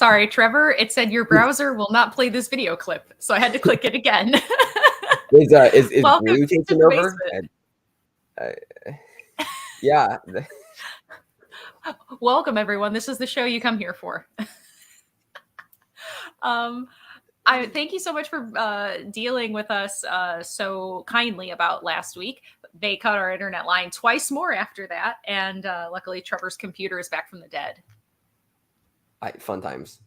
Sorry, Trevor. It said your browser will not play this video clip, so I had to click it again. Is Welcome Blue to taking the over? basement. Yeah. Welcome, everyone. This is the show you come here for. I thank you so much for dealing with us so kindly about last week. They cut our internet line twice more after that, and luckily Trevor's computer is back from the dead. Fun times.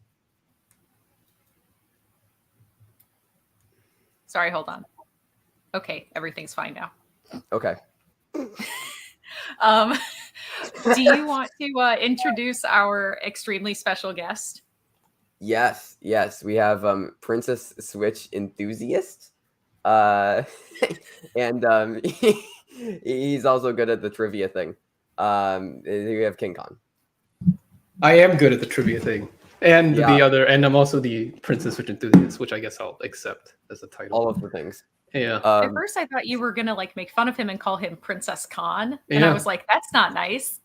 Sorry, hold on. Okay, everything's fine now. Okay. Do you want to introduce our extremely special guest? Yes. We have Princess Switch enthusiast, and he's also good at the trivia thing. We have King Kong. I am good at the trivia thing, and and I'm also the Princess Switch enthusiast, which I guess I'll accept as a title. All of the things. Yeah. At first, I thought you were gonna make fun of him and call him Princess Khan, and I was like, "That's not nice."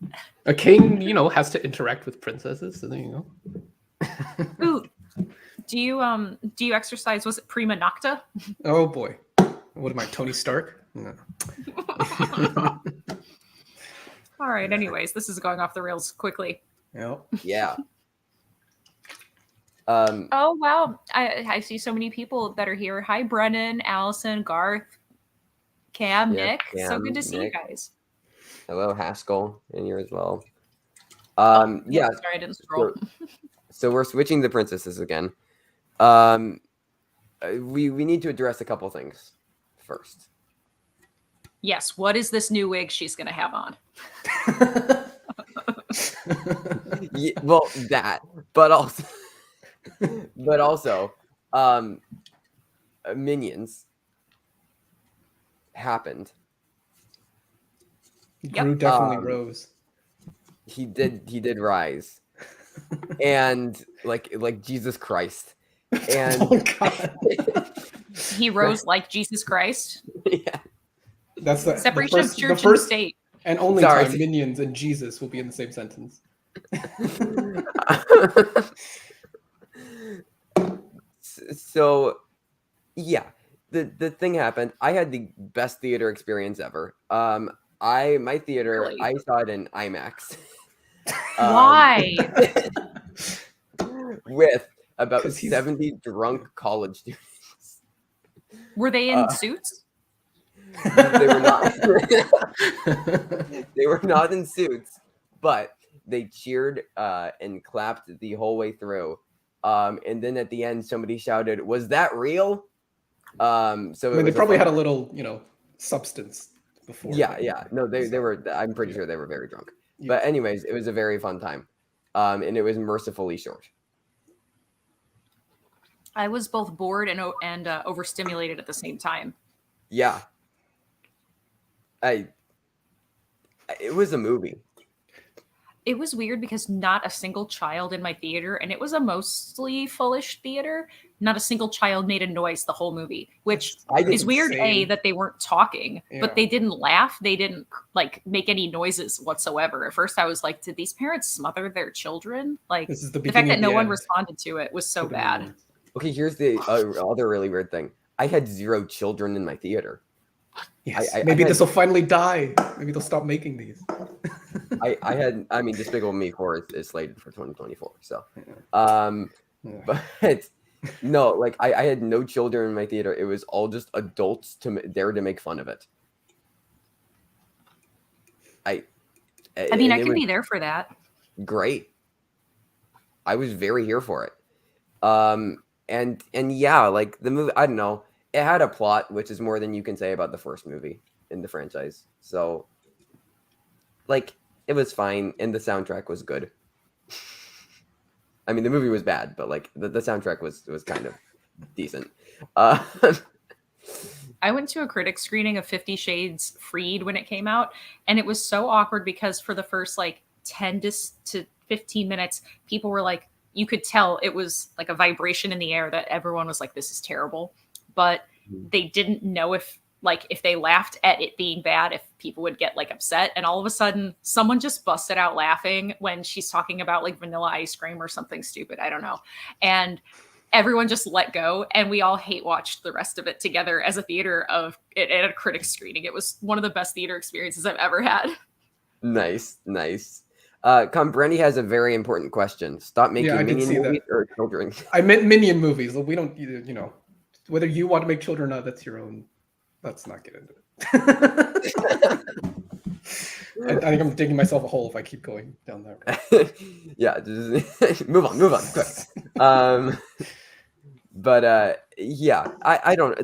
A king, has to interact with princesses, so there you go. Ooh, do you exercise? Was it prima nocta? Oh boy, what am I, Tony Stark? No. All right. Anyways, this is going off the rails quickly. Yeah. Oh wow, I see so many people that are here. Hi, Brennan, Allison, Garth, Cam, Nick. So good to see you guys. Hello, Haskell, in here as well. Sorry, I didn't scroll. So we're switching the princesses again. We need to address a couple things first. Yes, what is this new wig she's going to have on? Well, that, but also, Minions happened. Gru definitely rose. He did rise, and like Jesus Christ, and oh God. He rose like Jesus Christ. Yeah, that's the separation of church and state. And only time Minions and Jesus will be in the same sentence. So, yeah, the thing happened. I had the best theater experience ever. My theater, really? I saw it in IMAX. Why? With about 70 drunk college students. Were they in suits? They were not. They were not in suits, but they cheered and clapped the whole way through. And then at the end, somebody shouted, "Was that real?" So they probably had a little, substance before. Yeah. No, they were. I'm pretty sure they were very drunk. Yeah. But anyways, it was a very fun time, and it was mercifully short. I was both bored and overstimulated at the same time. Yeah. It was a movie. It was weird because not a single child in my theater, and it was a mostly fullish theater, not a single child made a noise the whole movie, which is weird, that they weren't talking, but they didn't laugh. They didn't make any noises whatsoever. At first I was like, did these parents smother their children? The fact that no one responded to it was so bad. Okay, here's the other really weird thing. I had 0 children in my theater. Yes, maybe this will finally die. Maybe they'll stop making these. Despicable Me 4 is slated for 2024. So, but no, I had no children in my theater. It was all just adults there to make fun of it. I can be there for that. Great. I was very here for it. And yeah, the movie, I don't know. It had a plot, which is more than you can say about the first movie in the franchise. So, it was fine, and the soundtrack was good. I mean, the movie was bad, but the soundtrack was kind of decent. I went to a critic screening of 50 Shades Freed when it came out, and it was so awkward because for the first 10 to 15 minutes, people were you could tell it was a vibration in the air that everyone was like, this is terrible. But they didn't know if like if they laughed at it being bad, if people would get like upset. And all of a sudden someone just busted out laughing when she's talking about like vanilla ice cream or something stupid. I don't know. And everyone just let go, and we all hate watched the rest of it together as a theater of it at a critic screening. It was one of the best theater experiences I've ever had. Nice. Brandy has a very important question. Stop making Minion movies or children. I meant Minion movies. We don't, whether you want to make children or not, that's your own. Let's not get into it. I think I'm digging myself a hole if I keep going down that road. Yeah, just move on, quick. But yeah, I don't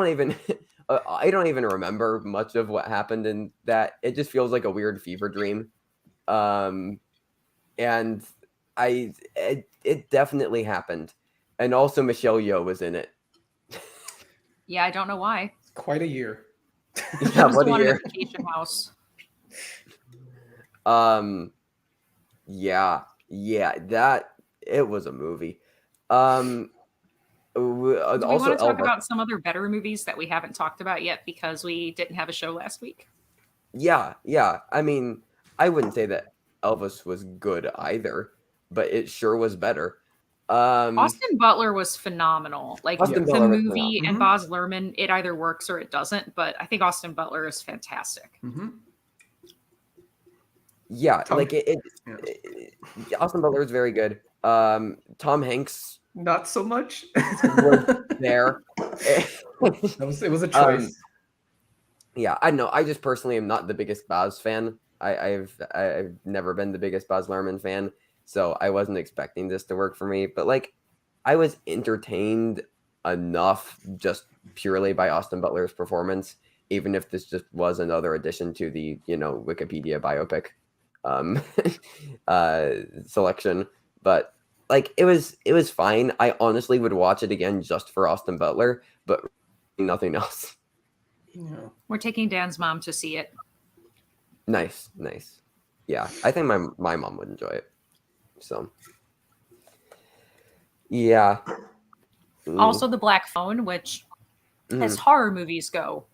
even remember much of what happened in that. It just feels like a weird fever dream. And it definitely happened. And also Michelle Yeoh was in it. Yeah, I don't know why. Quite a year. Yeah, what a year. Vacation house. Yeah, that it was a movie. Do we also want to talk about some other better movies that we haven't talked about yet because we didn't have a show last week? Yeah. I mean, I wouldn't say that Elvis was good either, but it sure was better. Austin Butler was phenomenal. Like the movie and Baz Luhrmann, it either works or it doesn't. But I think Austin Butler is fantastic. Mm-hmm. Yeah, Austin Butler is very good. Tom Hanks, not so much. Was there. It was a choice. Yeah, I know. I just personally am not the biggest Baz fan. I've never been the biggest Baz Luhrmann fan, so I wasn't expecting this to work for me. But like, I was entertained enough just purely by Austin Butler's performance, even if this just was another addition to the Wikipedia biopic selection. But like, it was fine. I honestly would watch it again just for Austin Butler, but nothing else. Yeah. We're taking Dan's mom to see it. Nice. Yeah, I think my mom would enjoy it. So, yeah. Also, The Black Phone, which, as horror movies go,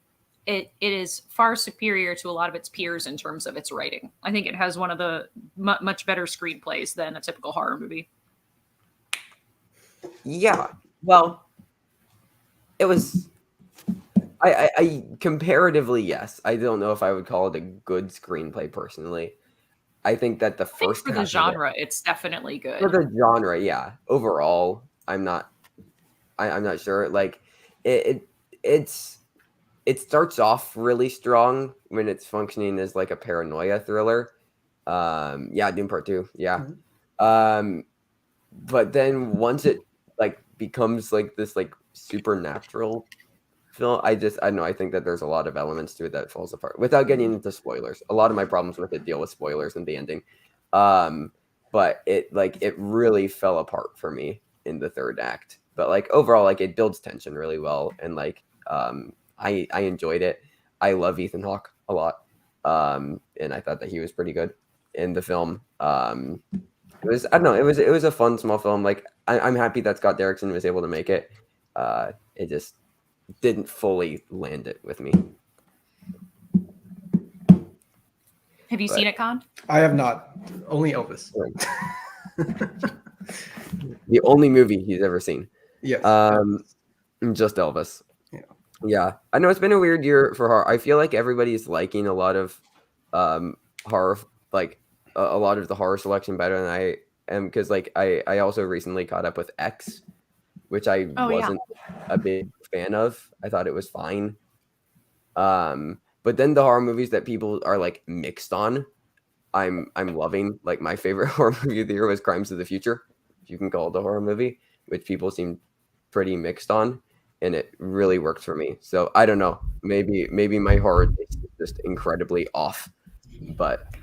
it is far superior to a lot of its peers in terms of its writing. I think it has one of the much better screenplays than a typical horror movie. Yeah, well, it was. I comparatively, yes. I don't know if I would call it a good screenplay personally. I think that the first for the genre, it's definitely good. For the genre, yeah. Overall, I'm not sure. Like it starts off really strong when it's functioning as like a paranoia thriller. Yeah, Doom Part 2. Yeah. Mm-hmm. But then once it like becomes like this like supernatural film, I don't know. I think that there's a lot of elements to it that falls apart. Without getting into spoilers, a lot of my problems with it deal with spoilers and the ending. But it really fell apart for me in the third act. But like overall, like it builds tension really well, and like I enjoyed it. I love Ethan Hawke a lot, and I thought that he was pretty good in the film. It was it was a fun small film. Like I'm happy that Scott Derrickson was able to make it. It just didn't fully land it with me. Have you seen it, Con? I have not. Only Elvis. The only movie he's ever seen. Yes. Just Elvis. Yeah. Yeah. I know it's been a weird year for horror. I feel like everybody's liking a lot of horror, like a lot of the horror selection better than I am, because like I also recently caught up with X, which I wasn't a big fan of. I thought it was fine. But then the horror movies that people are like mixed on, I'm loving. Like my favorite horror movie of the year was Crimes of the Future, if you can call it a horror movie, which people seem pretty mixed on, and it really worked for me. So I don't know, maybe my horror taste is just incredibly off, but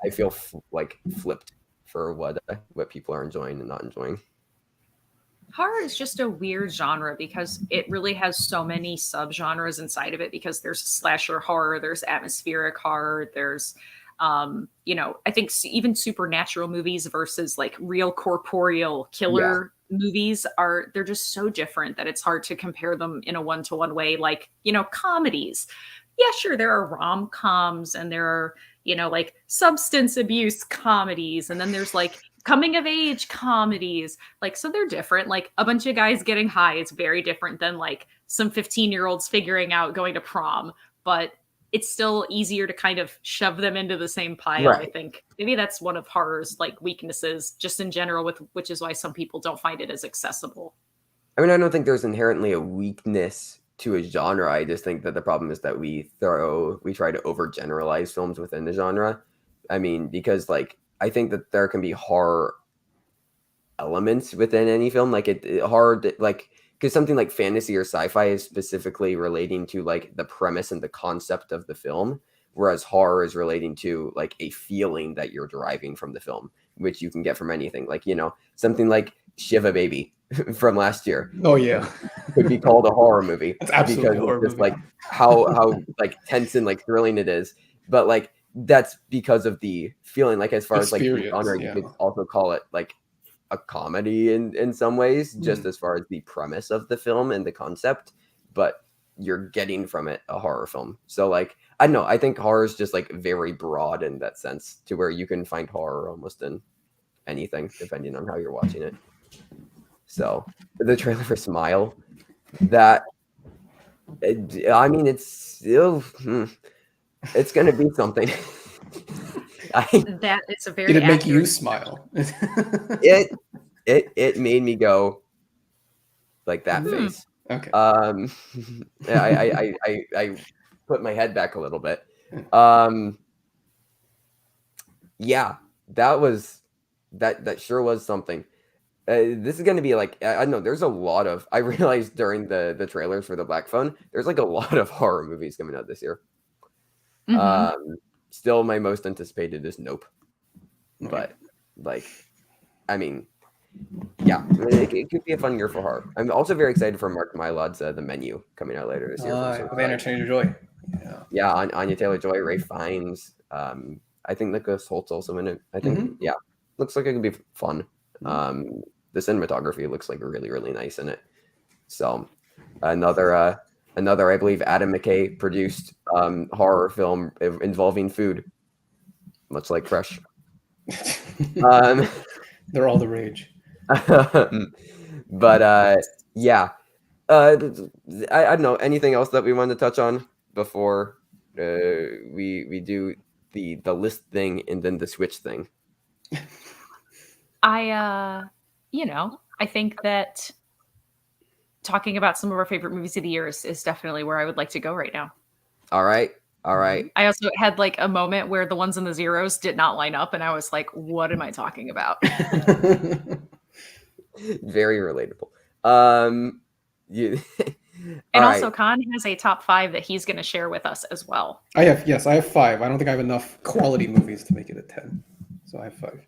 I feel like flipped for what people are enjoying and not enjoying. Horror is just a weird genre because it really has so many subgenres inside of it, because there's slasher horror, there's atmospheric horror, there's I think even supernatural movies versus like real corporeal killer movies they're just so different that it's hard to compare them in a one-to-one way. Like, comedies. Yeah, sure, there are rom-coms and there are, like substance abuse comedies, and then there's like coming of age comedies. Like, so they're different. Like a bunch of guys getting high is very different than like some 15-year-olds figuring out going to prom, but it's still easier to kind of shove them into the same pile. Right. I think maybe that's one of horror's like weaknesses just in general, which is why some people don't find it as accessible. I mean, I don't think there's inherently a weakness to a genre. I just think that the problem is that we try to overgeneralize films within the genre. I mean, because like I think that there can be horror elements within any film, like because something like fantasy or sci-fi is specifically relating to like the premise and the concept of the film, whereas horror is relating to like a feeling that you're deriving from the film, which you can get from anything. Like, something like Shiva Baby from last year. Oh yeah, could be called a horror movie. It's absolutely a horror movie. Like how like tense and like thrilling it is, but like that's because of the feeling. Like as far as like the genre, you could also call it like a comedy in some ways, just as far as the premise of the film and the concept, but you're getting from it a horror film. So like, I don't know, I think horror is just like very broad in that sense, to where you can find horror almost in anything depending on how you're watching it. So the trailer for Smile, I mean, it's gonna be something. That it's a very. Did it make you smile? It made me go like that face. Okay. I put my head back a little bit. Yeah, that sure was something. This is going to be like, I don't know, there's a lot of, I realized during the trailers for the Black Phone, there's like a lot of horror movies coming out this year. Still, my most anticipated is Nope. But, like, I mean, yeah, it could be a fun year for horror. I'm also very excited for Mark Mylod's The Menu coming out later this year. With Anya Taylor-Joy. Yeah, Anya Taylor-Joy, Ray Fiennes. I think Nicholas Holt's also in it. I think, yeah, looks like it could be fun. The cinematography looks like really, really nice in it. So another, I believe, Adam McKay produced horror film involving food, much like Fresh. They're all the rage. But yeah, I don't know, anything else that we want to touch on before we do the list thing and then the switch thing? I think that talking about some of our favorite movies of the year is definitely where I would like to go right now. All right. I also had like a moment where the ones and the zeros did not line up, and I was like, what am I talking about? Very relatable. And also, Khan has a top 5 that he's going to share with us as well. I have 5. I don't think I have enough quality movies to make it a 10, so I have 5.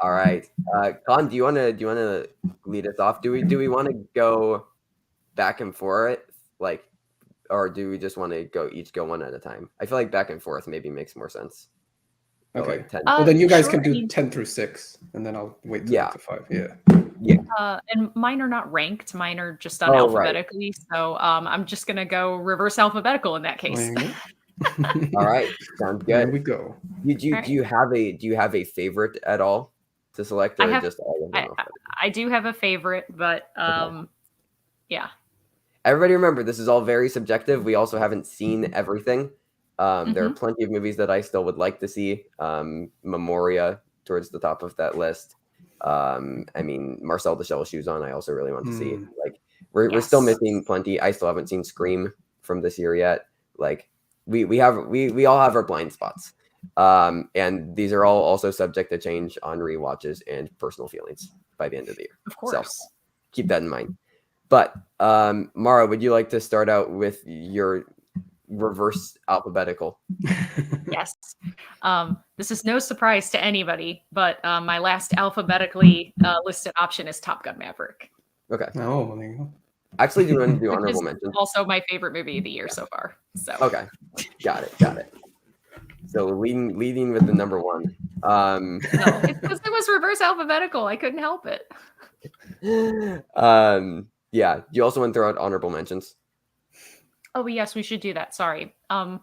All right, Khan, do you want to lead us off? Do we want to go back and forth, like, or do we just want to go one at a time? I feel like back and forth maybe makes more sense. Okay. Like 10. Well, then you guys can do 10 through 6, and then I'll wait till to 5. Yeah. And mine are not ranked. Mine are just done alphabetically. Right. So I'm just gonna go reverse alphabetical in that case. All right, sounds good. There we go. Do you have a favorite at all to select, or just all of them? I do have a favorite, but yeah. Everybody remember, this is all very subjective. We also haven't seen everything. There are plenty of movies that I still would like to see. Memoria towards the top of that list. I mean, Marcel the Shell Shoes On, I also really want to see. Like, we're still missing plenty. I still haven't seen Scream from this year yet. Like, we all have our blind spots. And these are all also subject to change on rewatches and personal feelings by the end of the year. Of course. So keep that in mind. But Mara, would you like to start out with your reverse alphabetical? Yes. This is no surprise to anybody, but my last alphabetically listed option is Top Gun Maverick. Okay. Oh, there you go. Actually, do you want to do honorable mentions? Also my favorite movie of the year so far. So okay. Got it. So leading with the number 1. No, it's because it was reverse alphabetical. I couldn't help it. Yeah. Do you also want to throw out honorable mentions? Oh, yes, we should do that. Sorry. I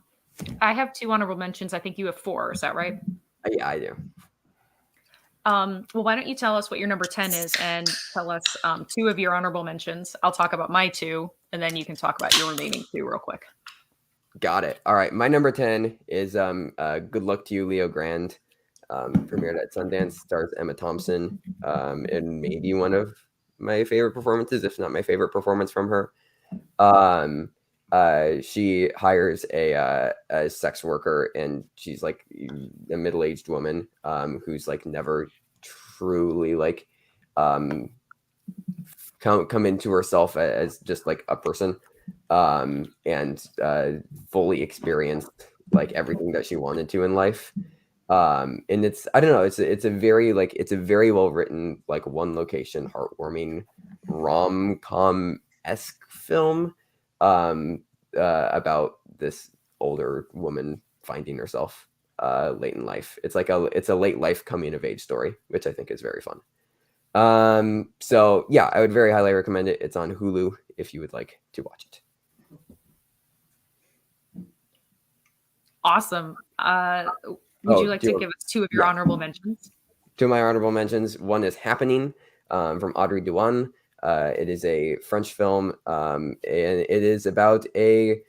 have 2 honorable mentions. I think you have 4. Is that right? Yeah, I do. Well, why don't you tell us what your number 10 is and tell us 2 of your honorable mentions. I'll talk about my 2, and then you can talk about your remaining 2 real quick. Got it. All right. My number 10 is Good Luck to You, Leo Grand. Premiered at Sundance, stars Emma Thompson. And maybe one of my favorite performances, if not my favorite performance from her. She hires a sex worker, and she's like a middle-aged woman who's like never truly like come into herself as just like a person, and fully experienced like everything that she wanted to in life. And it's, I don't know, it's a very like, it's a very well written, like one location, heartwarming rom-com-esque film about this older woman finding herself late in life. It's like it's a late life coming of age story, which I think is very fun. So yeah, I would very highly recommend it. It's on Hulu if you would like to watch it. Awesome. Would you like to give us 2 of your honorable mentions? 2 of my honorable mentions. One is Happening from Audrey Dwan. It is a French film, and it is about a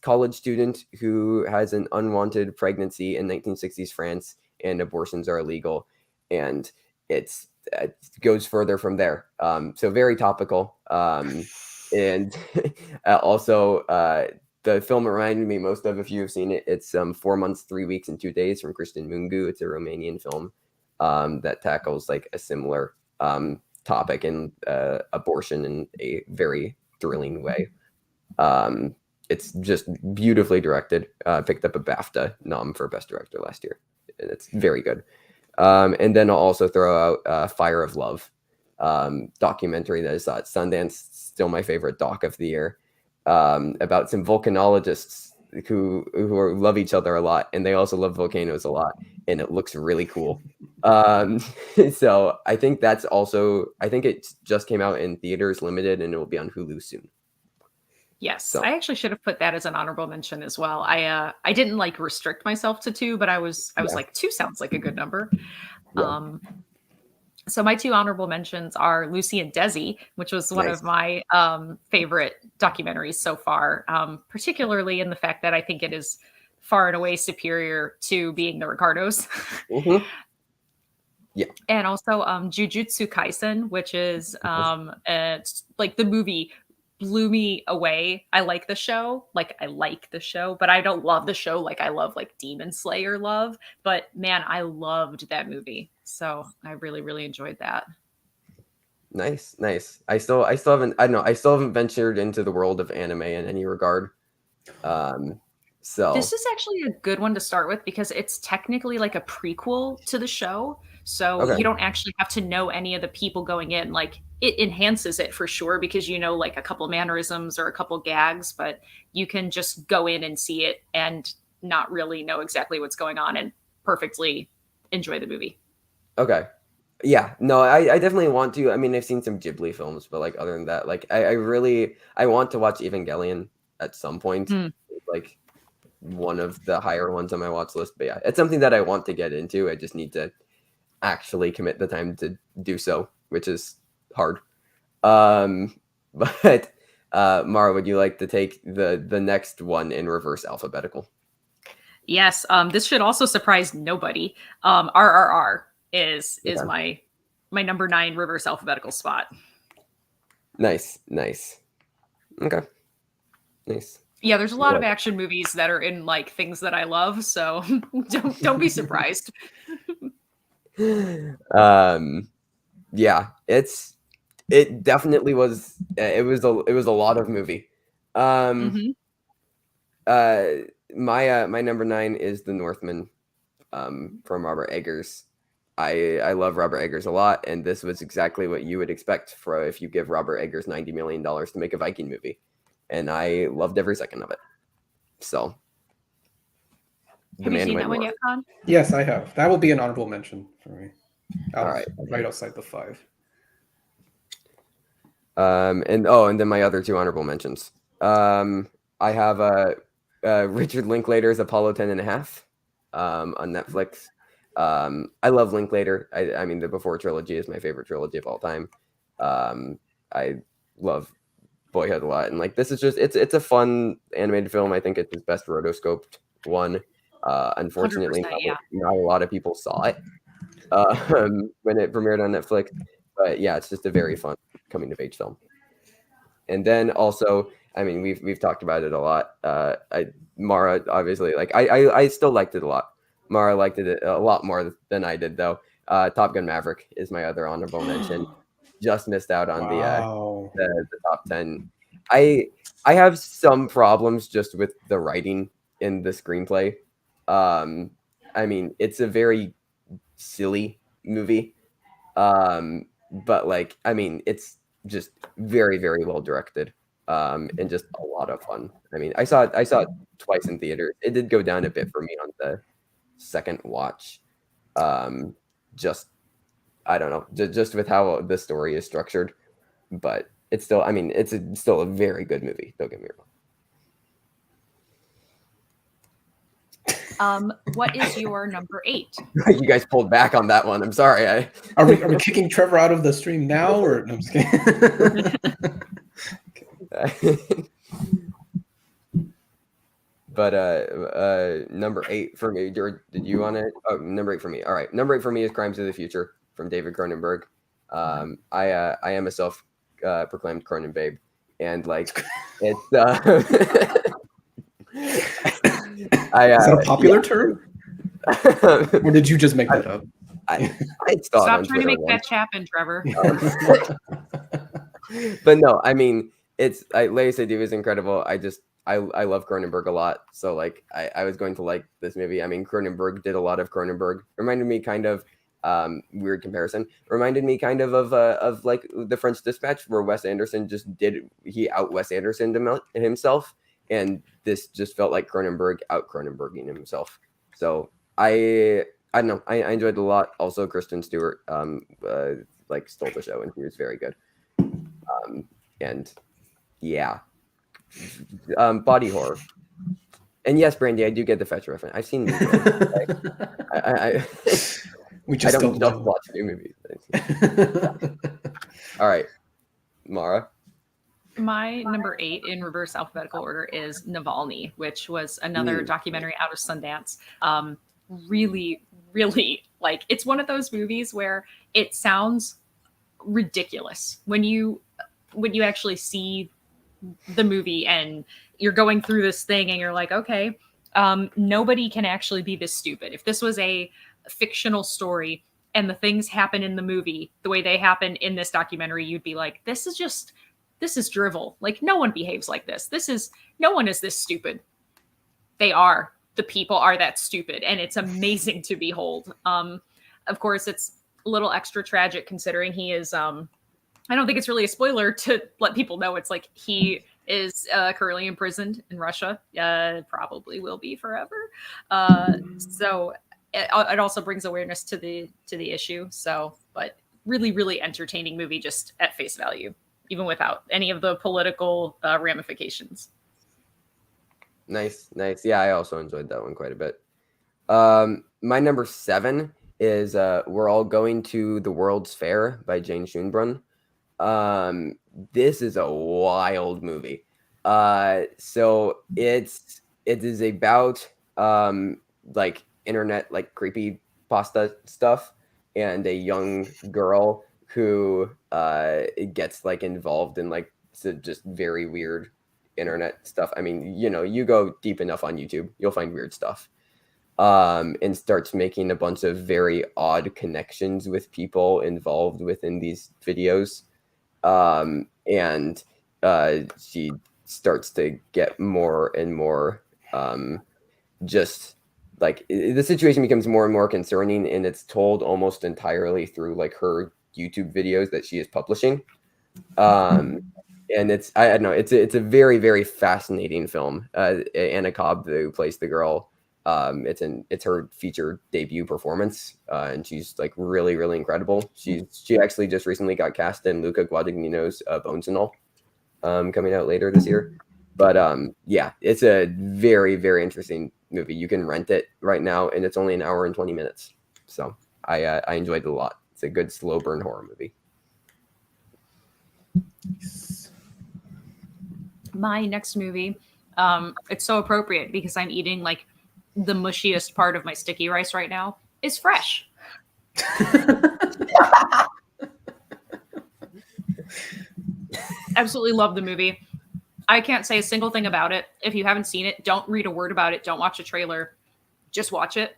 college student who has an unwanted pregnancy in 1960s France, and abortions are illegal, and it goes further from there. So very topical, and also the film it reminded me most of, if you have seen it, it's 4 months, 3 weeks, and 2 days from Kristen Mungu. It's a Romanian film that tackles like a similar topic in abortion in a very thrilling way. It's just beautifully directed. Picked up a BAFTA nom for Best Director last year. And it's very good. And then I'll also throw out Fire of Love, documentary that I saw at Sundance, still my favorite doc of the year, about some volcanologists who love each other a lot, and they also love volcanoes a lot, and it looks really cool. So I think that's also, I think it just came out in theaters limited, and it will be on Hulu soon. Yes, so. I actually should have put that as an honorable mention as well. I didn't like restrict myself to 2, but I was like 2 sounds like a good number. Yeah. So my 2 honorable mentions are Lucy and Desi, which was one of my favorite documentaries so far, particularly in the fact that I think it is far and away superior to Being the Ricardos. Mm-hmm. Yeah. And also Jujutsu Kaisen, which is it's like the movie blew me away. I like the show, but I don't love the show like I love like Demon Slayer love. But man, I loved that movie. So I really, really enjoyed that. Nice. I still haven't, I don't know, I still haven't ventured into the world of anime in any regard. So this is actually a good one to start with because it's technically like a prequel to the show. So you don't actually have to know any of the people going in. Like it enhances it for sure because you know like a couple mannerisms or a couple gags, but you can just go in and see it and not really know exactly what's going on and perfectly enjoy the movie. Okay. Yeah, no, I definitely want to. I mean, I've seen some Ghibli films, but like other than that, like I want to watch Evangelion at some point. Like one of the higher ones on my watch list. But yeah, it's something that I want to get into. I just need to actually commit the time to do so, which is hard. But Mara, would you like to take the next one in reverse alphabetical? Yes. This should also surprise nobody. RRR is my number 9 reverse alphabetical spot. Nice. Okay. Nice. Yeah, there's a lot of action movies that are in like things that I love, so don't be surprised. Yeah, it definitely was. It was a lot of movie. My number 9 is The Northman, from Robert Eggers. I love Robert Eggers a lot, and this was exactly what you would expect for if you give Robert Eggers $90 million to make a Viking movie, and I loved every second of it. So, have you seen that one yet, Con? Yes, I have. That will be an honorable mention for me. All right. Right outside the 5. And then my other 2 honorable mentions. I have Richard Linklater's Apollo 10.5 on Netflix. I love Linklater. I mean, the Before trilogy is my favorite trilogy of all time. I love Boyhood a lot, and like this is just it's a fun animated film. I think it's his best rotoscoped one. Unfortunately, not a lot of people saw it when it premiered on Netflix. But yeah, it's just a very fun coming of age film. And then also, I mean, we've talked about it a lot. Mara, obviously, like I still liked it a lot. Mara liked it a lot more than I did, though. Top Gun Maverick is my other honorable mention. Just missed out on the top 10. I have some problems just with the writing in the screenplay. I mean, it's a very silly movie. But like, I mean, it's just very, very well directed. And just a lot of fun. I mean, I saw it twice in theaters. It did go down a bit for me on the second watch. Just I don't know, just with how the story is structured, but it's still, I mean, it's still a very good movie. Don't get me wrong. What is your number 8? You guys pulled back on that one. I'm sorry. Are we kicking Trevor out of the stream now, or no, I'm just kidding. But number 8 for me, George, did you want it? Oh, number 8 for me. All right, number 8 for me is Crimes of the Future from David Cronenberg. I am a self proclaimed Cronen babe, and like it's is that a popular term? Or did you just make that up? I Stop trying to make that happen, Trevor. But no, I mean, it's Lea Seydoux is incredible. I love Cronenberg a lot, so like I was going to like this movie. I mean, Cronenberg did a lot of Cronenberg. Reminded me kind of weird comparison. Reminded me kind of like The French Dispatch, where Wes Anderson he out Wes Anderson himself, and this just felt like Cronenberg out Cronenberging himself. So I don't know. I enjoyed it a lot. Also, Kristen Stewart like stole the show, and he was very good. And yeah. Body horror. And yes, Brandy, I do get the Fetch reference. I've seen movies. We just don't watch new movies. All right, Mara. My number 8 in reverse alphabetical order is Navalny, which was another documentary out of Sundance. Really, really, like, it's one of those movies where it sounds ridiculous when you actually see the movie and you're going through this thing and you're like, okay, nobody can actually be this stupid. If this was a fictional story and the things happen in the movie the way they happen in this documentary, you'd be like, this is drivel. Like, no one behaves like this. No one is this stupid. The people are that stupid, and it's amazing to behold. Of course, it's a little extra tragic considering he is, I don't think it's really a spoiler to let people know. It's like he is currently imprisoned in Russia. Probably will be forever. So it also brings awareness to the issue. So, but really, really entertaining movie just at face value, even without any of the political ramifications. Nice. Yeah, I also enjoyed that one quite a bit. My number 7 is We're All Going to the World's Fair by Jane Schoenbrunn. This is a wild movie. So it is about like internet, like creepy pasta stuff, and a young girl who gets like involved in like just very weird internet stuff. I mean, you go deep enough on YouTube, you'll find weird stuff. And starts making a bunch of very odd connections with people involved within these videos. And she starts to get more and more just like the situation becomes more and more concerning, and it's told almost entirely through like her YouTube videos that she is publishing. And it's I don't know, it's a very, very fascinating film. Anna Cobb, who plays the girl, It's her feature debut performance, and she's like really, really incredible. She actually just recently got cast in Luca Guadagnino's Bones and All, coming out later this year. But yeah, it's a very, very interesting movie. You can rent it right now, and it's only an hour and 20 minutes. So I enjoyed it a lot. It's a good slow burn horror movie. My next movie, it's so appropriate because I'm eating like the mushiest part of my sticky rice right now, is Fresh. Absolutely love the movie. I can't say a single thing about it. If you haven't seen it, don't read a word about it. Don't watch a trailer. Just watch it.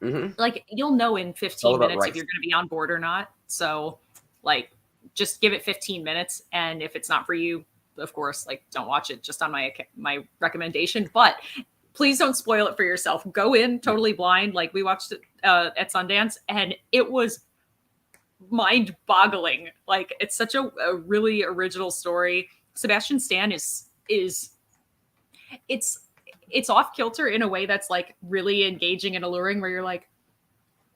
Mm-hmm. Like, you'll know in 15 minutes if you're going to be on board or not. So, like, just give it 15 minutes. And if it's not for you, of course, like, don't watch it just on my recommendation. But please don't spoil it for yourself. Go in totally blind. Like, we watched it at Sundance, and it was mind-boggling. Like, it's such a really original story. Sebastian Stan is it's off kilter in a way that's like really engaging and alluring, where you're like,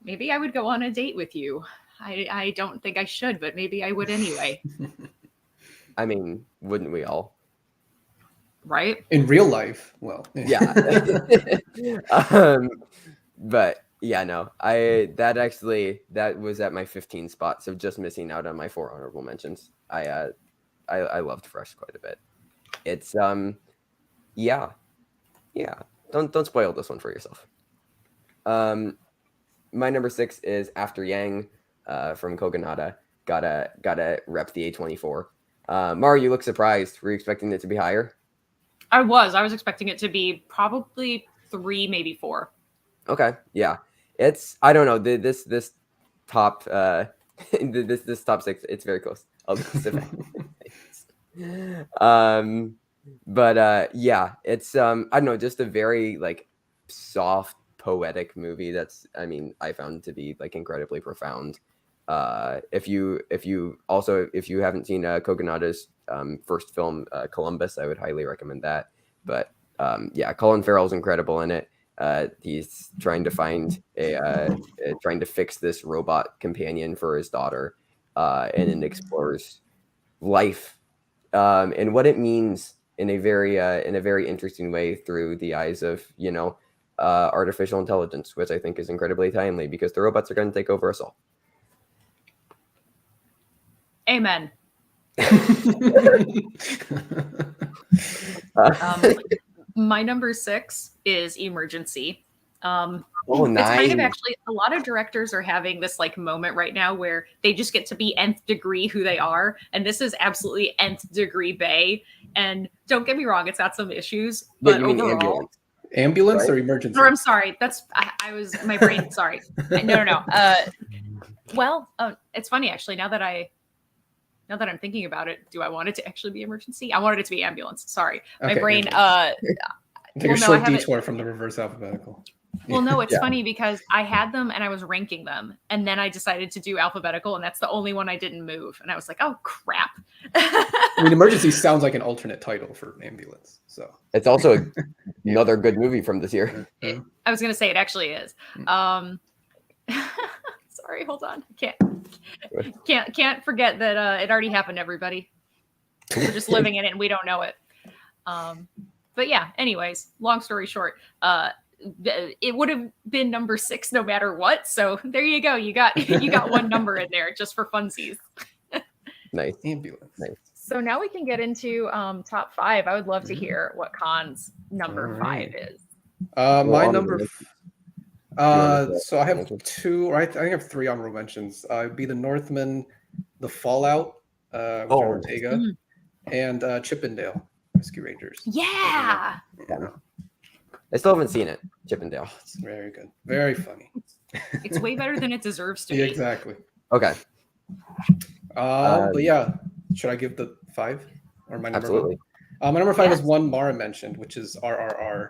maybe I would go on a date with you. I don't think I should, but maybe I would anyway. I mean, wouldn't we all? Right? In real life, well, yeah. But yeah, no, that was at my 15 spot, so just missing out on my 4 honorable mentions. I loved Fresh quite a bit. It's yeah. Don't spoil this one for yourself. My number 6 is After Yang, from Kogonada. Gotta rep the A24. Mara, you look surprised. Were you expecting it to be higher? I was expecting it to be probably 3, maybe 4. Okay, yeah. I don't know, this top this top 6, it's very close. I'll just sit back. But yeah, it's I don't know, just a very like soft, poetic movie that's, I mean, I found to be like incredibly profound. If you haven't seen Kogonada's first film, Columbus, I would highly recommend that. But yeah, Colin Farrell's incredible in it. He's trying to fix this robot companion for his daughter, and it explores life, and what it means in a very interesting way through the eyes of, artificial intelligence, which I think is incredibly timely because the robots are going to take over us all. Amen. My number 6 is Emergency. Nice. It's kind of actually, a lot of directors are having this like moment right now where they just get to be nth degree who they are, and this is absolutely nth degree Bay. And don't get me wrong, it's got some issues, but overall, ambulance right? Or emergency? Or I'm sorry, that's I was my brain. Sorry, no. Well, it's funny actually. Now that I'm thinking about it, do I want it to actually be emergency? I wanted it to be ambulance. Sorry, my brain. Take a short detour from the reverse alphabetical. Well, no, it's funny because I had them and I was ranking them, and then I decided to do alphabetical, and that's the only one I didn't move. And I was like, oh crap. I mean, emergency sounds like an alternate title for ambulance. So it's also another good movie from this year. I was going to say it actually is. Sorry, hold on. Can't forget that it already happened, everybody. We're just living in it and we don't know it. But yeah, anyways, long story short, it would have been number 6 no matter what. So there you go. You got one number in there just for funsies. Nice. Ambulance. Nice. So now we can get into top 5. I would love to hear what Khan's number 5 is. My number. So I have 2. Right, I think I have 3 honorable mentions. It'd be the Northman, the Fallout, with Ortega, and Chippendale Rescue Rangers. Yeah. I still haven't seen it. Chippendale. Oh, it's very good. Very funny. It's way better than it deserves to be. Exactly. Okay. But yeah, should I give the 5 or my number? Absolutely. 5? My number 5 is one Mara mentioned, which is RRR.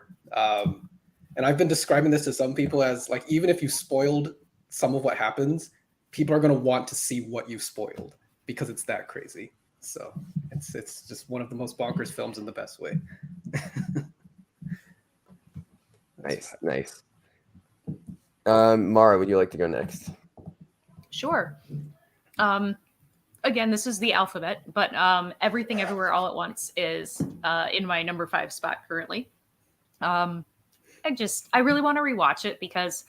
And I've been describing this to some people as like, even if you spoiled some of what happens, people are going to want to see what you've spoiled because it's that crazy. So it's just one of the most bonkers films in the best way. Nice. Mara, would you like to go next? Sure. Again, this is the alphabet, but Everything Everywhere All at Once is in my number 5 spot currently. I really want to rewatch it because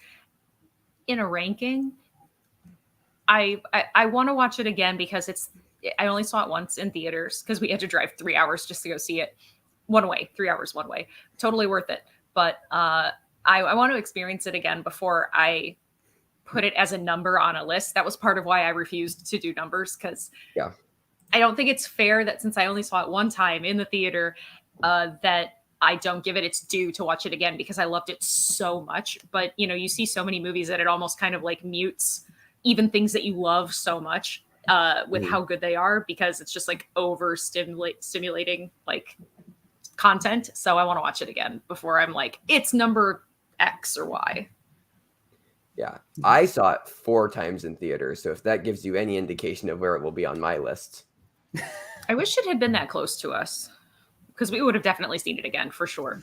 in a ranking, I want to watch it again because I only saw it once in theaters because we had to drive 3 hours just to go see it. 3 hours one way. Totally worth it. But I want to experience it again before I put it as a number on a list. That was part of why I refused to do numbers, because I don't think it's fair that since I only saw it one time in the theater, that I don't give it its due to watch it again because I loved it so much. But, you see so many movies that it almost kind of like mutes even things that you love so much with how good they are, because it's just like stimulating like content. So I want to watch it again before I'm like, it's number X or Y. Yeah, I saw it 4 times in theaters, so if that gives you any indication of where it will be on my list. I wish it had been that close to us, because we would have definitely seen it again for sure.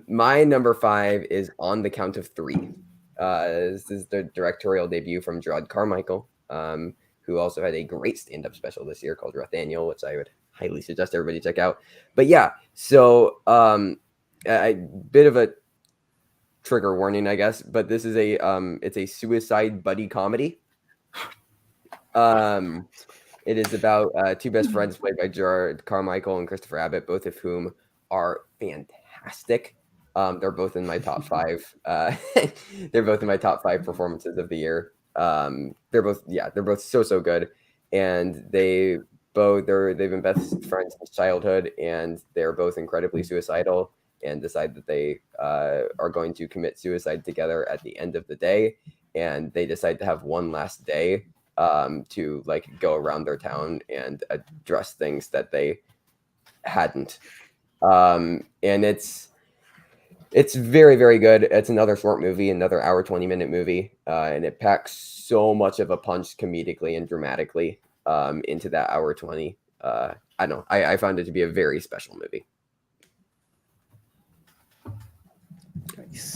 My number 5 is On the Count of 3. This is the directorial debut from Gerard Carmichael, who also had a great stand-up special this year called Rathaniel, which I would highly suggest everybody check out. But yeah, so a bit of a trigger warning, I guess, but this is it's a suicide buddy comedy. It is about 2 best friends played by Gerard Carmichael and Christopher Abbott, both of whom are fantastic. They're both in my top 5. They're both in my top 5 performances of the year. They're both so good, and they've been best friends since childhood, and they're both incredibly suicidal and decide that they are going to commit suicide together at the end of the day, and they decide to have one last day to like go around their town and address things that they hadn't. And it's very, very good. It's another short movie, another hour, 20-minute movie, and it packs so much of a punch comedically and dramatically into that hour 20. I don't know. I found it to be a very special movie. Nice.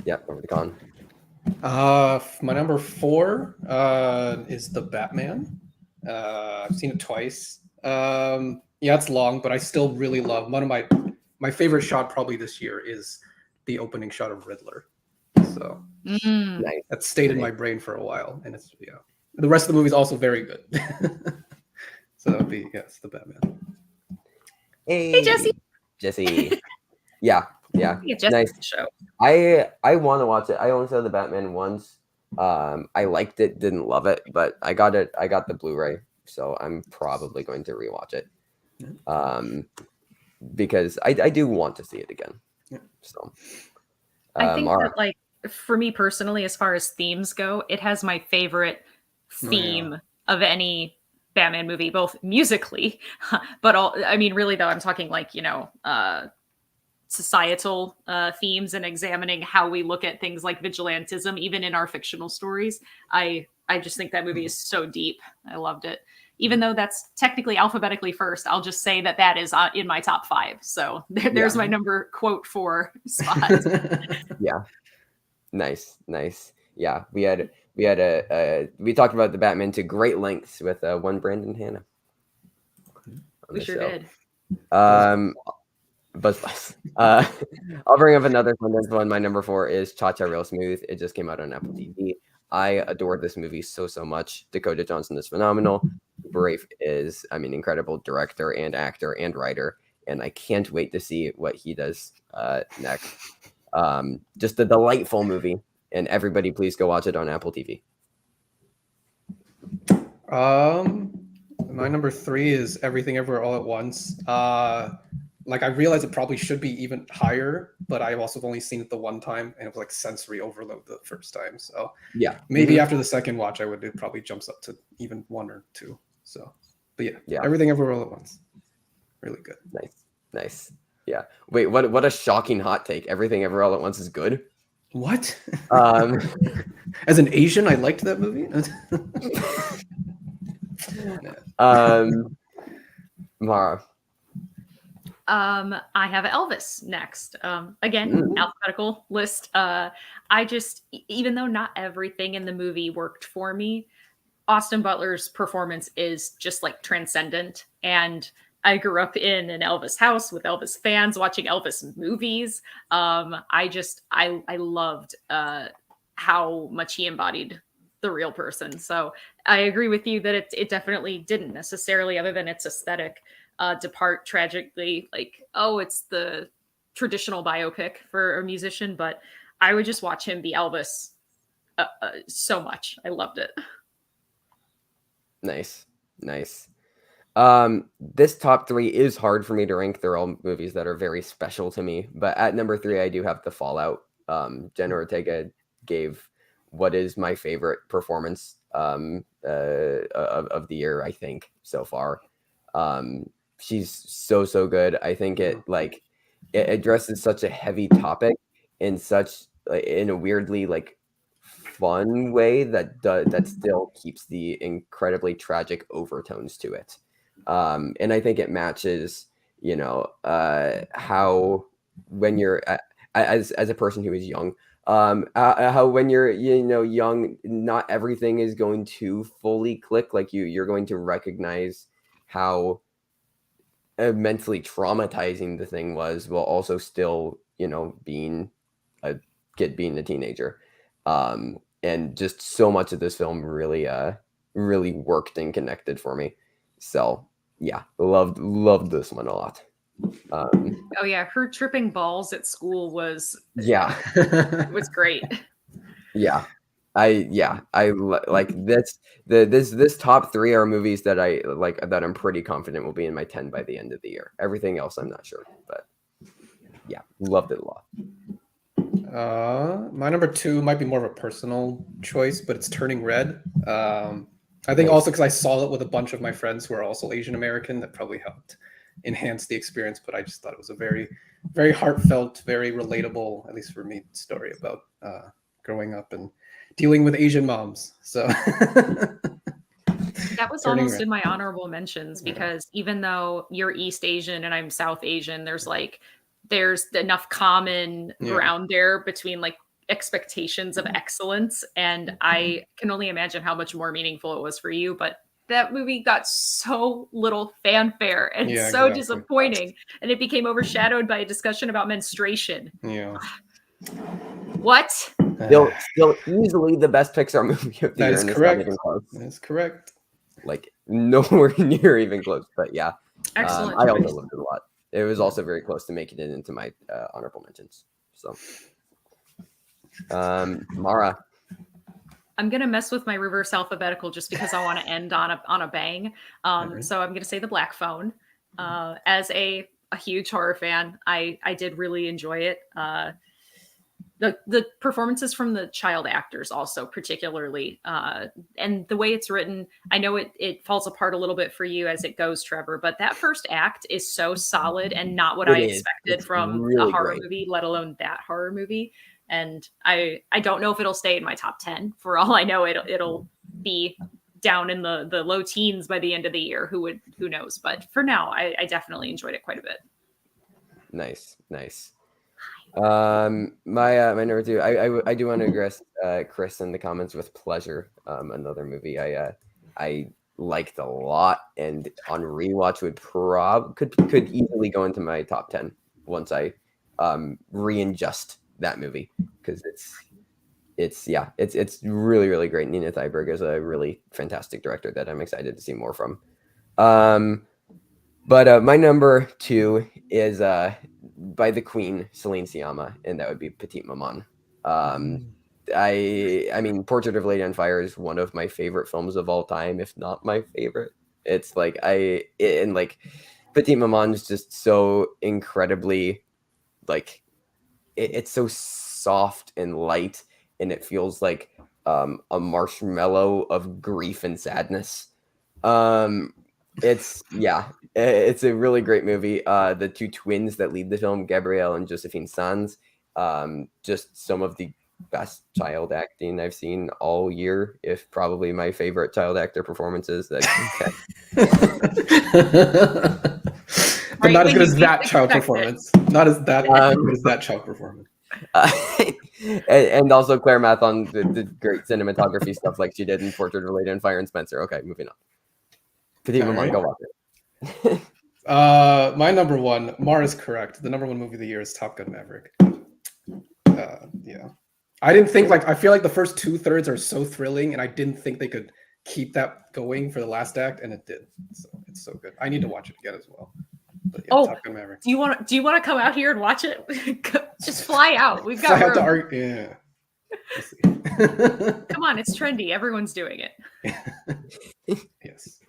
Yeah, over to Con. My number 4 is The Batman. I've seen it twice. Yeah, it's long, but I still really love one of my favorite shot probably this year is the opening shot of Riddler. So that's stayed in my brain for a while, and it's the rest of the movie is also very good. So that'd be it's The Batman. Hey Jesse. Yeah. Nice show. I want to watch it. I only saw The Batman once. I liked it, didn't love it, but I got the Blu-ray, so I'm probably going to rewatch it. Because I do want to see it again. Yeah. So I think that, like, for me personally, as far as themes go, it has my favorite theme of any Batman movie, both musically, but really though, I'm talking like, societal themes and examining how we look at things like vigilantism, even in our fictional stories. I just think that movie is so deep. I loved it. Even though that's technically alphabetically first, I'll just say that is in my top 5. So there's my number quote 4 spot. Yeah. Nice. Yeah. We talked about the Batman to great lengths with one Brandon Hanna. We sure did. Buzz. I'll bring up another one. My number 4 is Cha-Cha Real Smooth. It just came out on Apple TV. I adored this movie so much. Dakota Johnson is phenomenal. Brave is, incredible director and actor and writer, and I can't wait to see what he does next. Just a delightful movie, and everybody please go watch it on Apple TV. My number 3 is Everything Everywhere All at Once. I realized it probably should be even higher, but I've also only seen it the one time, and it was like sensory overload the first time. So maybe after the second watch, it probably jumps up to even 1 or 2. So, but yeah, Everything Everywhere All at Once, really good. Nice. Yeah. Wait, what a shocking hot take! Everything Everywhere All at Once is good. What? As an Asian, I liked that movie. Mara. I have Elvis next. Again, alphabetical list. I just, even though not everything in the movie worked for me, Austin Butler's performance is just like transcendent. And I grew up in an Elvis house with Elvis fans watching Elvis movies. I loved how much he embodied the real person. So I agree with you that it definitely didn't necessarily, other than its aesthetic, depart tragically. Like, oh, it's the traditional biopic for a musician, but I would just watch him be Elvis so much. I loved it. Nice. This top 3 is hard for me to rank. They're all movies that are very special to me. But at number 3, I do have The Fallout. Jenna Ortega gave what is my favorite performance of the year, I think, so far. She's so good. I think it addresses such a heavy topic in a weirdly fun way that still keeps the incredibly tragic overtones to it. And I think it matches, how when you're as a person who is young, how when you're young, not everything is going to fully click. Like you're going to recognize how mentally traumatizing the thing was, while also still being a teenager. And just so much of this film really worked and connected for me. So yeah, loved this one a lot. Oh yeah, her tripping balls at school was great. Yeah. I like this. This top 3 are movies that I like, that I'm pretty confident will be in my 10 by the end of the year. Everything else, I'm not sure, but yeah, loved it a lot. My number 2 might be more of a personal choice, but it's Turning Red. I think also because I saw it with a bunch of my friends who are also Asian American, that probably helped enhance the experience. But I just thought it was a very, very heartfelt, very relatable, at least for me, story about growing up and dealing with Asian moms. So that was almost in my honorable mentions, because even though you're East Asian and I'm South Asian, there's enough common ground there between expectations of excellence. And I can only imagine how much more meaningful it was for you. But that movie got so little fanfare and disappointing. And it became overshadowed by a discussion about menstruation. Yeah. What? Still easily the best Pixar movie of the year. That is correct. That is correct. Nowhere near even close. But yeah. Excellent. I also loved it a lot. It was also very close to making it into my honorable mentions. So, Mara. I'm going to mess with my reverse alphabetical just because I want to end on a bang. So I'm going to say The Black Phone. As a huge horror fan, I did really enjoy it. The performances from the child actors also particularly, and the way it's written, I know it falls apart a little bit for you as it goes, Trevor, but that first act is so solid and not what I expected from a horror movie, let alone that horror movie. And I don't know if it'll stay in my top 10. For all I know, it'll be down in the low teens by the end of the year. Who knows? But for now, I definitely enjoyed it quite a bit. Nice. My number 2, I do want to address Chris in the comments with Pleasure, another movie I liked a lot, and on rewatch could easily go into my top 10 once I re-ingest that movie, because it's really, really great. Nina Thyberg is a really fantastic director that I'm excited to see more from. But my number 2 is by the Queen, Celine Sciamma, and that would be Petite Maman. I mean, Portrait of a Lady on Fire is one of my favorite films of all time, if not my favorite. It's Petite Maman is just so incredibly it's so soft and light, and it feels like a marshmallow of grief and sadness. It's a really great movie. The 2 twins that lead the film, Gabrielle and Josephine Sanz, just some of the best child acting I've seen all year, if probably my favorite child actor performances. But not as good as you that child expect it. performance. Not as that good as that child performance. And also Claire Math on the great cinematography stuff like she did in Portrait of a Lady on Fire and Spencer. Okay, moving on. Petit Maman, go watch it. My number one, Mara is correct. The number one movie of the year is Top Gun Maverick. Yeah. I didn't think I feel like the first 2/3 are so thrilling, and I didn't think they could keep that going for the last act, and it did. So it's so good. I need to watch it again as well. But yeah, Top Gun Maverick. Do you want to come out here and watch it? Just fly out. We've got I room. Yeah. We'll see. Come on, it's trendy. Everyone's doing it. Yes.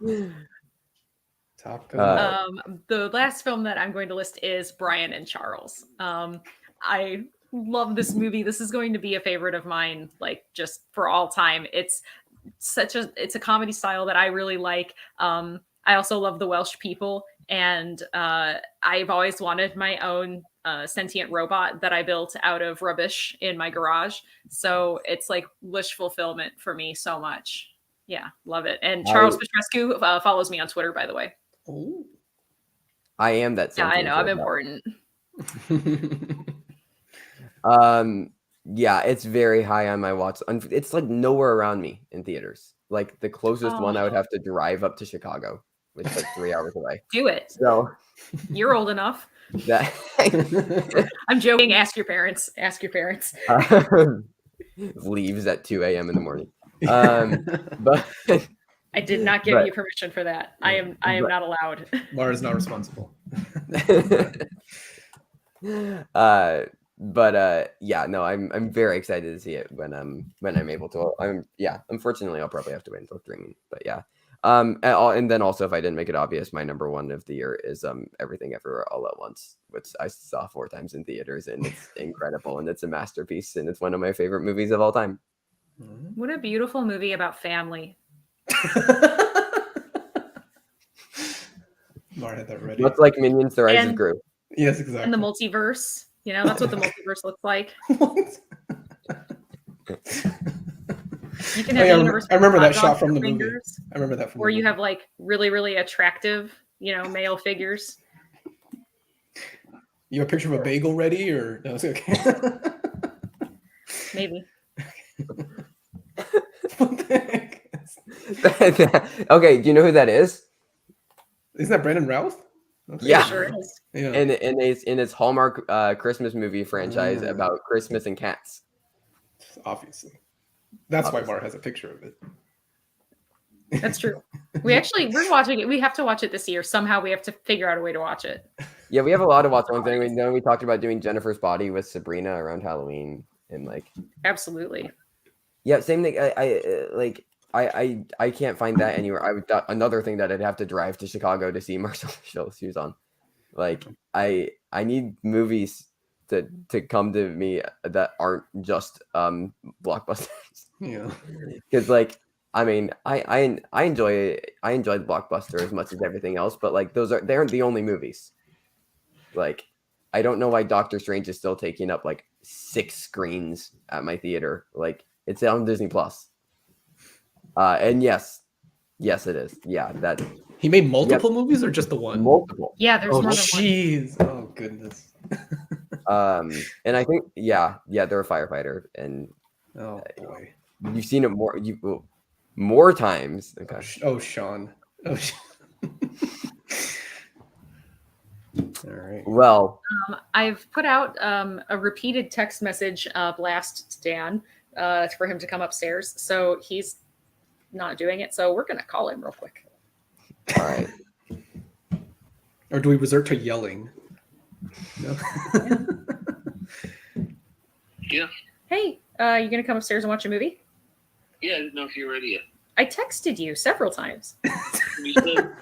Top Gun. The last film that I'm going to list is Brian and Charles. I love this movie. This is going to be a favorite of mine, like just for all time. It's a comedy style that I really like. I also love the Welsh people, and I've always wanted my own sentient robot that I built out of rubbish in my garage. So it's like wish fulfillment for me so much. Yeah, love it. And Charles Petrescu follows me on Twitter, by the way. Ooh. I am that. Yeah, I know. I'm important. Yeah, it's very high on my watch. It's like nowhere around me in theaters. Like the closest one I would have to drive up to Chicago, which is like 3 hours away. Do it. So you're old enough. That I'm joking. Ask your parents. Ask your parents. Leaves at 2 a.m. in the morning. But I did not give you permission for that. I am not allowed. Mara's not responsible. Yeah, no, I'm very excited to see it when I'm able to. Unfortunately I'll probably have to wait until streaming, but yeah. And then also, if I didn't make it obvious, my number one of the year is Everything Everywhere All at Once, which I saw 4 times in theaters, and it's incredible, and it's a masterpiece, and it's one of my favorite movies of all time. What a beautiful movie about family. Mara had that ready. Much like Minions: The Rise of Gru. Yes, exactly. And the multiverse. You know, that's what the multiverse looks like. You can have a universe. I remember that shot from the movie. I remember that from. Where you have like really, really attractive, male figures. You have a picture of a bagel ready, or no? It's okay. Maybe. What the heck? Okay, do you know who that is? Isn't that Brandon Routh? Okay. Yeah, sure is. Yeah. And it's in its Hallmark Christmas movie franchise about Christmas and cats. Obviously. That's why Mara has a picture of it. That's true. We're watching it. We have to watch it this year. Somehow we have to figure out a way to watch it. Yeah, we have a lot of watch-along things. We talked about doing Jennifer's Body with Sabrina around Halloween, and absolutely. Yeah, same thing. I can't find that anywhere. Another thing that I'd have to drive to Chicago to see Marcel shoes on. I need movies to come to me that aren't just blockbusters. Yeah. Because I enjoy the blockbuster as much as everything else, but they aren't the only movies. I don't know why Doctor Strange is still taking up 6 screens at my theater. It's on Disney Plus. And yes, it is. Yeah, that he made multiple movies or just the one? Multiple. Yeah, there's more than one. Jeez. Oh goodness. And I think they're a firefighter, and oh boy, you've seen it more times. Okay. Oh, Sean. Oh, all right. Well, I've put out a repeated text message blast to Dan for him to come upstairs. So he's not doing it. So we're gonna call him real quick. All right. Or do we resort to yelling? No. Yeah. Hey, you gonna come upstairs and watch a movie? Yeah, I didn't know if you were ready yet. I texted you several times. You said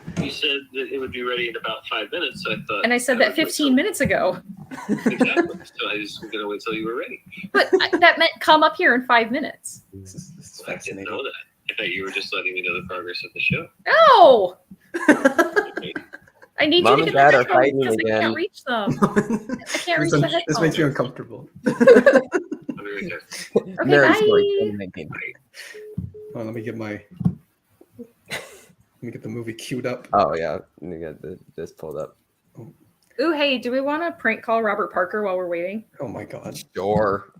that it would be ready in about 5 minutes. So I thought. And I said that 15 minutes ago. Exactly. So I just was gonna wait till you were ready. But that meant come up here in 5 minutes. This is I didn't know that. I thought you were just letting me know the progress of the show. No. Okay. I need Mom you to and get Dad the are headphones fighting because again. I can't reach them. I can't reach the headphones. This makes me uncomfortable. I'll be right there. Okay, Mary bye. Story. Oh, let me get the movie queued up. Oh yeah, let me get this pulled up. Oh. Ooh, hey, do we want to prank call Robert Parker while we're waiting? Oh my god. Sure.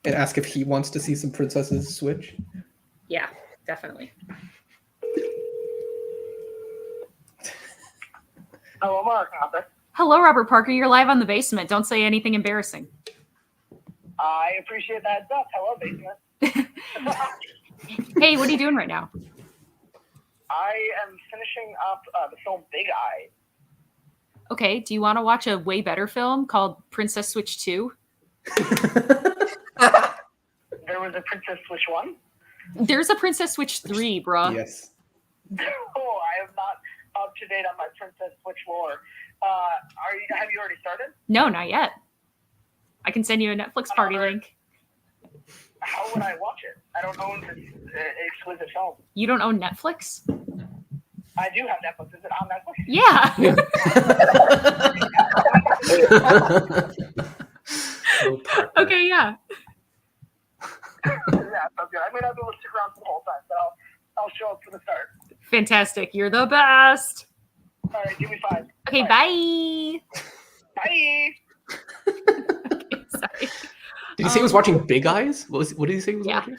And ask if he wants to see some princesses switch. Yeah, definitely. Hello, Mark. Hello, Robert Parker. You're live on The Basement. Don't say anything embarrassing. I appreciate that stuff. Hello, Basement. Hey, what are you doing right now? I am finishing up the film Big Eye. Okay, do you want to watch a way better film called Princess Switch 2? There was a Princess Switch 1? There's a Princess Switch 3, bruh. Yes. Oh, I am not up to date on my Princess Switch lore. Have you already started? No, not yet. I can send you a Netflix party link. How would I watch it? I don't own this exquisite film. You don't own Netflix? I do have Netflix. Is it on Netflix? Yeah. Okay, yeah. Yeah, sounds good. I may not be able to stick around for the whole time, but I'll show up for the start. Fantastic. You're the best. All right, give me 5. Okay, bye. Bye. Okay, sorry. Did he say he was watching Big Eyes? What did he say he was watching?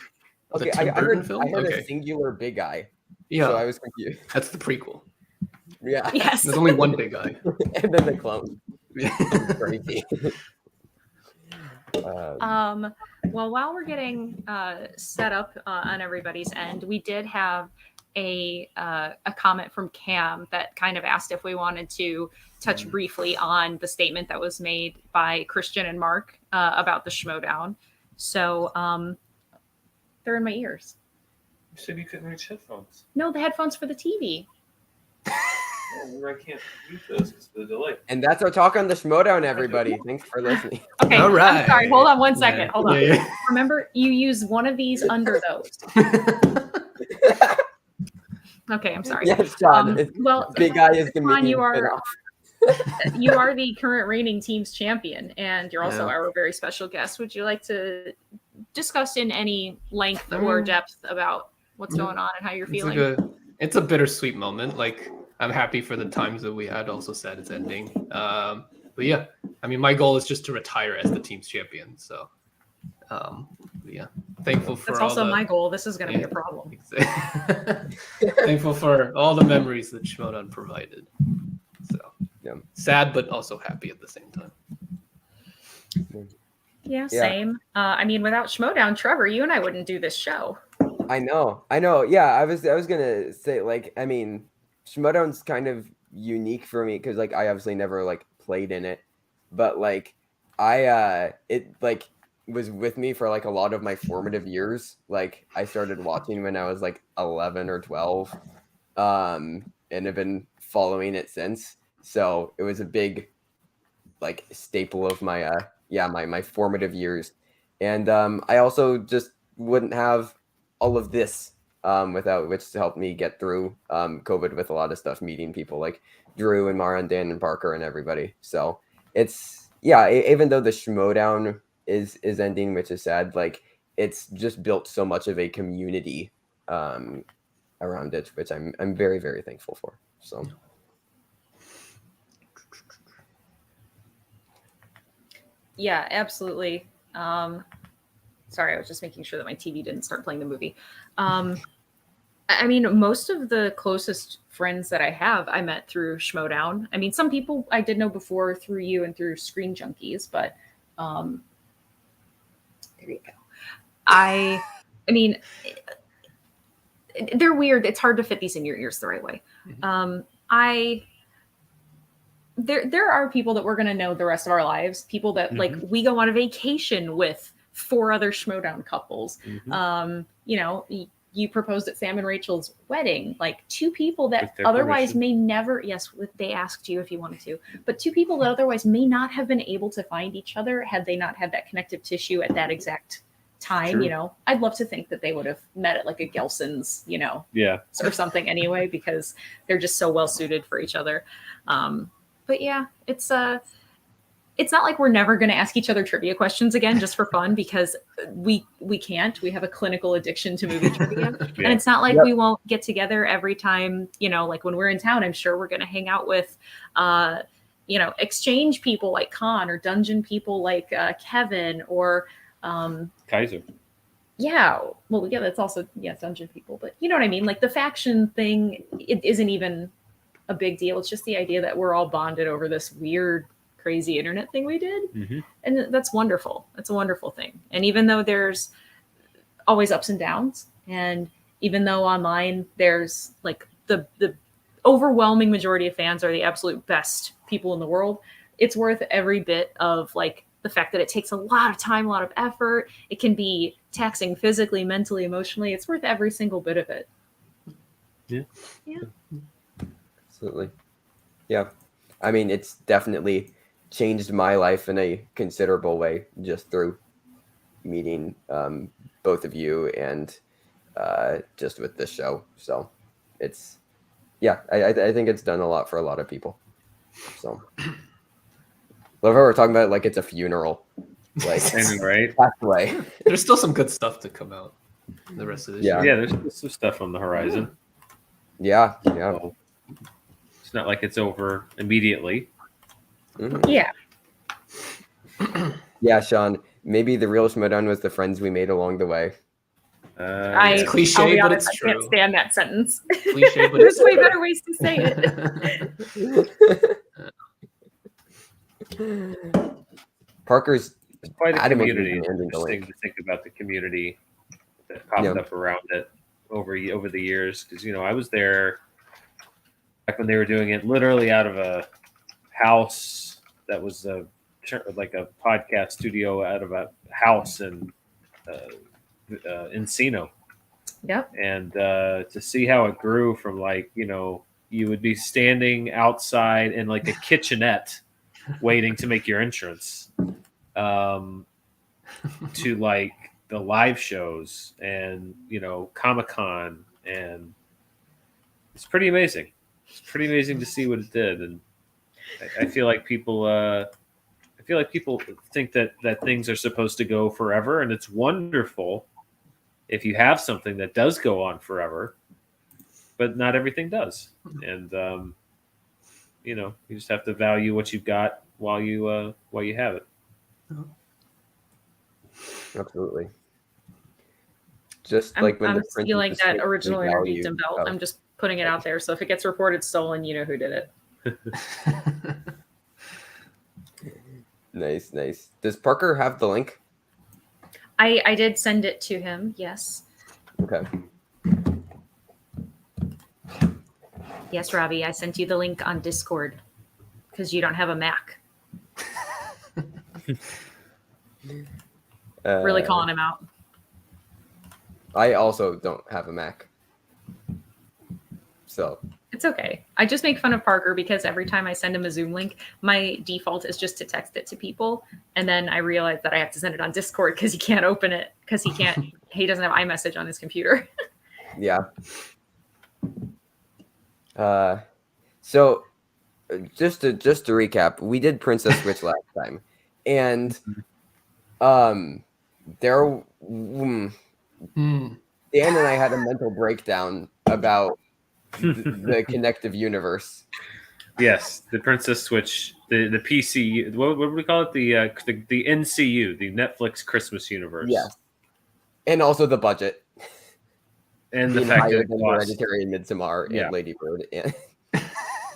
Was Okay, it a Tim I Burton heard, film? I heard Okay. a singular big eye. Yeah, So I was confused. that's the prequel. Yeah. Yes. There's only one big eye. And then the clone. Crazy. Well, while we're getting set up on everybody's end, we did have a comment from Cam that kind of asked if we wanted to touch briefly on the statement that was made by Christian and Mark about the Schmodown. So they're in my ears. You said you couldn't reach headphones. No, the headphones for the TV. Oh, I can't use those because of the delay. And that's our talk on the Schmodown, everybody. Thanks for listening. Okay, All right. I'm sorry. Hold on one second. Yeah. Hold on. Yeah. Remember, you use one of these under those. Okay, I'm sorry. Yes, John. Well, Big Eye is the John, main you are spin-off. you are the current reigning team's champion, and you're also Yeah. our very special guest. Would you like to discuss in any length or depth about what's going on and how you're feeling? It's a bittersweet moment. Like, I'm happy for the times that we had. Also sad it's ending. But yeah, I mean, my goal is just to retire as the team's champion. So, yeah, thankful for That's all also the, my goal. This is going to be a problem. Thankful for all the memories that Schmodown provided. So, Yeah. sad but also happy at the same time. Yeah, same. I mean, without Schmodown, Trevor, you and I wouldn't do this show. I know. Yeah, I was gonna say, like, I mean, Schmodown's kind of unique for me because, like, I obviously never like played in it, but like it like was with me for like a lot of my formative years. Like, I started watching when I was like 11 or 12, and have been following it since. So it was a big like staple of my my formative years, and I also just wouldn't have all of this without which to help me get through COVID with a lot of stuff, meeting people like Drew and Mara and Dan and Parker and everybody. So it's even though the Schmodown is ending, which is sad, like it's just built so much of a community around it, which I'm very, very thankful for. So Yeah, absolutely. Sorry, I was just making sure that my TV didn't start playing the movie. I mean, most of the closest friends that I have, I met through Schmodown. I mean, some people I did know before through you and through Screen Junkies, but there you go. I mean, they're weird. It's hard to fit these in your ears the right way. There are people that we're going to know the rest of our lives, people that like we go on a vacation with 4 other Schmodown couples. You know, you proposed at Sam and Rachel's wedding, like 2 people that otherwise may never, yes, they asked you if you wanted to, but 2 people that otherwise may not have been able to find each other had they not had that connective tissue at that exact time. True. You know, I'd love to think that they would have met at like a Gelson's, you know, Yeah. or something anyway, because they're just so well suited for each other. But yeah, it's not like we're never going to ask each other trivia questions again just for fun, because we can't. We have a clinical addiction to movie trivia. Yeah. And it's not like we won't get together every time, you know, like when we're in town, I'm sure we're going to hang out with exchange people like Khan, or dungeon people like Kevin, or Kaiser. Yeah, well, yeah, that's also dungeon people, but you know what I mean. Like the faction thing, it isn't even a big deal. It's just the idea that we're all bonded over this weird, crazy internet thing we did, and that's wonderful. That's a wonderful thing. And even though there's always ups and downs, and even though online there's like the overwhelming majority of fans are the absolute best people in the world, it's worth every bit of like the fact that it takes a lot of time, a lot of effort. It can be taxing physically, mentally, emotionally. It's worth every single bit of it. Yeah. Absolutely. Yeah. I mean, it's definitely changed my life in a considerable way just through meeting both of you and just with this show. So it's, I think it's done a lot for a lot of people. So love how we're talking about it like it's a funeral. Like, right? That's way. There's still some good stuff to come out the rest of this year. Yeah, there's some stuff on the horizon. Yeah. So it's not like it's over immediately. Yeah. Yeah, Sean. Maybe the real Schmodown was the friends we made along the way. It's cliche, I'll be but honest, it's true. I can't stand that sentence. Cliche, but There's it's way true. better ways to say it. Parker's It's quite a adamantly community. It's demanding the interesting link. to think about the community that popped up around it over the years. Because I was there back when they were doing it literally out of a house that was like a podcast studio out of a house in Encino. Yep. And to see how it grew from you would be standing outside in like a kitchenette waiting to make your entrance to like the live shows and Comic-Con, and it's pretty amazing. It's pretty amazing to see what it did, and I feel like people think that things are supposed to go forever, and it's wonderful if you have something that does go on forever, but not everything does. And you just have to value what you've got while you have it. Absolutely. Just like when I'm the Princess stealing that Switch original value Interdiction belt. of- I'm just putting it out there. So if it gets reported stolen, you know who did it. Nice. Does Parker have the link? I did send it to him. Yes. Okay. Yes, Robbie, I sent you the link on Discord because you don't have a Mac. Really calling him out. I also don't have a Mac. So It's okay. I just make fun of Parker because every time I send him a Zoom link, my default is just to text it to people. And then I realize that I have to send it on Discord because he can't open it because he doesn't have iMessage on his computer. yeah. So just to recap, we did Princess Switch last time, and Dan and I had a mental breakdown about the connective universe. Yes, the Princess Switch, the PC. What would we call it? The NCU, the Netflix Christmas universe. Yes, and also the budget. And the being fact higher that than Hereditary and Midsommar and Lady Bird.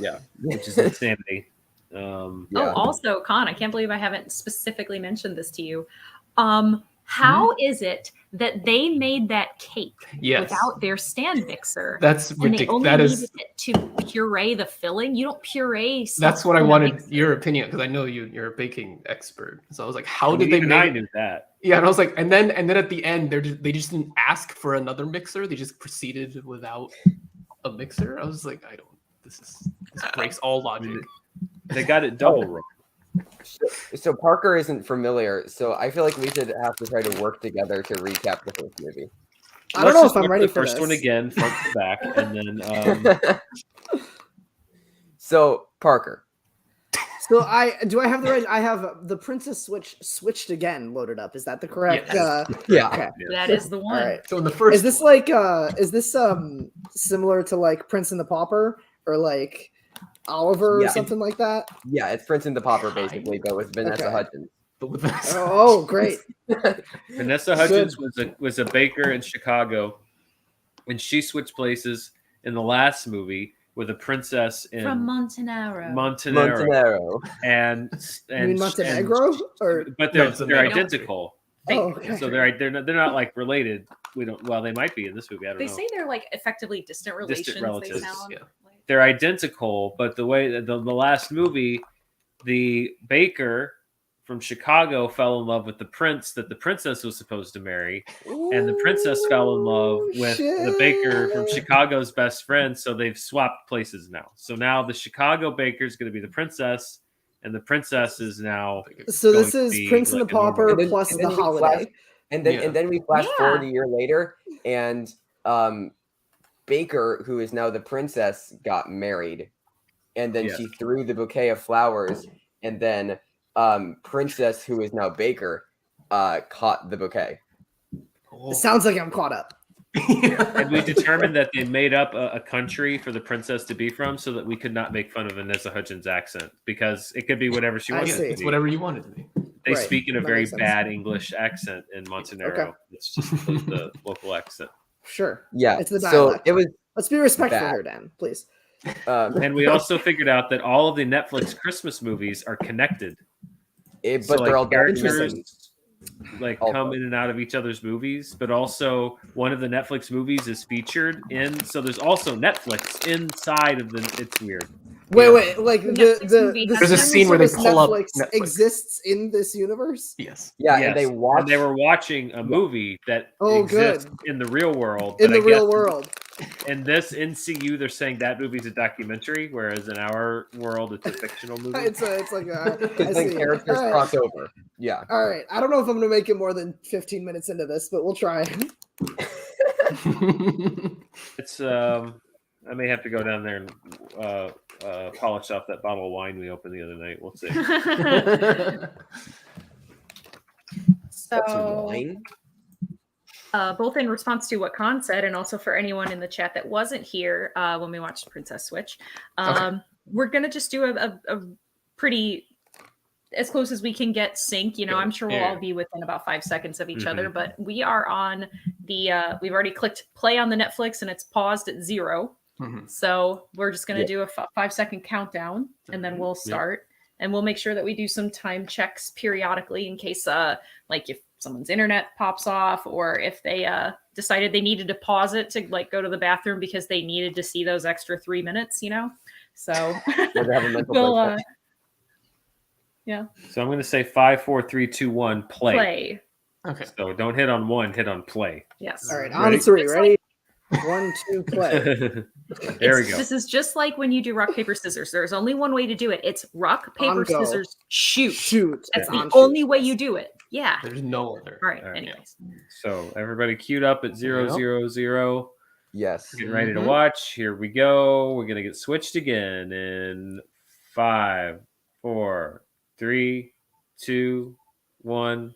Yeah, which is insanity. Yeah. Oh, also, Con, I can't believe I haven't specifically mentioned this to you. How is it that they made that cake without their stand mixer? That's ridiculous. They only needed it to puree the filling. You don't puree stuff. That's what I wanted your opinion, because I know you're a baking expert. So I was like, how did they make? I knew that. Yeah, and I was like, and then at the end, they just didn't ask for another mixer. They just proceeded without a mixer. I was like, this breaks all logic. They got it double wrong. So Parker isn't familiar, so I feel like we should have to try to work together to recap the first movie. I don't know if I'm ready for the first one again, front to back, and then. So Parker. So I have the right. I have the Princess Switch switched again loaded up. Is that the correct? Yes. Yeah. Okay. That is the one. All right. So in the first, Is this similar to like Prince and the Pauper, or like Oliver or Yeah. something like that. Yeah, it's Prince and the Pauper basically, but with Vanessa Okay. Hudgens. But with this. Oh, great. Vanessa Hudgens was a baker in Chicago, and she switched places in the last movie with a princess in From Montenegro. Montenegro. And You mean Montenegro? but No, they're it's a they're name. identical. Oh, okay. So they're not like related. We don't. Well, they might be in this movie. I don't They know. say they're like effectively distant relations. relatives, They sound yeah. like. They're identical, but the way that the last movie, the baker from Chicago fell in love with the prince that the princess was supposed to marry, and the princess fell in love with the baker from Chicago's best friend. So they've swapped places now. So now the Chicago baker is going to be the princess, and the princess is now. So this going is to be Prince and the like a normal- Pauper And then- plus and the then we holiday. And then we flash Yeah. forward a year later, and Baker, who is now the princess, got married, and then Yeah. she threw the bouquet of flowers, and then Princess, who is now Baker, caught the bouquet. Oh. It sounds like I'm caught up. And we determined that they made up a country for the princess to be from, so that we could not make fun of Vanessa Hudgens' accent, because it could be whatever she I wanted see. it to It's be. whatever you want it to be. They Right. speak in a That very makes sense. bad English accent in Montenegro. Okay. It's just the local accent. Sure. Yeah, It's the so dialect. it was. Let's be respectful bad. here, Dan, please. And we also figured out that all of the Netflix Christmas movies are connected. But they're all characters like Also. come in and out of each other's movies, but also one of the Netflix movies is featured in. So there's also Netflix inside of the. It's weird. Wait, like The the Netflix movie has- There's a streaming scene where they service pull up Netflix Netflix. exists in this universe. Yes. Yeah, Yes, and they watch. And they were watching a movie that Oh, exists good. in the real world. In but the I real guess world. In this NCU, they're saying that movie's a documentary, whereas in our world, it's a fictional movie. It's like I Because then see. characters All right. cross over. Yeah. All right. I don't know if I'm going to make it more than 15 minutes into this, but we'll try. It's I may have to go down there and polish off that bottle of wine we opened the other night. We'll see. That's So, wine. both in response to what Khan said, and also for anyone in the chat that wasn't here when we watched Princess Switch, we're gonna just do a pretty as close as we can get sync. You know, I'm sure we'll all be within about 5 seconds of each other, but we are on the. We've already clicked play on the Netflix, and it's paused at 0. So we're just gonna do a 5-second countdown, and then we'll start. And we'll make sure that we do some time checks periodically in case, like if someone's internet pops off, or if they decided they needed to pause it to like go to the bathroom because they needed to see those extra 3 minutes, you know. So we'll, yeah. So I'm going to say 5, 4, 3, 2, 1, play. Okay. So don't hit on 1, hit on play. Yes. All right. Ready? On 3. Ready? 1, 2, play. There we go. This is just like when you do rock, paper, scissors. There's only one way to do it. It's rock, paper, On go. scissors, shoot. Shoot. That's On the shoot. only way you do it. Yeah. There's no other. All right. All right. Anyways. So everybody queued up at 0, 0, 0. Yes. Getting ready to watch. Here we go. We're going to get switched again in 5, 4, 3, 2, 1,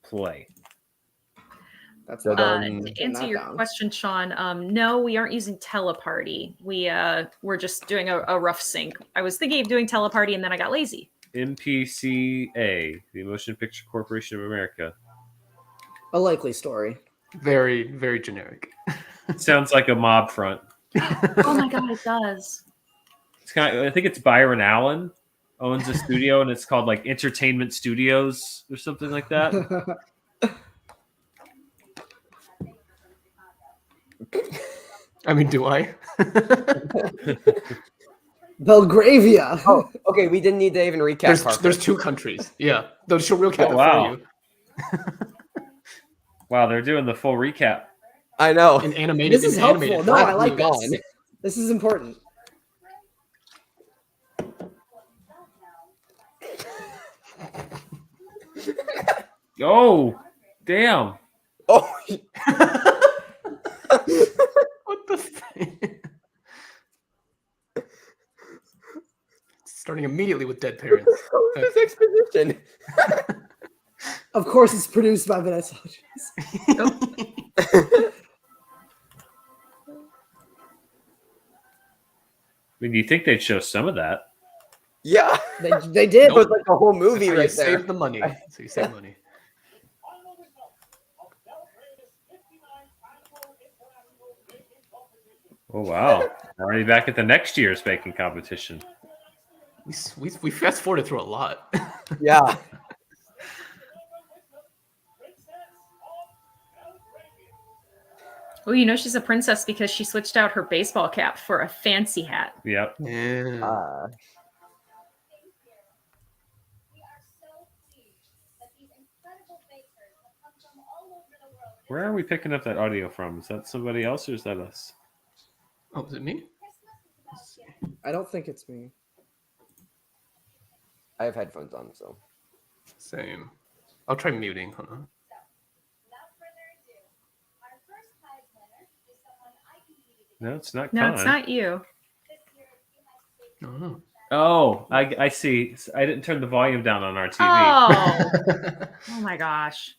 play. That's So not- then- To answer that your down. question, Sean, no, we aren't using Teleparty. We're just doing a rough sync. I was thinking of doing Teleparty, and then I got lazy. MPCA, the Motion Picture Corporation of America. a likely story. Very, very generic. Sounds like a mob front. Oh my god, it does. It's kind of, I think it's Byron Allen owns a studio, and it's called like Entertainment Studios or something like that. I mean, do I? Belgravia. Oh, okay. We didn't need to even recap. There's 2 countries. Yeah. Those show real recap Oh, wow. for you. Wow, they're doing the full recap. I know. In animated. This is in helpful. animated No, form. I like Gone. this. This is important. Oh, damn. Oh, What the? Starting immediately with dead parents. this exposition. Of course, it's produced by Vanessa Hudgens. mean, you think they'd show some of that? Yeah, They did. it was like a whole movie So right you there. save the money. So you save money. Oh wow! Already back at the next year's baking competition. We fast forwarded through a lot. Yeah. Well, you know she's a princess because she switched out her baseball cap for a fancy hat. Yep. Yeah. Where are we picking up that audio from? Is that somebody else or is that us? Oh, is it me? I don't think it's me. I have headphones on, so. Same. I'll try muting. Hold on. No, it's not. No, Khan. it's not you. Oh. Oh, I see. I didn't turn the volume down on our TV. Oh, oh my gosh.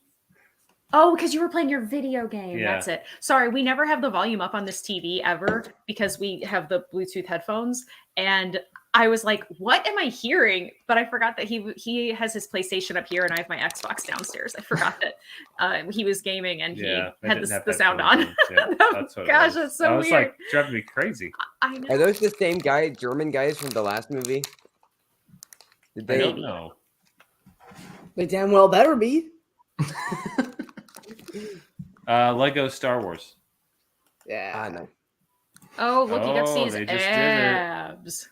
Oh, because you were playing your video game. Yeah. That's it. Sorry, we never have the volume up on this TV ever because we have the Bluetooth headphones. And I was like, what am I hearing? But I forgot that he has his PlayStation up here and I have my Xbox downstairs. I forgot that he was gaming and he had the sound on. Yeah, that's what Gosh, it was. that's so I was weird. like, driving me crazy. I know. Are those the same German guys from the last movie? Did I they? don't know. They damn well better be. Lego Star Wars. Yeah. No. Oh, look, you got to see Oh, his they just did it. abs.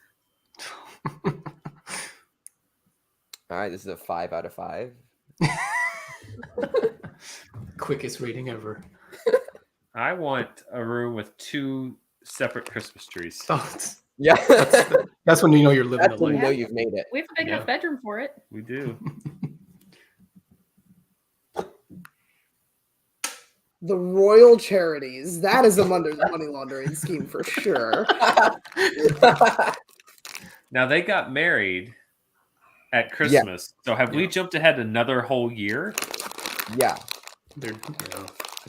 All right, this is a 5 out of 5. Quickest rating ever. I want a room with 2 separate Christmas trees. Oh, Yeah, that's when you know you're living that's a when you life. know you've made it. We have a big enough bedroom for it. We do. The Royal Charities. That is a money laundering scheme for sure. Now they got married at Christmas. So have we jumped ahead another whole year? Yeah. I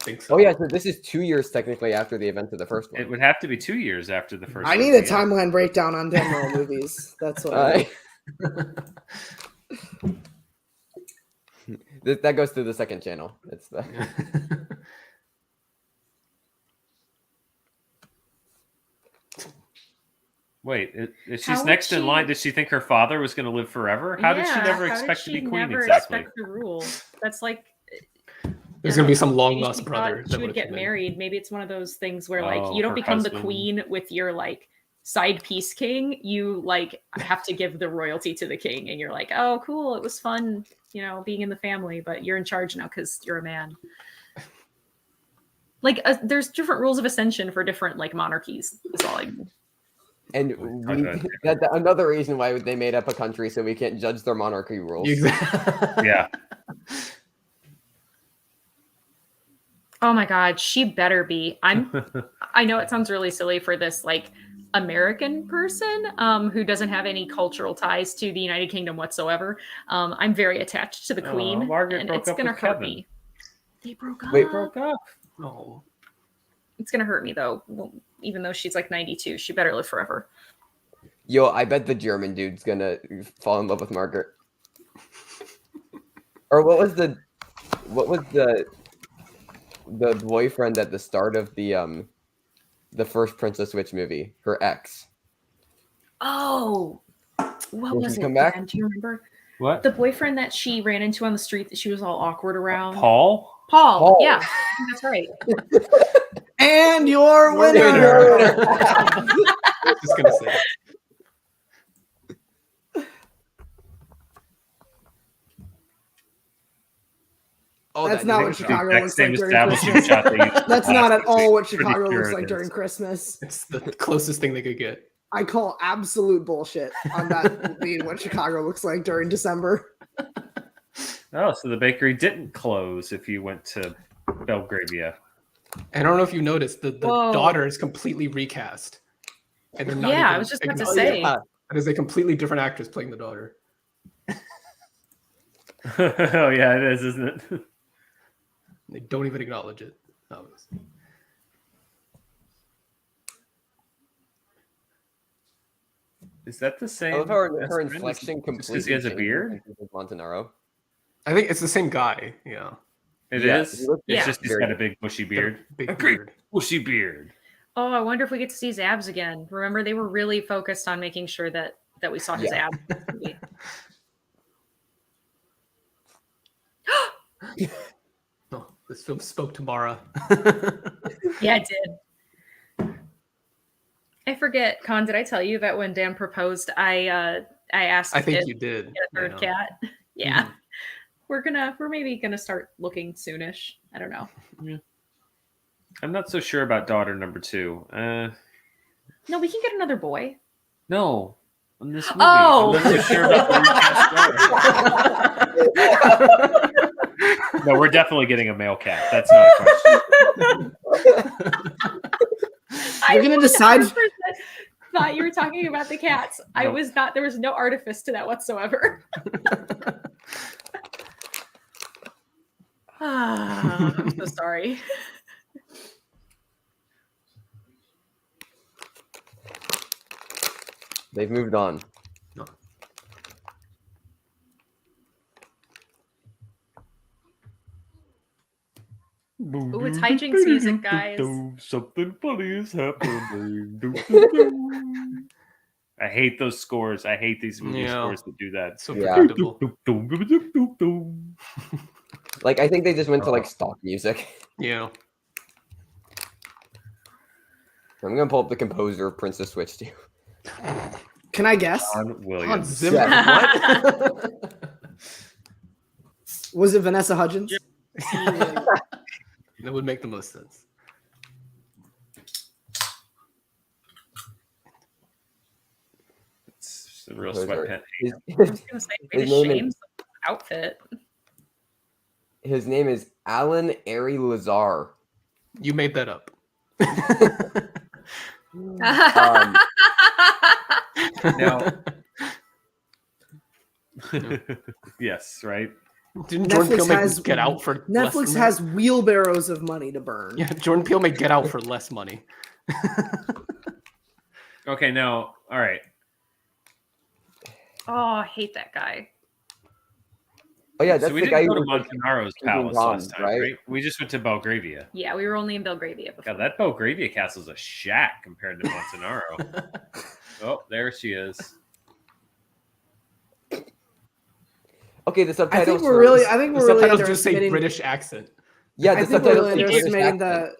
think so. Oh yeah, so this is 2 years technically after the events of the first one. It would have to be 2 years after the first. I need a timeline breakdown on Dan Murrell movies. That's what I need. That goes to the second channel. It's the Wait, if How she's would next in she- line, did she think her father was going to live forever? How did she never how did expect to she be queen never exactly? expect the rule? That's like There's gonna be some long maybe lost she brother. thought that She would would've get come in. married. Maybe it's one of those things where like Oh, you don't her become the husband. queen with your like side piece king. You like have to give the royalty to the king, and you're like, oh, cool, it was fun, being in the family, but you're in charge now because you're a man. Like there's different rules of ascension for different like monarchies. Is all I mean. and that's another reason why they made up a country so we can't judge their monarchy rules. Exactly. Yeah. Oh my God, she better be. I know it sounds really silly for this like American person who doesn't have any cultural ties to the United Kingdom whatsoever. I'm very attached to the Queen, Margaret and broke it's up gonna with hurt Kevin. me. They broke up. Wait, Broke up. Oh. It's gonna hurt me though. Well, even though she's like 92, she better live forever. Yo, I bet the German dude's gonna fall in love with Margaret. Or what was the boyfriend at the start of the first Princess Switch movie? Her ex. Oh, what Did was he it? come back? Dan? Do you remember What? the boyfriend that she ran into on the street that she was all awkward around? Paul? Paul. Yeah, I think that's right. And your Winner. winner. I was just gonna say. Oh, That's that not nigga what shot. Chicago Exact looks same like during establishing Christmas. shot that you That's not at all what Pretty Chicago sure looks it like is. during Christmas. It's the closest thing they could get. I call absolute bullshit on that being what Chicago looks like during December. Oh, so the bakery didn't close if you went to Belgravia. And I don't know if you noticed, the Whoa. daughter is completely recast. And they're not Yeah, I even was just about to acknowledging say. it. It is a completely different actress playing the daughter. Oh yeah, it is, isn't it? They don't even acknowledge it. Oh, Is that the same? I love how her best friend? inflection Just completely because he has a changes beard? when she says Montanaro. I think it's the same guy. Yeah. It Yeah, is. he looks It's Yeah. just he's very- got a big bushy beard. Big A great beard. bushy beard. Oh, I wonder if we get to see his abs again. Remember, they were really focused on making sure that we saw his Yeah. abs. in this movie. Oh, this film spoke to Mara. Yeah, it did. I forget, Con. Did I tell you that when Dan proposed, I asked? I think if you did. we get a third cat. Yeah, we're maybe gonna start looking soonish. I don't know. I'm not so sure about daughter number 2. No, we can get another boy. No. In this movie. Oh! I'm not so sure about the recast daughter. No, we're definitely getting a male cat. That's not a question. We're gonna decide. 100% thought you were talking about the cats. I Nope. was not. There was no artifice to that whatsoever. I'm so sorry. They've moved on. No. Ooh, it's hijinks music, guys. Something funny is happening. I hate those scores. I hate these movie Yeah. scores that do that. So Yeah. predictable. Like, I think they just went to like stock music. Yeah. I'm gonna pull up the composer of Princess Switch too. Can I guess? John Hans Williams. Zimmer. Yeah. What? Was it Vanessa Hudgens? That would make the most sense. It's a real Composer. sweatpant. His, I was gonna say, way His to name is- shame some outfit. his name is Alan Ari Lazar. You made that up. Um, Now, yes, right. Didn't Jordan Netflix Peele has- make Get Out for less Netflix than has wheelbarrows of money to burn. Yeah, Jordan Peele made Get Out for less money. Okay, now, all right. Oh, I hate that guy. oh yeah, that's So we the guy didn't who go to was like, Montanaro's King palace Tom, last time, right? right? We just went to Belgravia. Yeah, we were only in Belgravia before. God, that Belgravia castle's a shack compared to Montanaro. Oh, there she is. okay, the I subtitles. think we're really The subtitles just say underestimating. British accent. yeah, I the think we're subtitles really say British underestimating accent.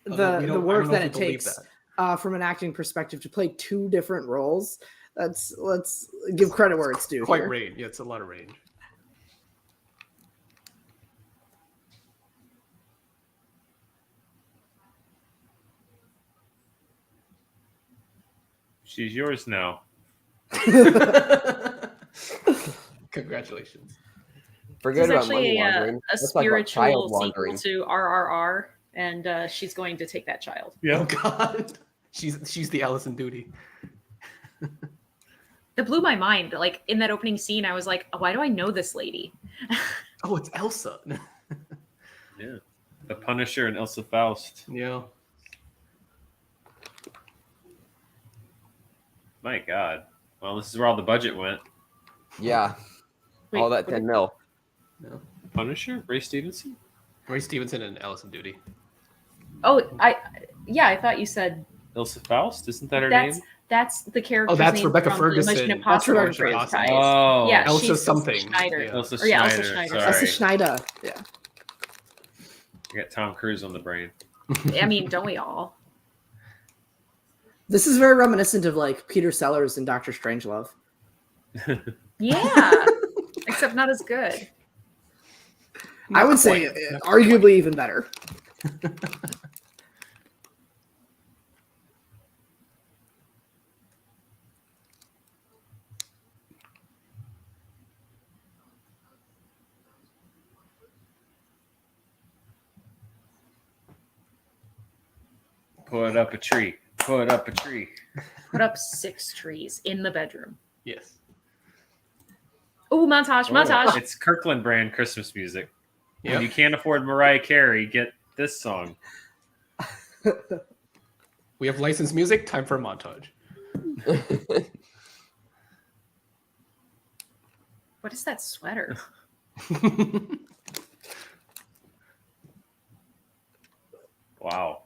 We the don't- I work don't know that if it we believe takes that. from an acting perspective to play two different roles. Let's give credit where it's due. Quite here. range. Yeah, it's a lot of range. She's yours now. Congratulations. Forget This is about actually money laundering. a Let's talk about spiritual child sequel laundering. to RRR, and she's going to take that child. Oh God, she's the Allison Duty. That blew my mind. Like in that opening scene, I was like, oh, why do I know this lady? Oh, it's Elsa. Yeah. The Punisher and Elsa Faust. Yeah. My God. Well, this is where all the budget went. Yeah, Wait, all that 10 mil. No. Punisher? Ray Stevenson? Ray Stevenson and Allison Duty. Oh, I thought you said Elsa Faust? Isn't that her name? that's the character. Oh, that's name Rebecca from Ferguson. Mission That's Impossible Rebecca franchise. Ferguson. Oh. Yeah, Elsa she's something. Schneider. Yeah. Elsa Or yeah, Elsa Schneider. Schneider. Sorry. Elsa Schneider. Yeah. I got Tom Cruise on the brain. I mean, don't we all? This is very reminiscent of like Peter Sellers in Doctor Strangelove. Yeah, except not as good. I would say arguably even better. Put up a tree. Put up a tree. Put up 6 trees in the bedroom. Yes. Oh, montage. It's Kirkland brand Christmas music. Yeah. When you can't afford Mariah Carey, get this song. We have licensed music. Time for a montage. What is that sweater? Wow.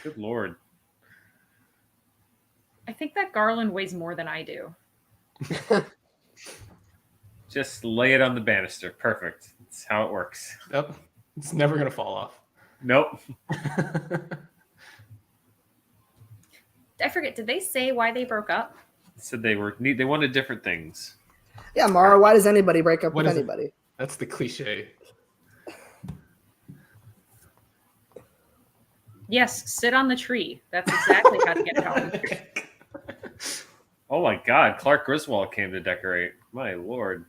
Good Lord. I think that garland weighs more than I do. Just lay it on the banister. Perfect. That's how it works. Yep. It's never going to fall off. Nope. I forget, did they say why they broke up? Said they wanted different things. Yeah, Mara, why does anybody break up What with is it? anybody? That's the cliche. Yes, sit on the tree. That's exactly how to get it home. Oh my God, Clark Griswold came to decorate. My Lord.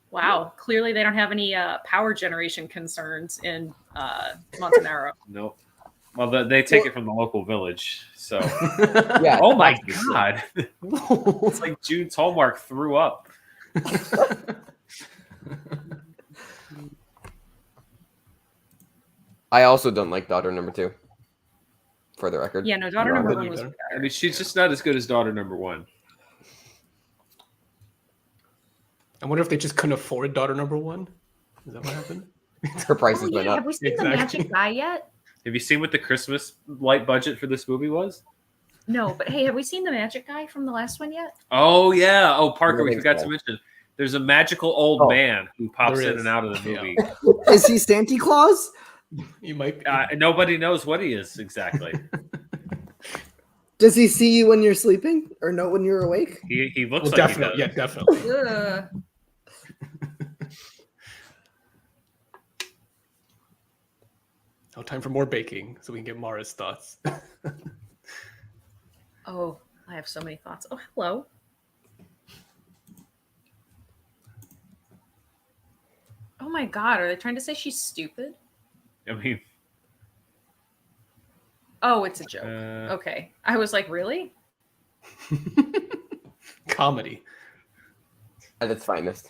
Wow, clearly they don't have any power generation concerns in Montanaro. Nope. Well, they take it from the local village. So, Yeah. oh my God. It's like Jude's Hallmark threw up. I also don't like daughter number 2. For the record. Yeah, no, daughter No, number but- 1 was I better. mean, she's just not as good as daughter number 1. I wonder if they just couldn't afford daughter number 1. Is that what happened? Her prices Oh, went yeah, up. have we seen Exactly. the magic guy yet? Have you seen what the Christmas light budget for this movie was? No, but hey, have we seen the magic guy from the last one yet? Oh, yeah. Oh, Parker, I we think forgot so. to mention. There's a magical old Oh. man who pops There in is. and out of the Yeah. movie. Is he Santa Claus? You might be. Nobody knows what he is exactly. Does he see you when you're sleeping or know when you're awake? He looks Well, like definitely. he Yeah, does. definitely. Ugh. No time for more baking so we can get Mara's thoughts. Oh, I have so many thoughts. Oh, hello. Oh my God, are they trying to say she's stupid? I mean, Oh, it's a joke. Okay. I was like, really? Comedy. At its finest.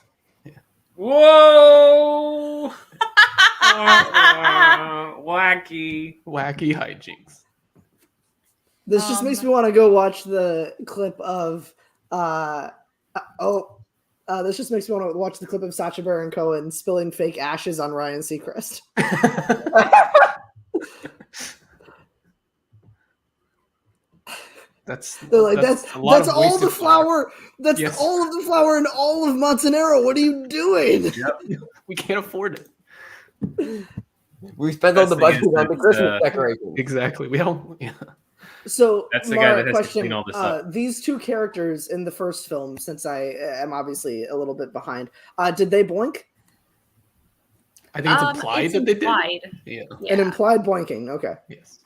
whoa! Wacky. Wacky hijinks. This just makes me want to go watch the clip of this just makes me want to watch the clip of Sacha Baron Cohen spilling fake ashes on Ryan Seacrest. That's They're like, that's a lot of all wasted the flour. That's Yes. all of the flour in all of Montanaro. What are you doing? We can't afford it. We spent all Best the thing budget is on the that, Christmas decorations. Exactly. We don't. Yeah. So That's the guy Mara, that has to question, clean all this up. these two characters in the first film, since I am obviously a little bit behind, did they boink? I think it's implied that they did. implied. Yeah. Yeah. An implied boinking. Okay. Yes.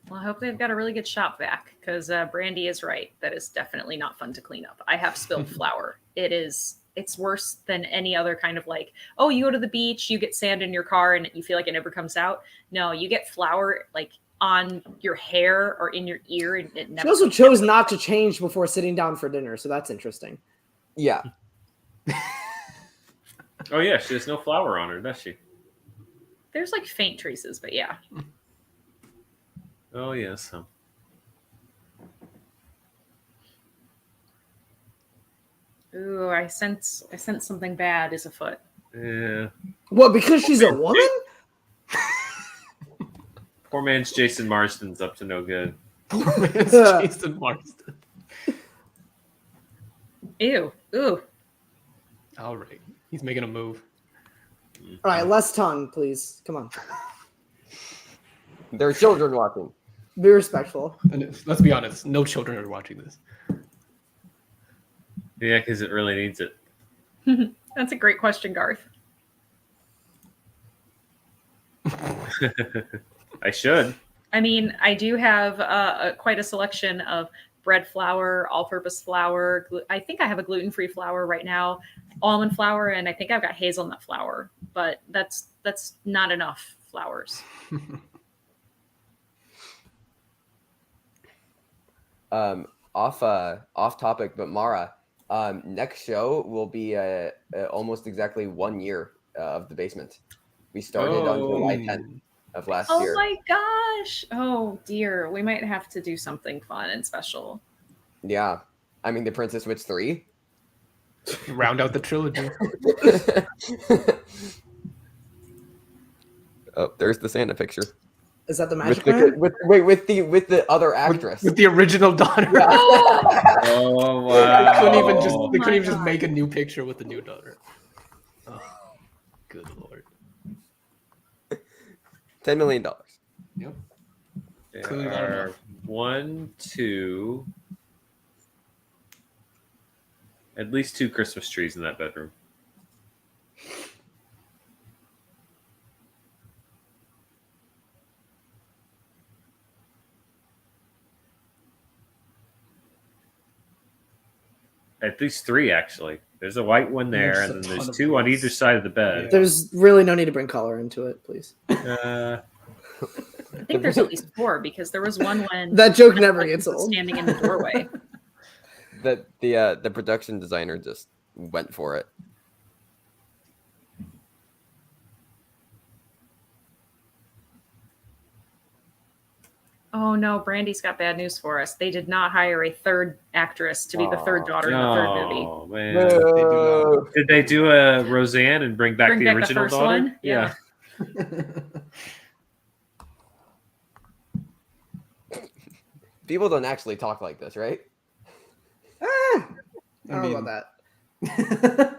Well, I hope they've got a really good shop vac because Brandy is right. That is definitely not fun to clean up. I have spilled flour. It's worse than any other kind of like, oh, you go to the beach, you get sand in your car and you feel like it never comes out. No, you get flour like on your hair or in your ear. And it never She also comes chose out. not to change before sitting down for dinner, so that's interesting. Yeah. Oh yeah, she has no flour on her, does she? There's like faint traces, but yeah. Oh yes. Ooh, I sense something bad is afoot. Yeah. What, because she's a woman? Poor man's Jason Marsden's up to no good. Poor man's Jason Marsden. Ew. Ooh. All right. He's making a move. All right, less tongue, please. Come on. There are children watching. Be respectful. And let's be honest, no children are watching this. Yeah, because it really needs it. That's a great question, Garth. I should. I mean, I do have quite a selection of bread flour, all-purpose flour. I think I have a gluten-free flour right now, almond flour, and I think I've got hazelnut flour. But that's not enough flours. Off topic, but Mara, Next show will be almost exactly 1 year of the basement. We started on July 10th of last year. Oh my gosh! Oh dear, we might have to do something fun and special. Yeah, I mean the Princess Switch 3. Round out the trilogy. Oh, there's the Santa picture. Is that the magic with man? with the other actress. With the original daughter. Yeah. Oh wow! They couldn't even just make a new picture with the new daughter. Oh, good lord. $10 million. Yep. There are 1, 2, at least 2 Christmas trees in that bedroom. At least 3, actually. There's a white one there, and then there's 2 on either side of the bed. Yeah. There's really no need to bring color into it, please. Uh, I think there's at least 4 because there was one when That joke never gets was old. standing in the doorway. The production designer just went for it. Oh no, Brandy's got bad news for us. They did not hire a third actress to be the third daughter in the third movie. Oh man! Did they do a Roseanne and bring back the original first daughter? one? Yeah. People don't actually talk like this, right? I don't know about that.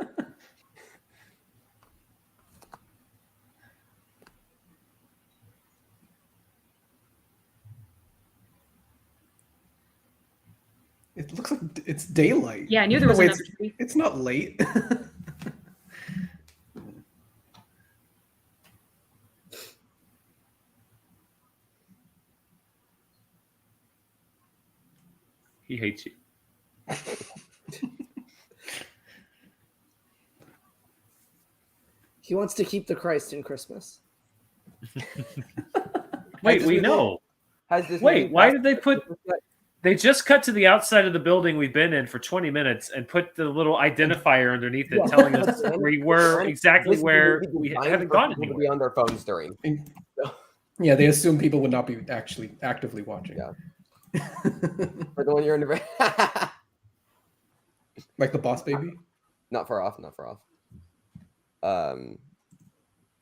It looks like it's daylight. Yeah, I knew there was another tree. It's not late. He hates you. He wants to keep the Christ in Christmas. Wait, we know. Wait, why did they put... They just cut to the outside of the building we've been in for 20 minutes and put the little identifier underneath it telling us we were exactly where we haven't gone anywhere. To be on their phones during. Yeah, they assume people would not be actually actively watching. Yeah. For the one you're in the... Like the Boss Baby? Not far off.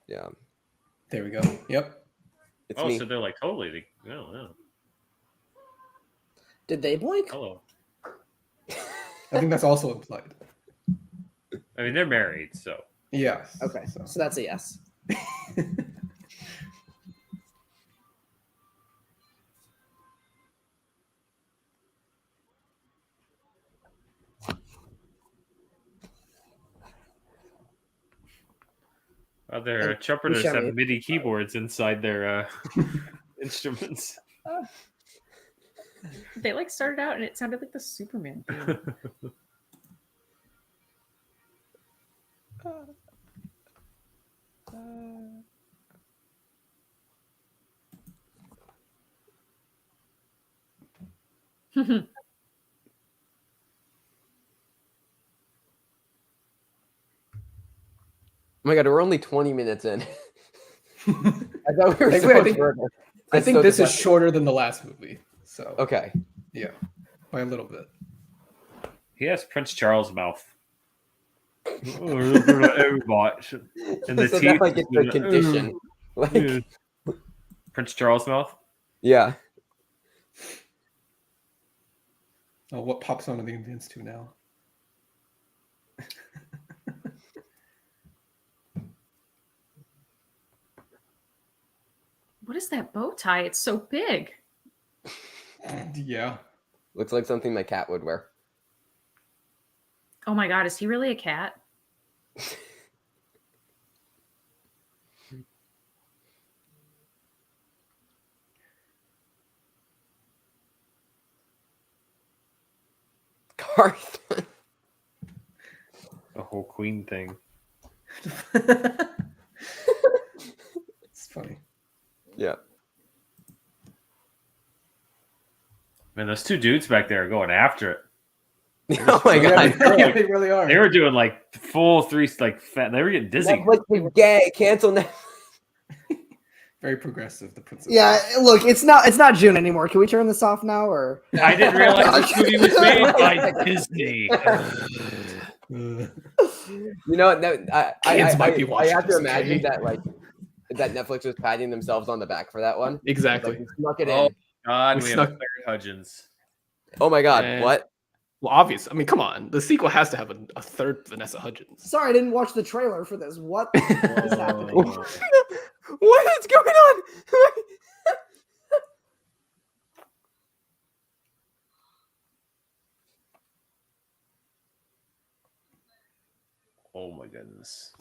Yeah. There we go. Yep. It's me. So they're like totally... No. Did they blink? Hello. I think that's also implied. I mean, they're married, so... Yeah. Okay, so that's a yes. Their trumpeters have MIDI keyboards inside their instruments. They started out and it sounded like the Superman theme. Oh my god, we're only 20 minutes in. I thought we were I think this is shorter than the last movie. So okay. Yeah. By a little bit. He has Prince Charles' mouth. And the so teeth. like it's a condition. Like Prince Charles' mouth? Yeah. Oh, what pops onto the Indians too now? What is that bow tie? It's so big. Yeah. Looks like something my cat would wear. Oh my god, is he really a cat? Garth. The whole queen thing. It's funny. Yeah. Man, those 2 dudes back there are going after it. Oh my god. Yeah, they really are. They were doing like full three, like fat. They were getting dizzy. Netflix is gay. Cancel Netflix. Very progressive, the Princess. Yeah, look, it's not June anymore. Can we turn this off now, or? I didn't realize this movie was made by Disney. You know, no, Kids might be I watching have to this, imagine okay? that that Netflix was patting themselves on the back for that one. Exactly. Like, we snuck it Oh. in. God, We we have snuck- Claire Hudgens. Oh my god, And- what? Well, obvious. I mean, come on. The sequel has to have a third Vanessa Hudgens. Sorry, I didn't watch the trailer for this. What is happening? What is going on? Oh my goodness.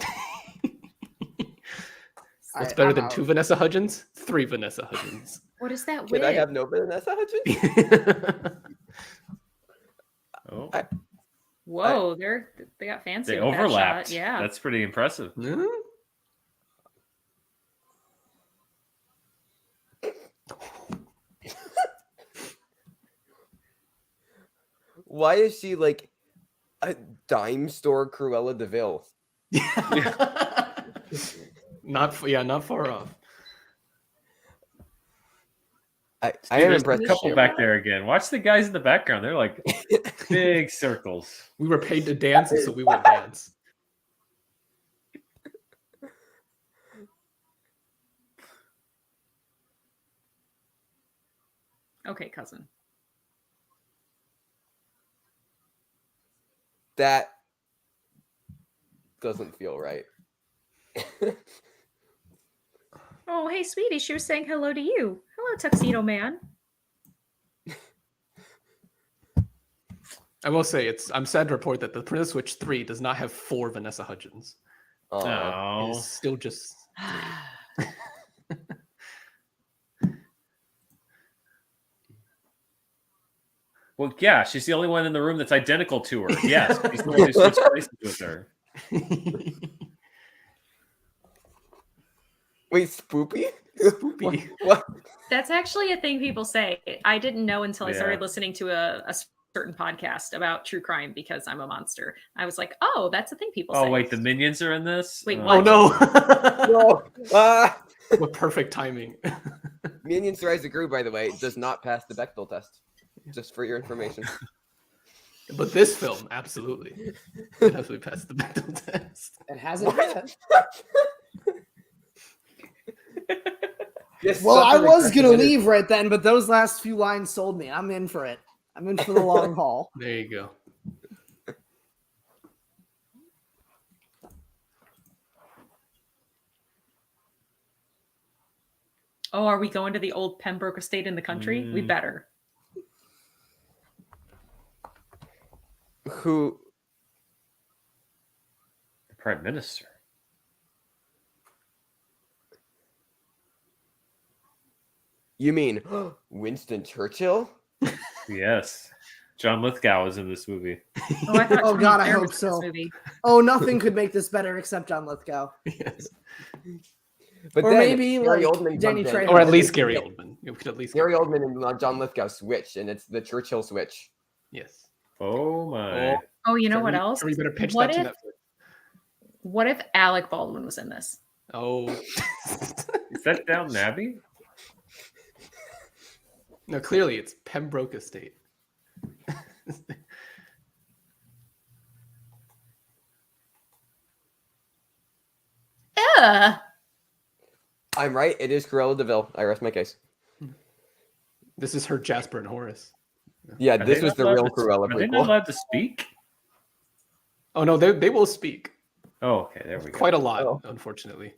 What's better I'm than out. 2 Vanessa Hudgens? 3 Vanessa Hudgens. What is that? Can I wig? have no Vanessa Hudgens? Oh, Whoa, they got fancy. they with that overlapped. shot. Yeah. That's pretty impressive. Hmm? Why is she like a dime store Cruella de Vil? Not far off. I am There's impressed. a couple back there again. Watch the guys in the background. They're like big circles. We were paid to dance, and so we would dance. Okay, cousin. That doesn't feel right. Oh, hey, sweetie. She was saying hello to you. Hello, Tuxedo Man. I will say I'm sad to report that the Princess Switch 3 does not have 4 Vanessa Hudgens. Aw. It's still just 3. Well, yeah, she's the only one in the room that's identical to her. Yes, she's the one who switched places with her. Wait, Spoopy? Spoopy. What? That's actually a thing people say. I didn't know until I started Yeah. listening to a certain podcast about true crime because I'm a monster. I was like, oh, that's a thing people say. Oh wait, the minions are in this. Wait, Oh what? no! No. What perfect timing. Minions Rise the Group, by the way, does not pass the Bechdel test. Just for your information. But this film, absolutely. It absolutely passed the Bechdel test. It hasn't yet. Yes, Well, I something was gonna accepted. leave right then, but those last few lines sold me. I'm in for it. I'm in for the long haul. There you go. Oh, are we going to the old Pembroke estate in the country? We better. Who? The Prime Minister. You mean Winston Churchill? Yes, John Lithgow is in this movie. Oh, I thought Oh, Tony God, I Blair hope was in this so. movie. Oh, nothing could make this better except John Lithgow. Yes. But Or then maybe, Gary like, Oldman Danny comes in, Trejo. Or at and least it's Gary the- Oldman. You could at least Gary Oldman and John Lithgow switch, and it's the Churchill switch. Yes. Oh my! Oh, you know what else? We better pitch What that to if- Netflix. What if Alec Baldwin was in this? Oh. Is that Downton Abbey? No, clearly it's Pembroke Estate. Ugh. I'm right. It is Cruella de Vil. I rest my case. This is her Jasper and Horace. Yeah, Are this they was not the allowed real to- Cruella Are they not prequel. allowed to speak? Oh no, they will speak. Oh, okay, there we go. Quite a lot, Oh. unfortunately.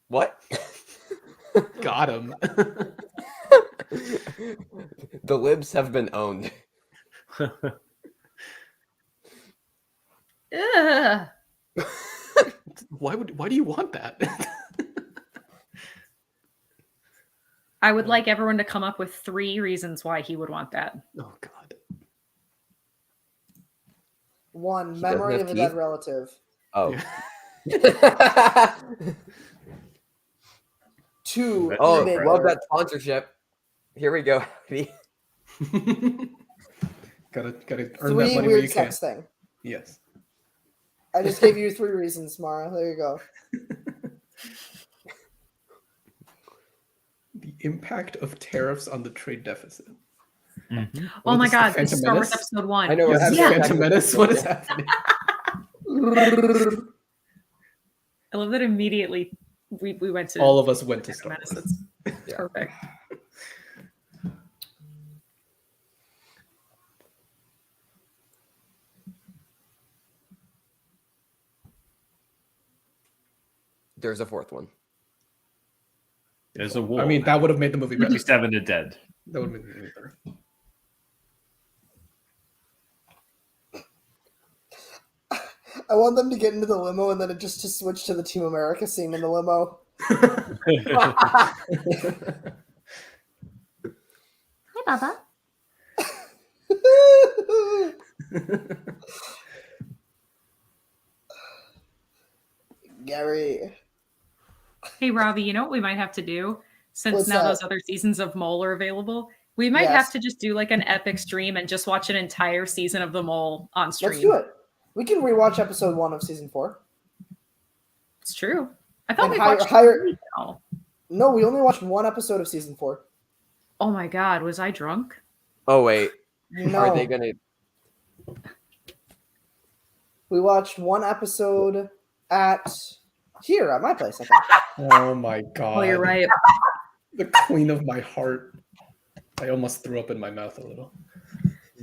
What? Got him. The libs have been owned. Ugh. Why do you want that? I would like everyone to come up with 3 reasons why he would want that. Oh god. 1. He Memory of doesn't a have dead relative. Oh. 2. Oh, eBay love card. that sponsorship. Here we go. gotta earn 3. that money where Weird you can. sex thing. Yes. I just gave you 3 reasons, Mara. There you go. The impact of tariffs on the trade deficit. Mm-hmm. Oh my This is the God, this is Phantom Star Wars Menace? Episode 1. I know. Yes, we're the having Phantom a Menace. What is happening? I love that immediately we went to All of us went to Phantom Star Menace. Wars. It's Yeah. perfect. There's a 4th one. There's a war. I mean, that would have made the movie better. 57 to dead. That would have made the movie better. I want them to get into the limo and then it just to switch to the Team America scene in the limo. Hi, Baba. Gary. Hey, Robbie, you know what we might have to do? Since What's now that? those other seasons of Mole are available, we might Yes. have to just do like an epic stream and just watch an entire season of The Mole on stream. Let's do it. We can rewatch episode 1 of season 4. It's true. I thought And we hire- watched hire- 3 now. No, we only watched 1 episode of season 4. Oh my God, was I drunk? Oh, wait. No. Are they going to... We watched 1 episode at my place, I think. Oh my god. Oh, you're right. The queen of my heart. I almost threw up in my mouth a little.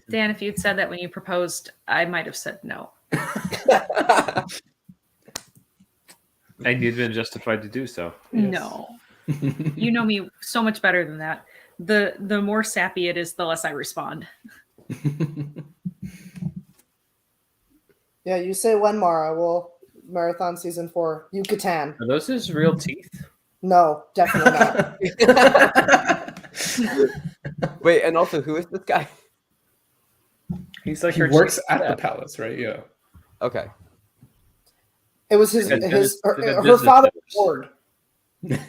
Dan, if you'd said that when you proposed, I might have said no. And you'd been justified to do so. Yes. No. You know me so much better than that. The more sappy it is, the less I respond. Yeah, you say when, Mara. We'll marathon season 4. Yucatan. Are those his real teeth? No, definitely not. Wait, and also, who is this guy? He's like He her works chief at the chef. palace, right? Yeah. Okay. It was his They got her business father's hours. ward.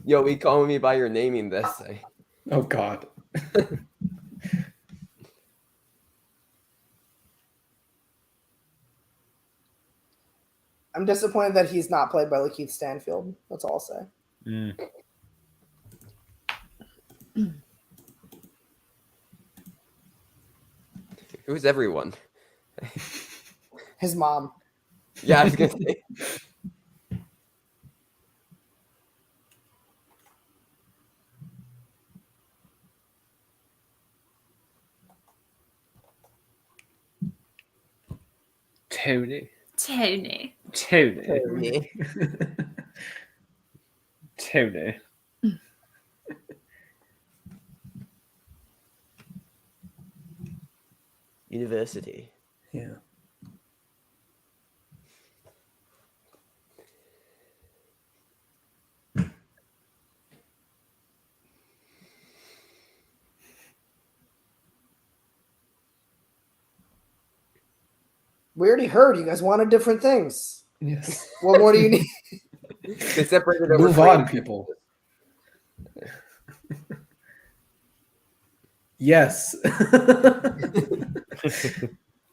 Yo, we calling me by your naming this. Oh god. I'm disappointed that he's not played by Lakeith Stanfield. That's all I'll say. Mm. Who's everyone? His mom. Yeah, I was going to say. Tony. Tony. Tony. Tony. University. Yeah. We already heard you guys wanted different things. Yes. What more do you need? They separated over Move on, frame. people. Yes.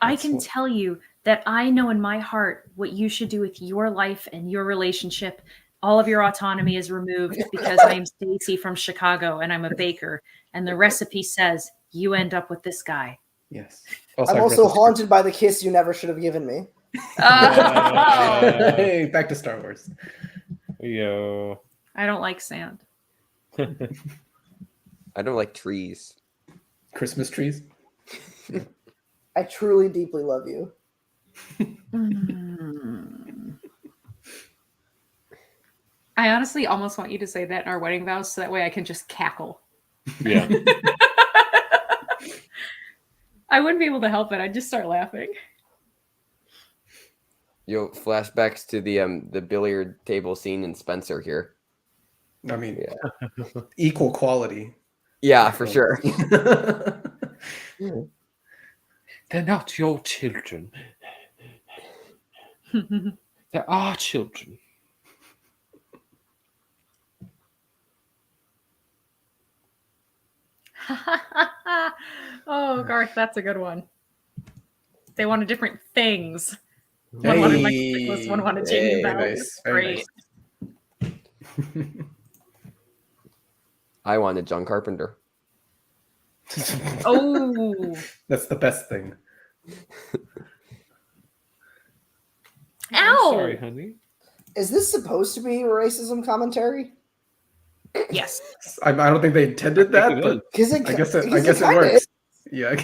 I can tell you that I know in my heart what you should do with your life and your relationship. All of your autonomy is removed because I am Stacy from Chicago and I'm a baker. And the recipe says you end up with this guy. Yes. I'm I read also the script. haunted by the kiss you never should have given me. Hey, back to Star Wars. Yo. I don't like sand. I don't like trees. Christmas trees. I truly, deeply love you. I honestly almost want you to say that in our wedding vows so that way I can just cackle. Yeah. I wouldn't be able to help it. I'd just start laughing. Yo, flashbacks to the billiard table scene in Spencer here. I mean, Yeah. equal quality. Yeah, for sure. That They're not your children. They're our children. Oh, Garth, that's a good one. They wanted different things. One wanted Michael Douglas, one wanted Jamie Bell. Nice, Great. nice. I wanted John Carpenter. Oh, That's the best thing. ow! Sorry, honey. Is this supposed to be racism commentary? Yes. I don't think they intended that, but Because I guess it works. Yeah.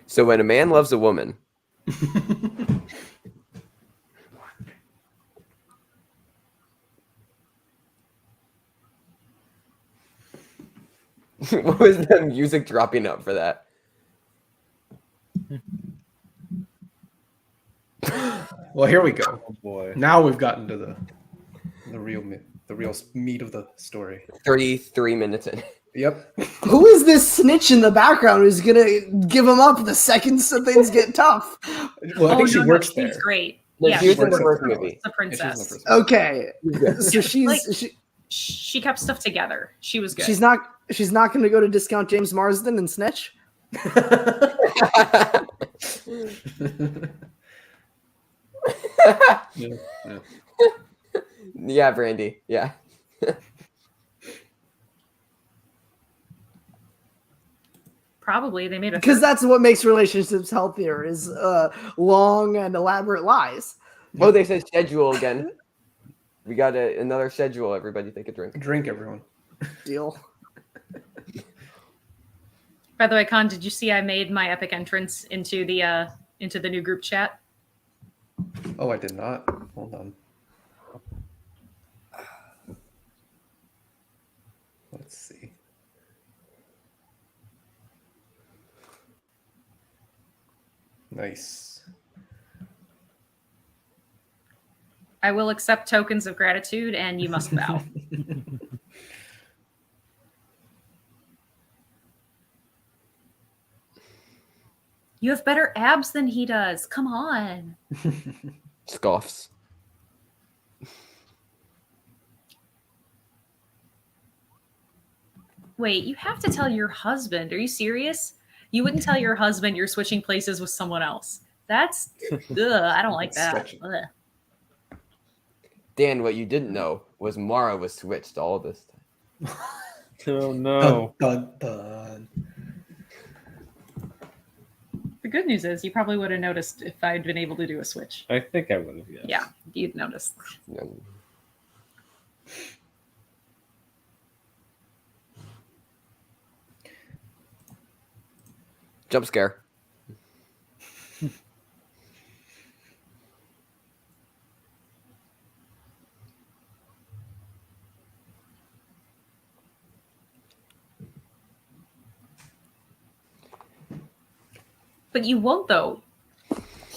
So when a man loves a woman, what was the music dropping up for that? Well, here we go. Oh boy. Now we've gotten to the real meat of the story. 33 minutes in. Yep. Who is this snitch in the background who's gonna give him up the second things get tough? Well, I think she works she's there. great. No, Yeah, she was she in the works first movie. the Yeah, she's in the princess. first movie. Okay, so Like- she She kept stuff together. She was good. she's not gonna go to discount James Marsden and snitch. Yeah. Yeah, Brandy. Yeah. Probably they made a Because that's what makes relationships healthier is long and elaborate lies. Oh, they said schedule again. We got another schedule. Everybody take a drink. Drink, everyone. Deal. By the way, Con, did you see I made my epic entrance into the new group chat? Oh, I did not. Hold on. Let's see. Nice. I will accept tokens of gratitude, and you must bow. You have better abs than he does. Come on. Scoffs. Wait, you have to tell your husband. Are you serious? You wouldn't tell your husband you're switching places with someone else. That's, I don't like That's that. stretching. Ugh. Dan, what you didn't know was Mara was switched all this time. Oh no. Dun, dun, dun. The good news is you probably would have noticed if I'd been able to do a switch. I think I would have, yes. Yeah, you'd notice. Jump scare. But you won't, though.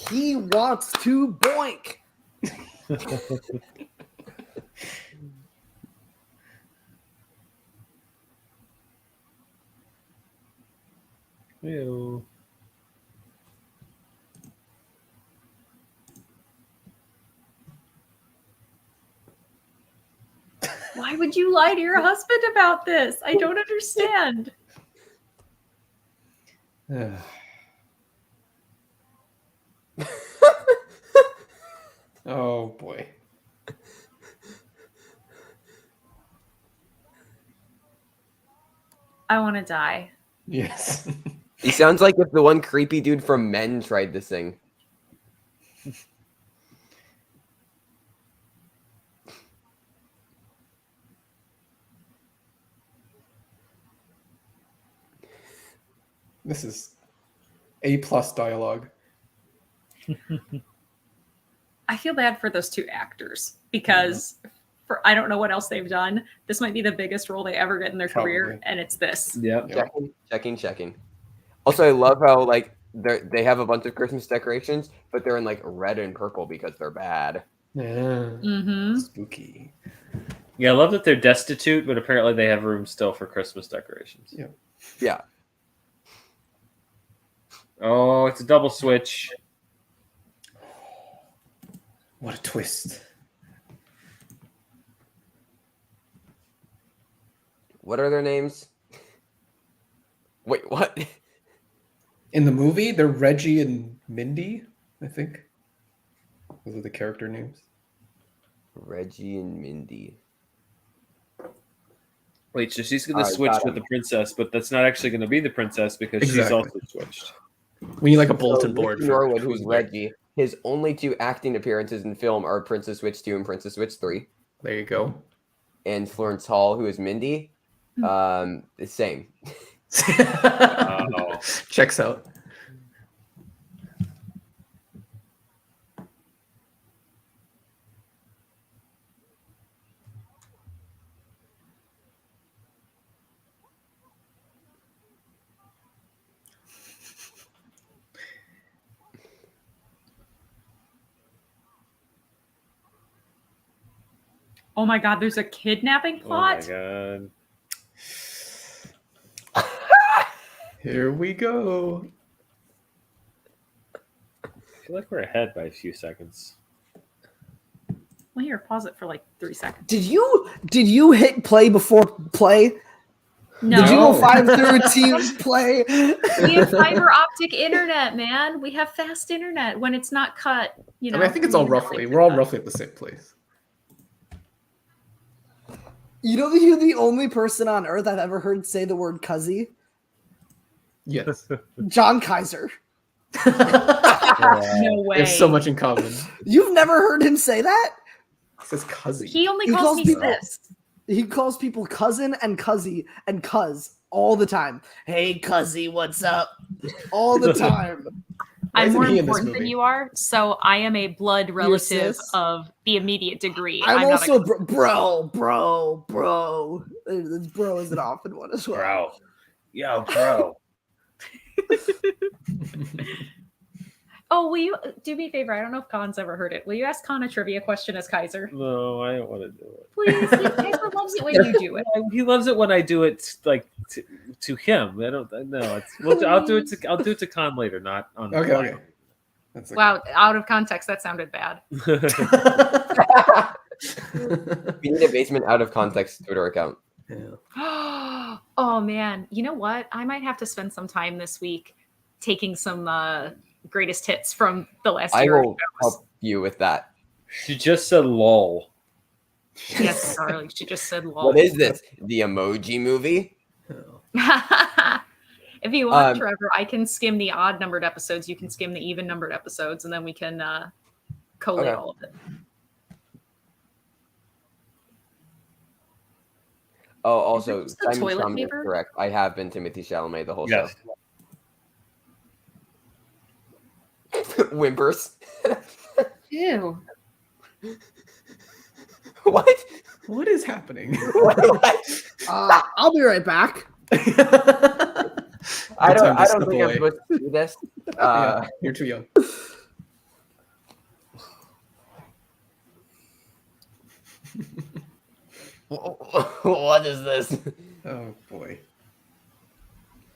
He wants to boink. Ew. Why would you lie to your husband about this? I don't understand. Oh boy. I want to die. Yes. He sounds like if the one creepy dude from Men tried to sing. This is A+ dialogue. I feel bad for those two actors because for I don't know what else they've done. This might be the biggest role they ever get in their career, Probably. and it's this. Yep. Yeah. Checking. Also, I love how like they have a bunch of Christmas decorations, but they're in like red and purple because they're bad. Mm-hmm. Spooky. Yeah, I love that they're destitute, but apparently they have room still for Christmas decorations. Yeah. Yeah. Oh, it's a double switch. What a twist. What are their names? Wait, what? In the movie, they're Reggie and Mindy, I think. Those are the character names. Reggie and Mindy. Wait, so she's going to Alright, switch got with the princess, but that's not actually going to be the princess because she's Exactly. also switched. We need like a bulletin board. Ricky Norwood, who's Reggie, his only 2 acting appearances in film are Princess Switch 2 and Princess Switch 3. There you go. And Florence Hall, who is Mindy, the same. Oh. Checks out. Oh my God, there's a kidnapping Oh my plot. god. Here we go. I feel like we're ahead by a few seconds. Well, here, pause it for like 3 seconds. Did you hit play before play? No, Did you go No. 513 play? we have fiber optic internet, man. We have fast internet when it's not cut. You know, I mean, I think it's all roughly. We're all roughly at the same place. You know that you're the only person on earth I've ever heard say the word cuzzy? Yes. John Kaiser. No way. There's so much in common. You've never heard him say that? It says cuzzy. He only He calls calls me people- sis. He calls people cousin and cuzzy and cuz all the time. Hey, cuzzy, what's up? All the time. Why I'm isn't more he in this important than movie? you are, so I am a blood relative sis? of the immediate degree. I'm not also a- bro. This bro is an often one as well. Bro. Yo, bro. Oh, will you do me a favor? I don't know if Khan's ever heard it. Will you ask Khan a trivia question as Kaiser? No, I don't want to do it. Please. Kaiser loves it when you do it. He loves it when I do it like to him. I don't know. I'll do it to Khan later, not on. Okay. That's okay. Wow, out of context, that sounded bad. We need a basement out of context Twitter account. Yeah. Oh man, you know what? I might have to spend some time this week taking some greatest hits from the last I year. will help you with that. She just said lol. Yes, darling. She just said lol. What is this? The Emoji Movie? If you want, Trevor, I can skim the odd numbered episodes. You can skim the even numbered episodes, and then we can collate all of it. Oh, also, just the Simon toilet Chalamet is paper? correct. I have been Timothy Chalamet the whole Yes. show. Whimpers. Ew. What? What is happening? What? I'll be right back. I don't miss think the I'm boy. supposed to do this. Yeah, you're too young. What is this? Oh boy.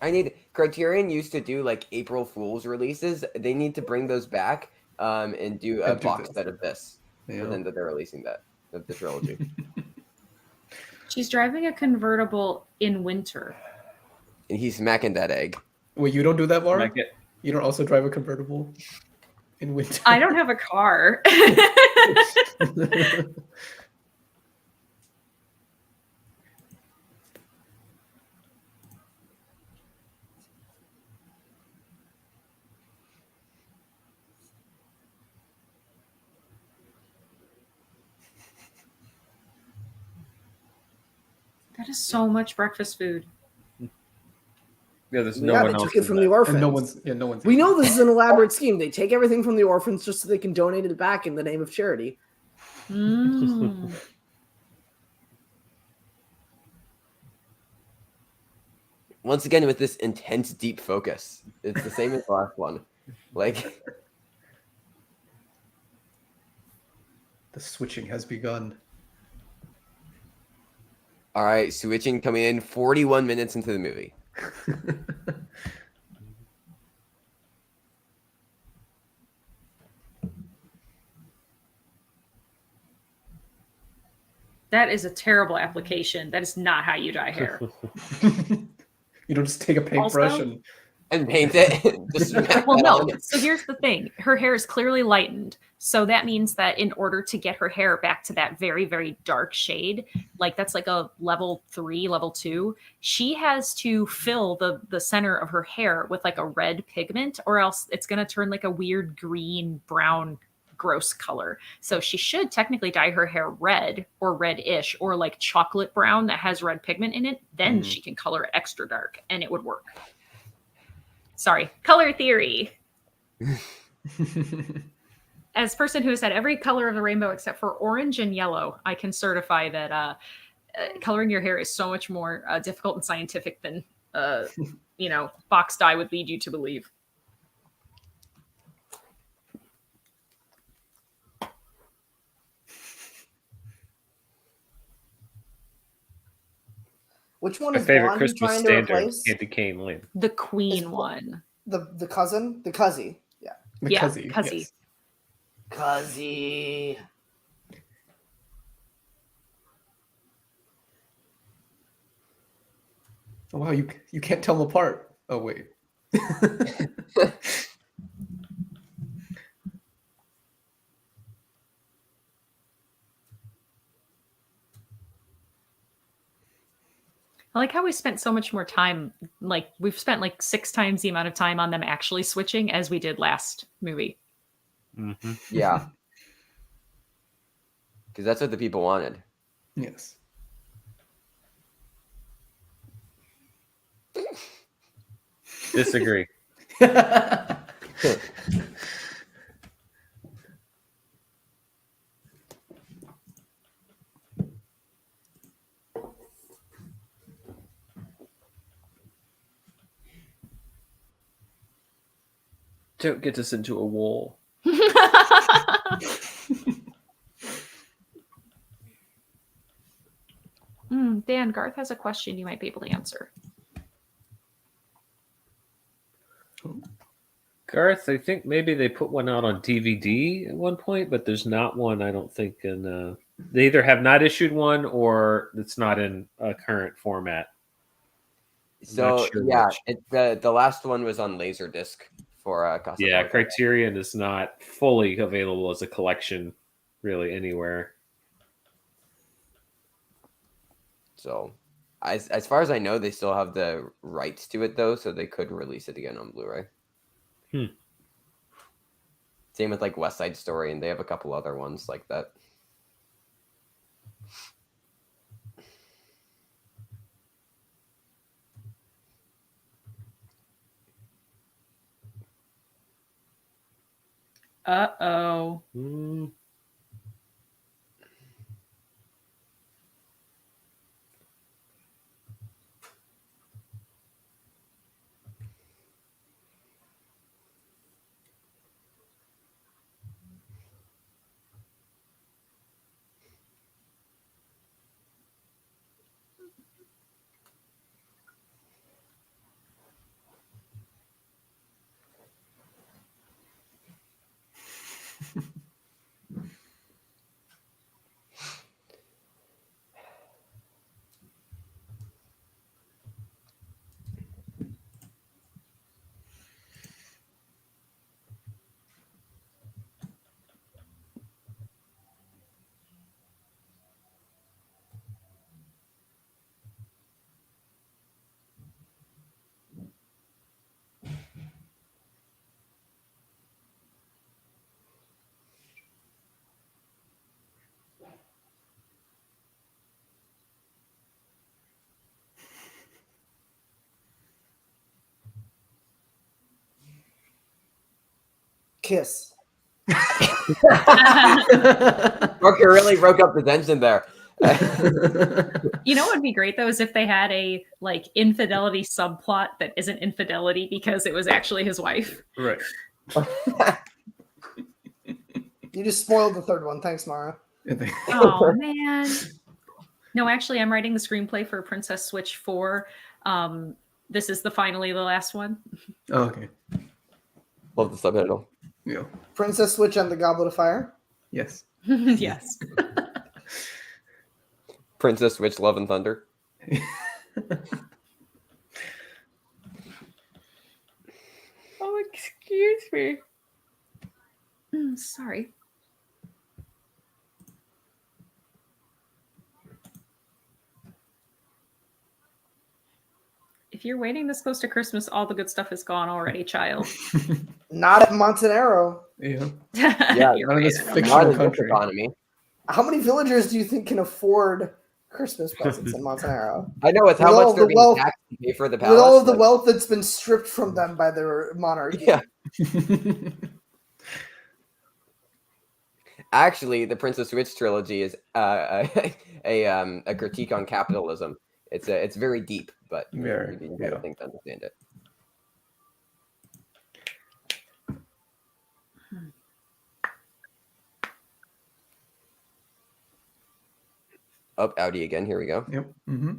I need Criterion used to do like April Fool's releases. They need to bring those back and do a And do box this. set of this. Yeah. Pretend that they're releasing that of the trilogy. She's driving a convertible in winter. And he's smacking that egg. Wait, you don't do that, Laura? Make it- You don't also drive a convertible in winter? I don't have a car. That is so much breakfast food. Yeah, there's no Yeah, one they else. took it in from that. the orphans. And no one's. We know this is an elaborate scheme. They take everything from the orphans just so they can donate it back in the name of charity. Mm. Once again, with this intense, deep focus. It's the same as the last one. Like, The switching has begun. All right, switching coming in 41 minutes into the movie. That is a terrible application. That is not how you dye hair. You don't just take a paintbrush Also- And paint it. Just smack Well, that no. on. So here's the thing. Her hair is clearly lightened. So that means that in order to get her hair back to that very, very dark shade, like that's like a level 3, level 2, she has to fill the center of her hair with like a red pigment, or else it's going to turn like a weird green, brown, gross color. So she should technically dye her hair red or red-ish or like chocolate brown that has red pigment in it. Then she can color it extra dark and it would work. Sorry, color theory. As a person who has had every color of the rainbow except for orange and yellow, I can certify that coloring your hair is so much more difficult and scientific than box dye would lead you to believe. Which one My is favorite Blondie Christmas trying to standard, replace? Candy Cane Lane. The queen Is- one. The cousin? The cuzzy. Yeah. The Yeah, cuzzy. cuzzy. Yes. Cuzzy. Oh, wow, you can't tell them apart. Oh wait. I like how we spent so much more time, like we've spent like 6 times the amount of time on them actually switching as we did last movie. Mm-hmm. Yeah. Because that's what the people wanted. Yes. Disagree. Don't get us into a wall. Dan, Garth has a question you might be able to answer. Garth, I think maybe they put one out on DVD at one point, but there's not one, I don't think, in they either have not issued one or it's not in a current format. So Not sure yeah, which. the last one was on Laserdisc for Casa Yeah, Blanca. Criterion is not fully available as a collection really anywhere. So as far as I know, they still have the rights to it though, so they could release it again on Blu-ray. Same with like West Side Story, and they have a couple other ones like that. Uh-oh. Kiss. Parker really broke up the tension there. You know what would be great though is if they had a like infidelity subplot that isn't infidelity because it was actually his wife. Right. You You just spoiled the third one. Thanks, Mara. Oh man. No, actually, I'm writing the screenplay for Princess Switch 4. This is finally the last one. Oh, okay. Love the subtitle. Yeah. Princess Switch and the Goblet of Fire. Yes. Yes. Princess Switch, Love and Thunder. Oh, excuse me. Sorry. If you're waiting this close to Christmas, all the good stuff is gone already, child. Not at Montenegro. Yeah. Yeah, None of this not fictional in this country. economy. How many villagers do you think can afford Christmas presents in Montenegro? I know it's how With all much they're the being wealth- taxed to pay for the palace. With all of the like- wealth that's been stripped from them by their monarchy. Yeah. Actually, the Princess Switch trilogy is a critique on capitalism. It's very deep, but Very, you gotta think to understand it. Oh, Audi again. Here we go. Yep. Mm-hmm.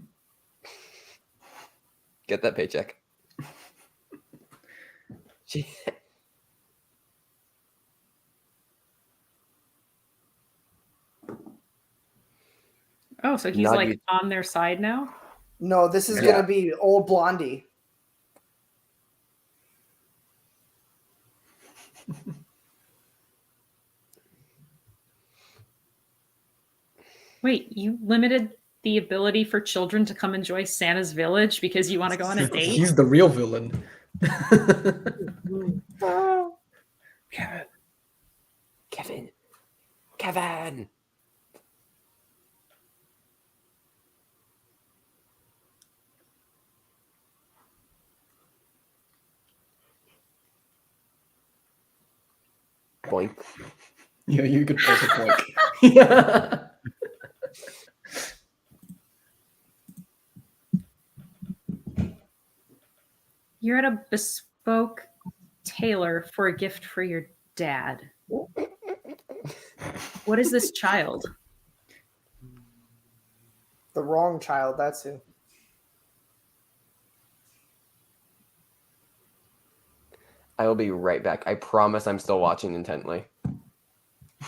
Get that paycheck. Gee. Oh, so he's Not like you- on their side now? No, this is Yeah. gonna be old Blondie. Wait, you limited the ability for children to come enjoy Santa's village because you want to go on a date? He's the real villain. Kevin. Boink. Yeah, you could pull the point. Yeah. You're at a bespoke tailor for a gift for your dad. What is this child? The wrong child, that's who. I will be right back. I promise I'm still watching intently.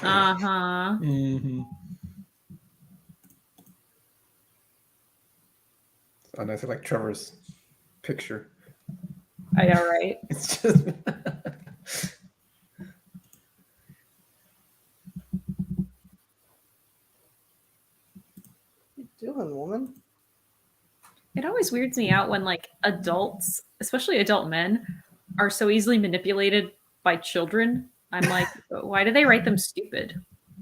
Uh-huh. Mm-hmm. Oh, nice. I like Trevor's picture. I know, right? It's just. What you doing, woman? It always weirds me out when like adults, especially adult men, are so easily manipulated by children. I'm like, why do they write them stupid?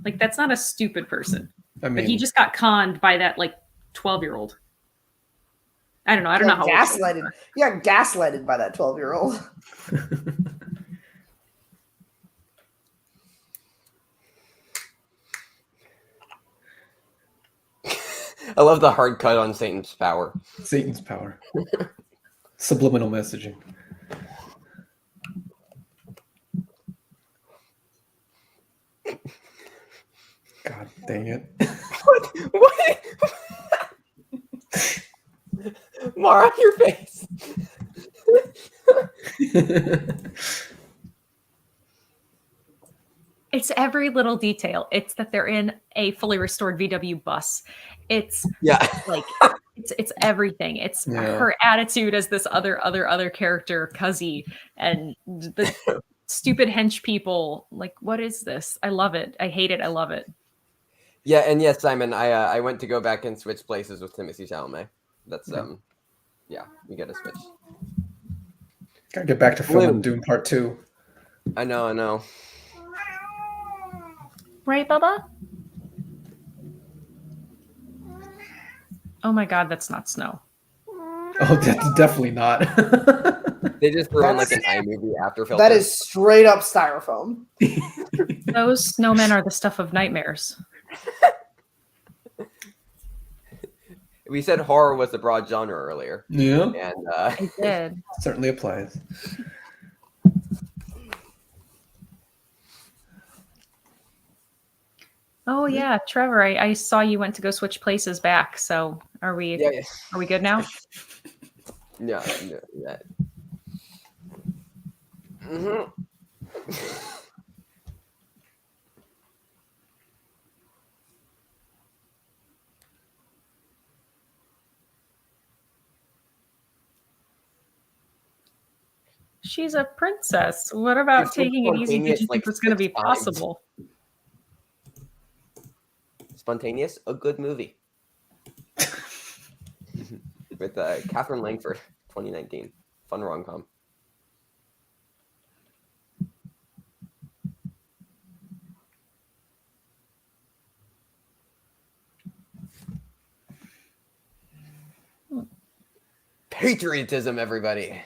Like that's not a stupid person. I But he mean, just got conned by that like 12-year-old. I don't know. I don't know how old she is. gaslighted. You got gaslighted by that 12-year-old. I love the hard cut on Satan's power. Satan's power. Subliminal messaging. God dang it. What? Mara, your face. It's every little detail. It's that they're in a fully restored VW bus. It's Yeah. like it's everything. It's Yeah. her attitude as this other character, Cuzzy, and the stupid hench people. Like, what is this? I love it. I hate it. I love it. Yeah, and yes, Simon, I went to go back and switch places with Timothée Chalamet. That's yeah, we gotta switch. Gotta get back to filming Doom Part 2. I know. Right, Bubba? Oh my god, that's not snow. Oh, that's definitely not. They just threw on like an iMovie after film. That is straight up styrofoam. Those snowmen are the stuff of nightmares. We said horror was a broad genre earlier, Yeah, and I did. certainly applies. Oh yeah, Trevor, I saw you went to go switch places back. So are we are we good now? No, yeah. Mm-hmm. She's a princess. What about It's so taking it easy? Did you spontaneous, think like, was going to be 6 times. possible? Spontaneous, a good movie. With Catherine Langford, 2019. Fun rom-com. Patriotism, everybody.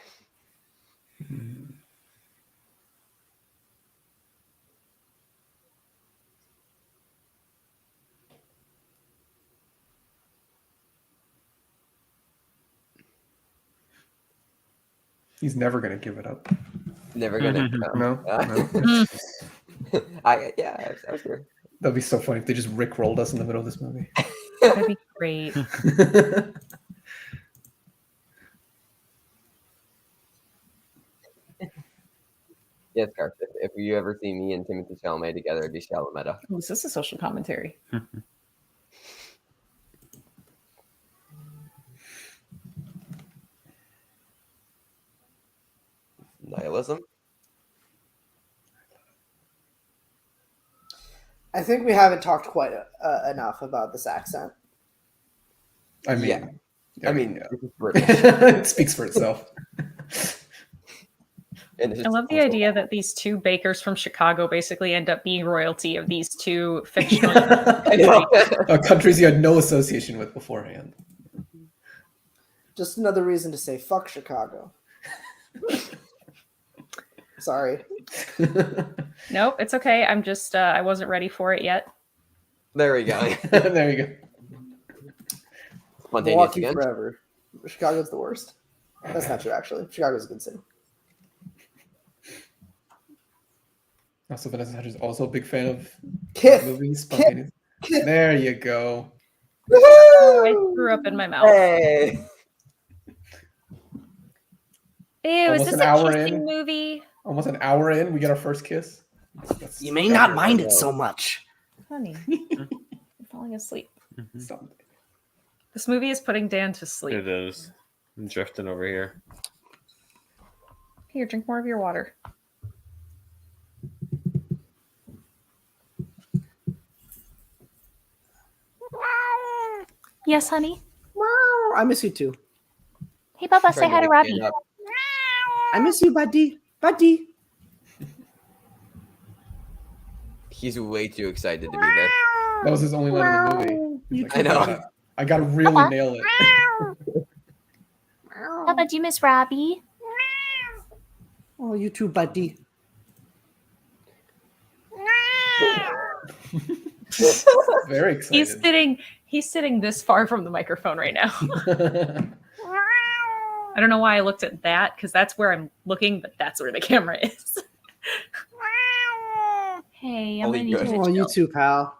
He's never gonna give it up. Never gonna. No. I was here. That'd be so funny if they just rickrolled us in the middle of this movie. That'd be great. Yes, Garth. If you ever see me and Timothy Chalamet together, it'd be Chalamet. Is this a social commentary? Nihilism. I think we haven't talked quite enough about this accent. I mean, Yeah. yeah, I mean, yeah. this is British. It speaks for itself. And it's I love the also- idea that these two bakers from Chicago basically end up being royalty of these two fictional. I know. Countries you had no association with beforehand. Just another reason to say fuck Chicago. Sorry. Nope, it's okay. I'm just I wasn't ready for it yet. There we go. There you go. Spontaneous Milwaukee again. forever. Chicago's the worst. That's not true, actually. Chicago's a good city. Also, Vanessa Hudgens is also a big fan of Kith. movies. Spontaneous. There you go. Oh, I threw up in my mouth. Hey. Ew, is Almost this an a hour kissing in. movie? Almost an hour in, we get our first kiss. You may not mind it so much. Honey, I'm falling asleep. Someday. This movie is putting Dan to sleep. It is. I'm drifting over here. Here, drink more of your water. Yes, honey. I miss you too. Hey, Bubba, say hi to Robbie. I miss you, buddy. Buddy. He's way too excited to be there. That was his only line in the movie. He's like, I know. I gotta really Papa. nail it. Bubba, do you miss Robbie? Oh, you too, buddy. Very excited. He's sitting this far from the microphone right now. I don't know why I looked at that, because that's where I'm looking, but that's where the camera is. Hey, I'm Holy gonna need good. you to Oh, you chill. too, pal.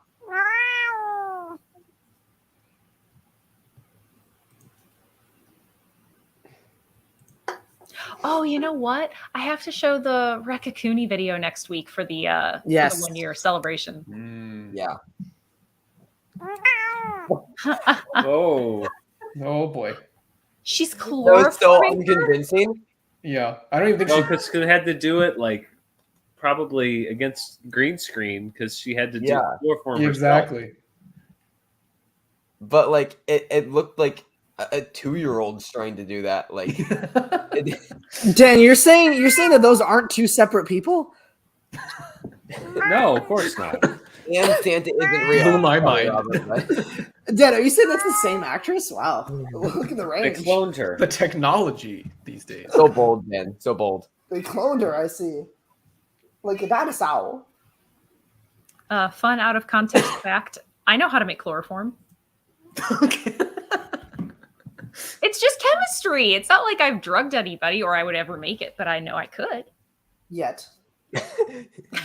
Oh, you know what? I have to show the Rekakuni video next week for the Yes. 1 year celebration. Yeah. Oh, Oh boy. She's That was so chloroforming. unconvincing. Yeah. I don't even think well, she. because they had to do it like probably against green screen because she had to do Yeah. chloroform herself. Exactly. But like it looked like a 2-year-old's trying to do that. Like Dan, you're saying that those aren't two separate people? No, of course not. and Santa isn't real. Blew my Sorry, mind. Robert, but- Dan, are you saying that's the same actress? Wow. Look at the They range. cloned her. The technology these days. so bold, man. So bold. They cloned her, I see. Like a dinosaur. Fun out of context fact. I know how to make chloroform. Okay. It's just chemistry. It's not like I've drugged anybody or I would ever make it, but I know I could. Yet.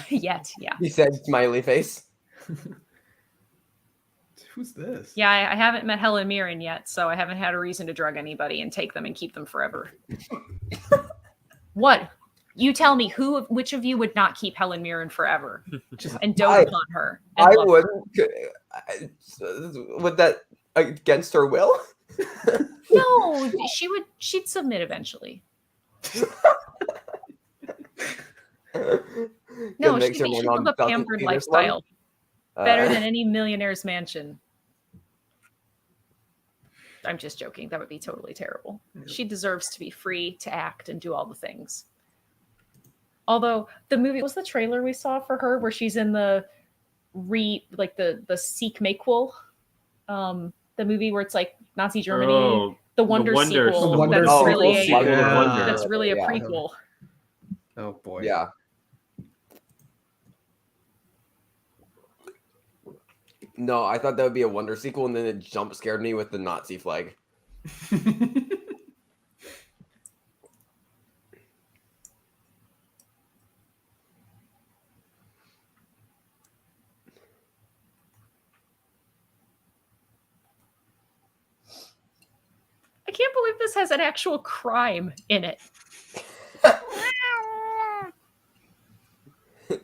Yet, yeah. He said smiley face. Who's this? Yeah, I haven't met Helen Mirren yet, so I haven't had a reason to drug anybody and take them and keep them forever. What? You tell me which of you would not keep Helen Mirren forever and dote upon her? And I love her? wouldn't. Would that against her will? No, she'd submit eventually. No, Make sure she'd my live mom a doesn't pampered see this one. lifestyle. Better than any millionaire's mansion. I'm just joking. That would be totally terrible. She deserves to be free to act and do all the things. Although the movie was the trailer we saw for her where she's in the Seek Makequel, the movie where it's like Nazi Germany, the Wonder sequel. The Wonder that's sequel. that's really a prequel. Oh boy. Yeah. No, I thought that would be a Wonder sequel, and then it jump scared me with the Nazi flag. I can't believe this has an actual crime in it.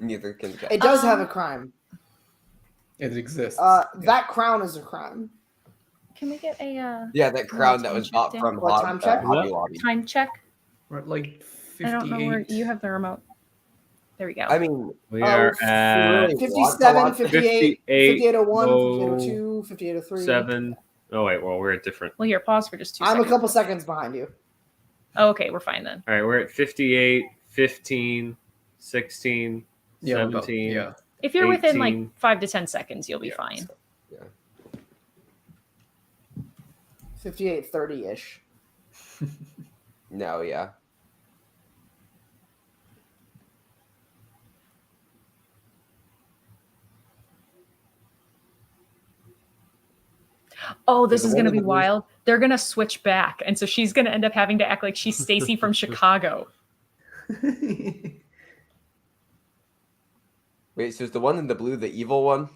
Neither can Jack. It does have a crime. It exists. That crown is a crime. Can we get a Yeah, that crown that was bought from What, time check? Hobby Lobby. time check? We're at like 58. I don't know where you have the remote. There we go. I mean, We are at 57, 58, 58, 5801, 5802, 5803. 7. Oh, wait. Well, we're at different. Well, here, pause for just 2 I'm seconds. a couple seconds behind you. Oh, okay, we're fine then. All right. We're at 58, 15, 16, Yeah, 17. yeah. If you're within 18. like 5 to 10 seconds, you'll be fine. 5830-ish. no, yeah. Oh, this There's is one going to in be the blue- wild. They're going to switch back. And so she's going to end up having to act like she's Stacy from Chicago. Wait, so is the one in the blue the evil one?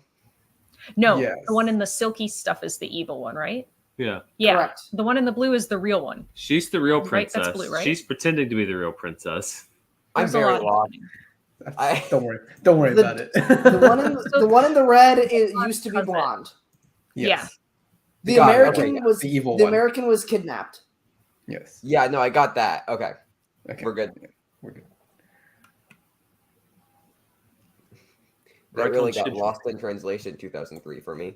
No, Yes. the one in the silky stuff is the evil one, right? Yeah. Yeah. Correct. The one in the blue is the real one. She's the real Right, princess. that's blue, right? She's pretending to be the real princess. I'm There's a very lot lost. happening. Don't worry about it. The one in the red used to be Cousin. blonde. Yes. The Got it, American okay, yeah. was The evil the one. American was kidnapped. Yes. Yeah, no, I got that. Okay, Okay. we're good. Yeah, we're good. That really got Should- lost in translation 2003 for me.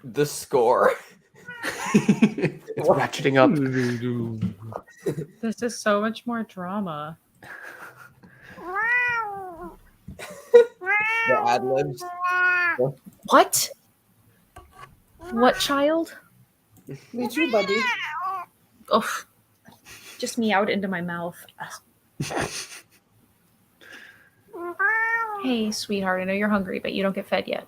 The score. It's ratcheting up. This is so much more drama. The ad libs. What? What child? Me too, buddy. Oh, just meowed into my mouth. Hey, sweetheart, I know you're hungry, but you don't get fed yet.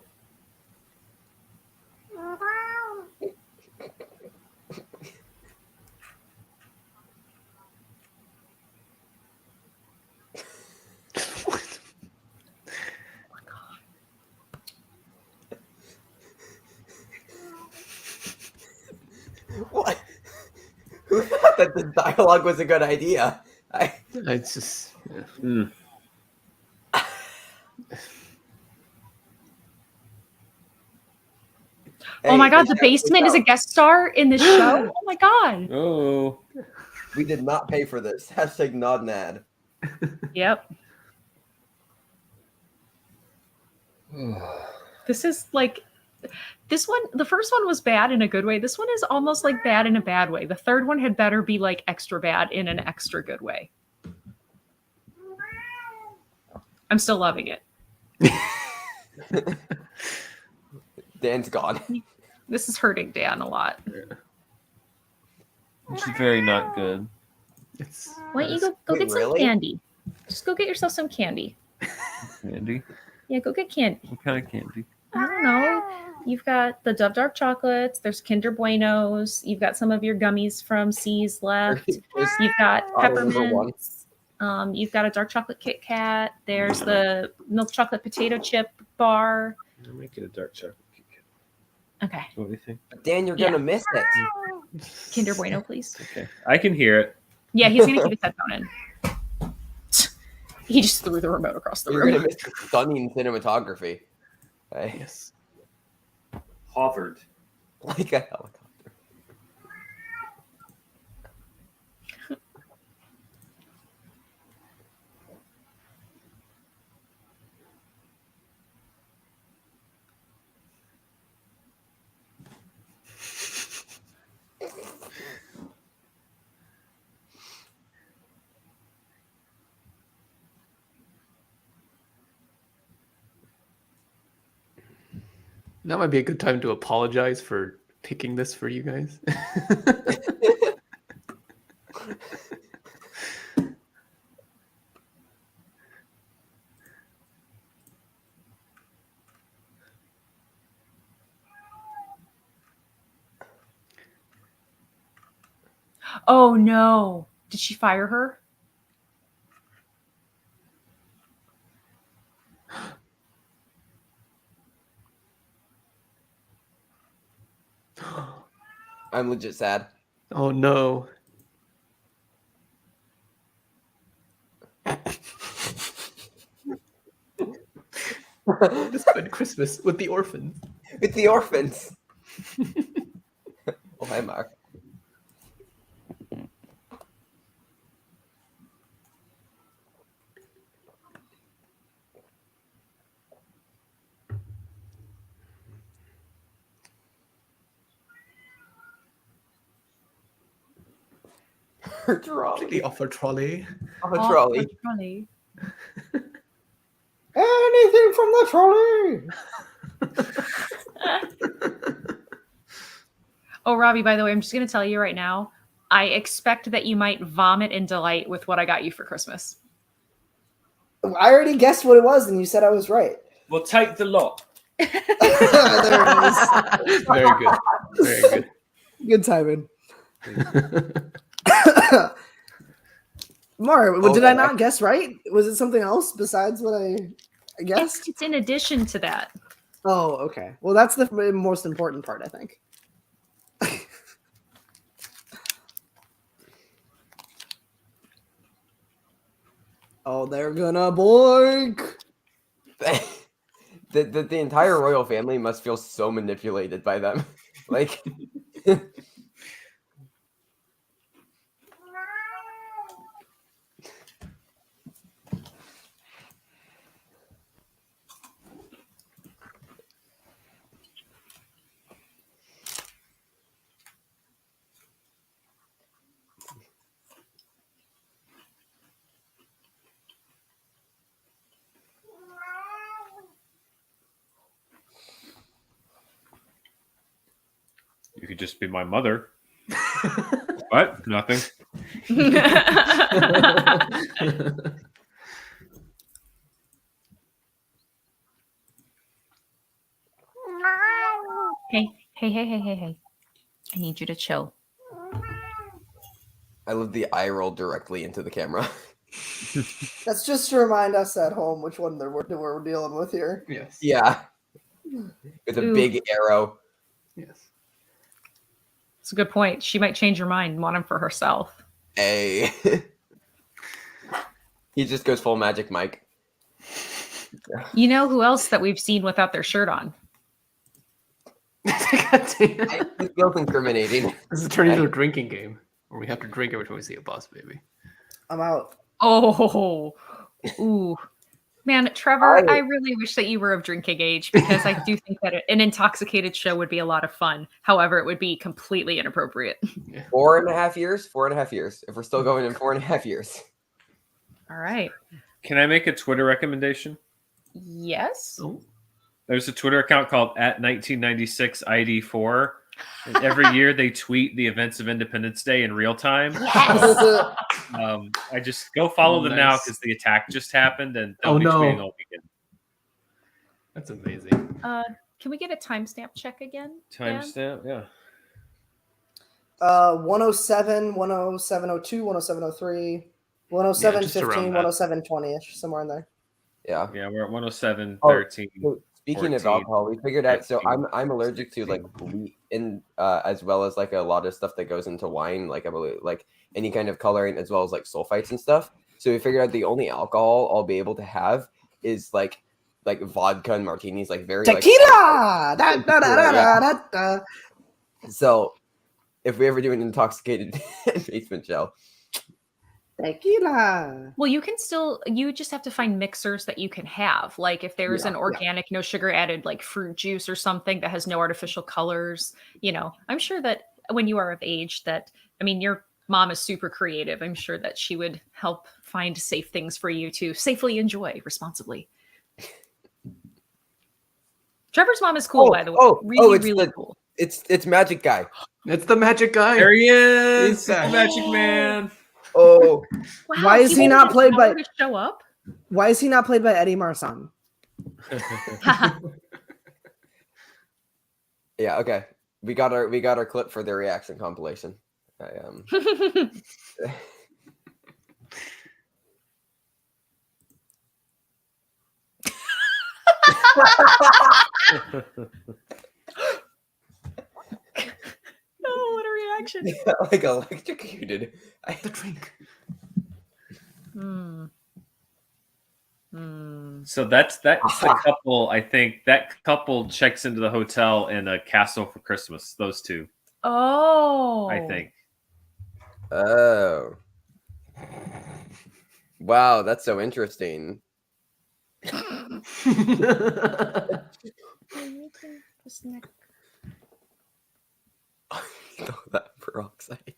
What? Who thought that the dialogue was a good idea? It's just. Yeah. Mm. Oh my Hey, god, they the shout us basement is a out. guest star in this show. Oh my god. Oh, We did not pay for this. Hashtag not an ad. Yep. This is like this one. The first one was bad in a good way. This one is almost like bad in a bad way. The third one had better be like extra bad in an extra good way. I'm still loving it. Dan's gone. This is hurting Dan a lot. it's very not good. It's Why don't you go Wait, get some really? candy? Just go get yourself some candy. Candy? Yeah, go get candy. What kind of candy? I don't know. You've got the Dove Dark chocolates. There's Kinder Buenos. You've got some of your gummies from C's left. You've got Bottle number one. peppermints. You've got a dark chocolate Kit Kat. There's the milk chocolate potato chip bar. I'll make it a dark chocolate. Okay, What do you think? Dan, you're gonna miss it. Kinder Bueno, please. Okay, I can hear it. Yeah, he's gonna keep his headphone in. He just threw the remote across the You're gonna room. miss the stunning cinematography. Hey, yes. Hovered. like a helicopter. That might be a good time to apologize for picking this for you guys. Oh no! Did she fire her? I'm legit sad. Oh no. This spent Christmas with the orphans. With the orphans. Oh, hi, Mark. Her trolley. The offer trolley. Oh, a trolley. Trolley. Anything from the trolley. Oh, Robbie, by the way, I'm just going to tell you right now, I expect that you might vomit in delight with what I got you for Christmas. I already guessed what it was, and you said I was right. We'll take the lot. There it is. Very good. Very good. Good timing. Mar, did I not guess right? Was it something else besides what I guessed? It's in addition to that. Oh, okay. Well, that's the most important part, I think. Oh, they're gonna boink. The entire royal family must feel so manipulated by them. Like, You could just be my mother. What? Nothing. Hey. I need you to chill. I love the eye roll directly into the camera. That's just to remind us at home which one we're dealing with here. Yes. Yeah. With a Ooh. big arrow. Yes. It's a good point. She might change her mind and want him for herself. Hey. He just goes full Magic Mike. You know who else that we've seen without their shirt on? It feels incriminating. This is turning into a drinking game where we have to drink every time we see a boss baby. I'm out. Oh, ooh. Man, Trevor, I really wish that you were of drinking age because I do think that an intoxicated show would be a lot of fun. However, it would be completely inappropriate. 4.5 years? 4.5 years. If we're still going in 4.5 years. All right. Can I make a Twitter recommendation? Yes. Oh. There's a Twitter account called @1996ID4. And every year they tweet the events of Independence Day in real time. Yes. I just go follow them now Nice. because the attack just happened and they'll be tweeting all weekend. That's amazing. Can we get a timestamp check again? Dan? Timestamp, yeah. 107, 10702, 10703, 10715, 10720-ish, somewhere in there. Yeah. Yeah, we're at 107.13. So speaking of 14, alcohol, we figured out. So 15, I'm allergic to like 16. wheat and as well as like a lot of stuff that goes into wine, like I believe like any kind of coloring as well as like sulfites and stuff. So we figured out the only alcohol I'll be able to have is like vodka and martinis, like very Tequila! Like, so if we ever do an intoxicated basement show. Tequila. Well, you just have to find mixers that you can have. Like if there's an organic, no sugar added, like fruit juice or something that has no artificial colors, I'm sure that when you are of age your mom is super creative. I'm sure that she would help find safe things for you to safely enjoy responsibly. Trevor's mom is cool, by the way. Really cool. It's Magic Guy. It's the magic guy. There he is. He's back. The Magic Man. Oh, Wow, Why is he not played by? to show up? Why is he not played by Eddie Marsan? yeah. Okay, we got our clip for the reaction compilation. Oh, what a reaction! Like electrocuted. I have to drink. So that's the couple. I think that couple checks into the hotel in a castle for Christmas. Those two. Oh, I think. Oh. Wow, that's so interesting. That peroxide.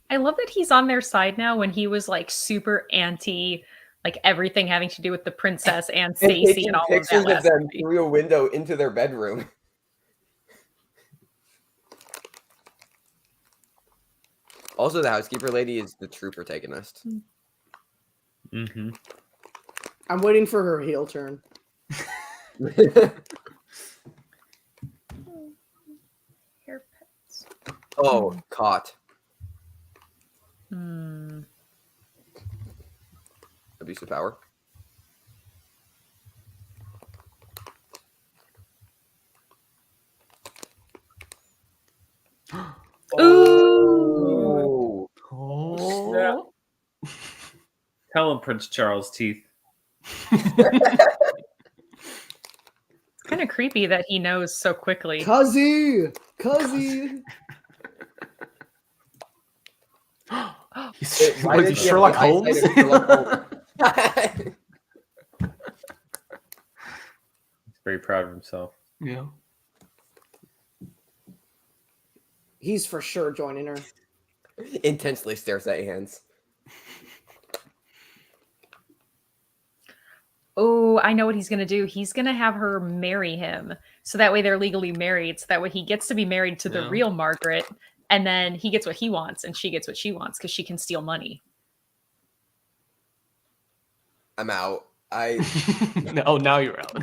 I love that he's on their side now when he was like super anti like everything having to do with the princess and Stacey and all of that. Pictures of them through a window into their bedroom. Also, the housekeeper lady is the true protagonist. Mm-hmm. I'm waiting for her heel turn. Hair pets. Oh, caught. Abuse of power. Ooh. Oh. Tell him, Prince Charles' teeth. It's kind of creepy that he knows so quickly. Cuzzy. He's Sherlock Holmes. He's very proud of himself. Yeah. He's for sure joining her. Intensely stares at hands. Oh, I know what he's going to do. He's going to have her marry him. So that way they're legally married. So that way he gets to be married to the real Margaret. And then he gets what he wants and she gets what she wants because she can steal money. I'm out. Oh, now you're out.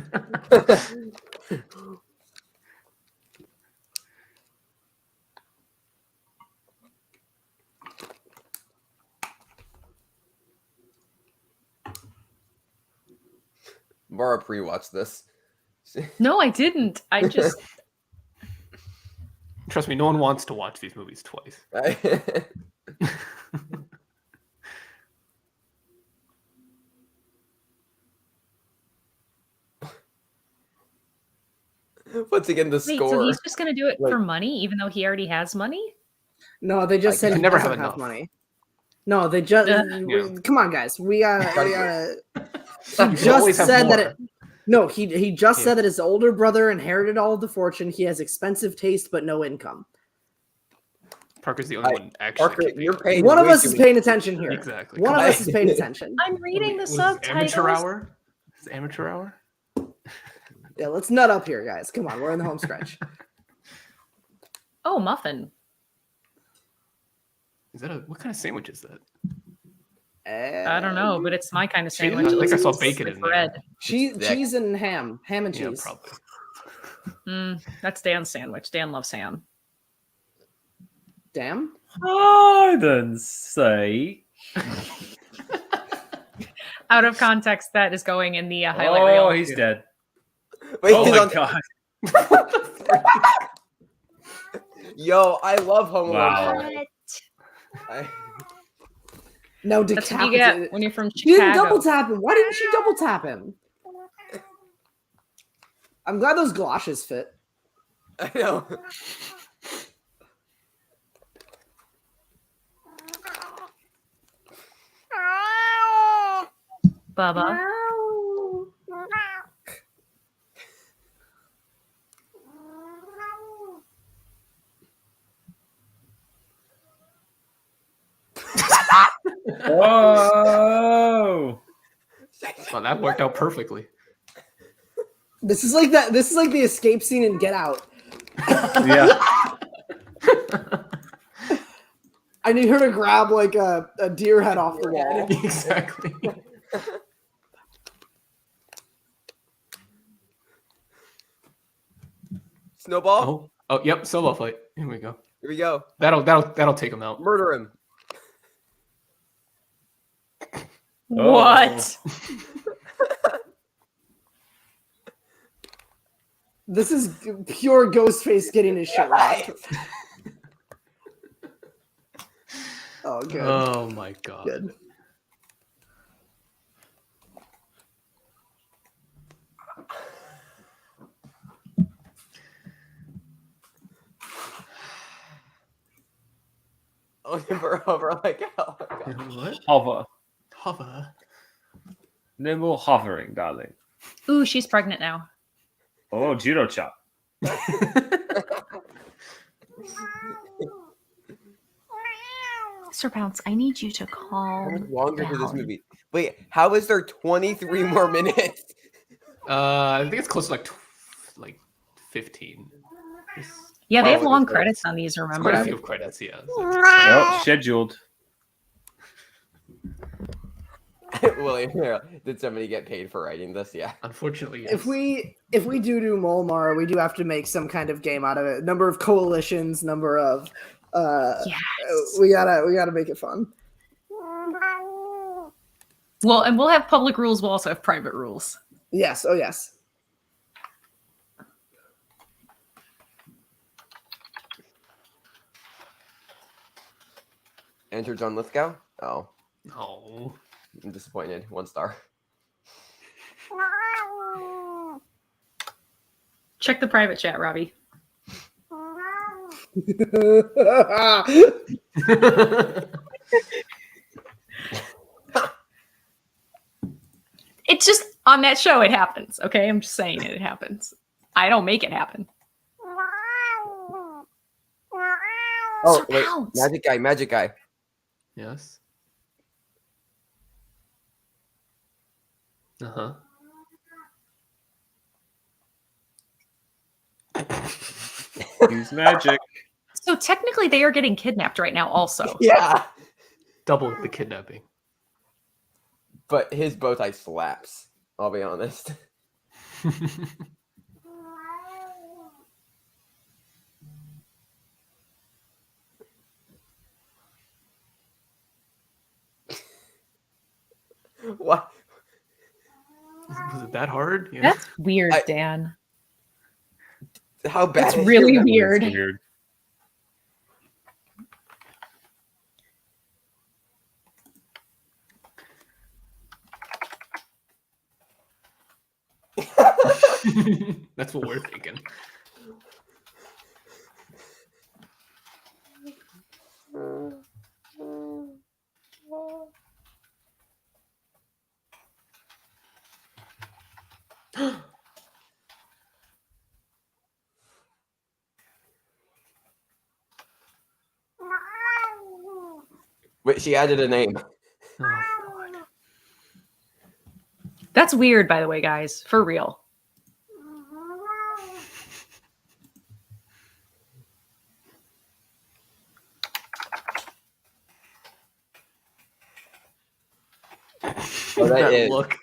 Mara pre-watched this. No, I didn't. I just... Trust me, no one wants to watch these movies twice. Once again, the Wait, score. so he's just going to do it Like- for money, even though he already has money? No, they just I said can he never doesn't have have enough. money. No, they just Yeah. come on, guys. We gotta. You He should always just have said that more. it. No, he just Yeah. said that his older brother inherited all of the fortune. He has expensive taste but no income. Parker's the only one actually. Parker, keeping you're up. paying. One of way us too is many- paying attention here. Exactly. One of Come us on. is paying attention. I'm reading the Was subtitles. Amateur hour? Is it amateur hour? Yeah, let's nut up here, guys. Come on, we're in the home stretch. Oh, muffin. Is that what kind of sandwich is that? I don't know, but it's my kind of Cheese? sandwich. I It think looks I saw like bacon it's in there. bread. Cheese, Thick. cheese and ham and Yeah, cheese. probably. That's Dan's sandwich. Dan loves ham. Damn. Pardon's sake. Out of context, that is going in the highlight Oh, reel. he's dead. Wait, Oh he's my on- god. Yo, I love Home Alone. Wow. I- No, That's what you decapitated. get when you're from She didn't Chicago. double tap him. Why didn't she double tap him? I'm glad those galoshes fit. I know. Bubba. Whoa. Well, that worked out perfectly. This is like that. This is like the escape scene in Get Out. Yeah. I need her to grab like a deer head off the wall. Exactly. Snowball. Oh, yep. Solo fight. Here we go. Here we go. That'll take him out. Murder him. What? This is pure Ghostface getting his shit right. Oh, good. Oh my god. Good. Oh, we're like, oh my God. What? Hover. Hover. No more hovering, darling. Ooh, she's pregnant now. Oh, judo chop. Sir Bounce, I need you to How calm much longer for this down. movie? Wait, how is there 23 more minutes? I think it's close to like 15. Yeah, they have Probably long so. credits on these, Quite a remember? few credits, yeah. Yep, scheduled. William, did somebody get paid for writing this? Yeah. Unfortunately, yes. If we do Molmar, we do have to make some kind of game out of it. Number of coalitions, number of Yes. we gotta make it fun. Well, and we'll have public rules. We'll also have private rules. Yes. Oh yes. Enter John Lithgow? Oh, No. I'm disappointed. 1 star. Check the private chat, Robbie. It's just on that show, it happens. Okay, I'm just saying it happens. I don't make it happen. Oh, Sir wait. Pounce. Magic guy. Yes. Uh-huh. Use magic. So technically, they are getting kidnapped right now. Also, Yeah. Double the kidnapping. But his bow tie slaps. I'll be honest. What? Was it that hard? Yeah. that's weird, I- Dan. How bad? It's is really your- weird. Weird. That's what we're thinking. Wait, she added a name. Oh, That's weird, by the way, guys. For real. Oh, that that is. look.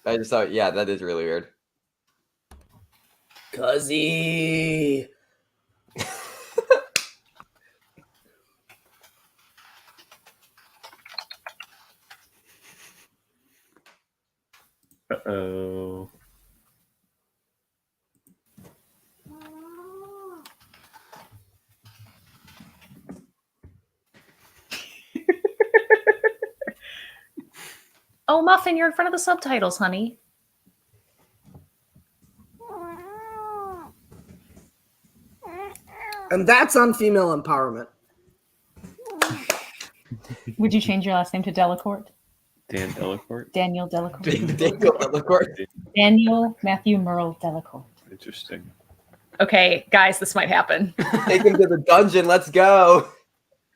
I just thought, yeah, that is really weird. Cuzzy. Uh-oh. Oh, Muffin, you're in front of the subtitles, honey. And that's on female empowerment. Would you change your last name to Delacourt? Dan Delacourt? Daniel Delacourt. Daniel Matthew Murrell Delacourt. Interesting. Okay, guys, this might happen. Take him to the dungeon. Let's go.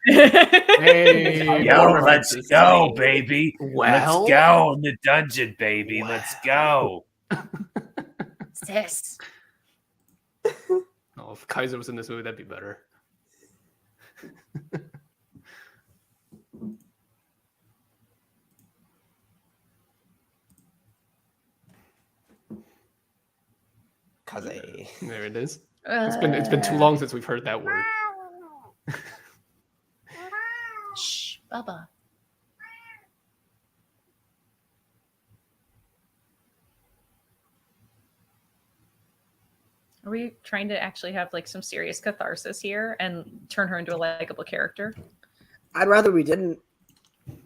Hey, Yo, let's go, baby. Well, Let's go in the dungeon, baby. Let's go. Sis. Oh, if Kaiser was in this movie, that'd be better. Kaze. There it is. It's been too long since we've heard that word. Shh, Bubba. Are we trying to actually have like some serious catharsis here and turn her into a likable character? I'd rather we didn't.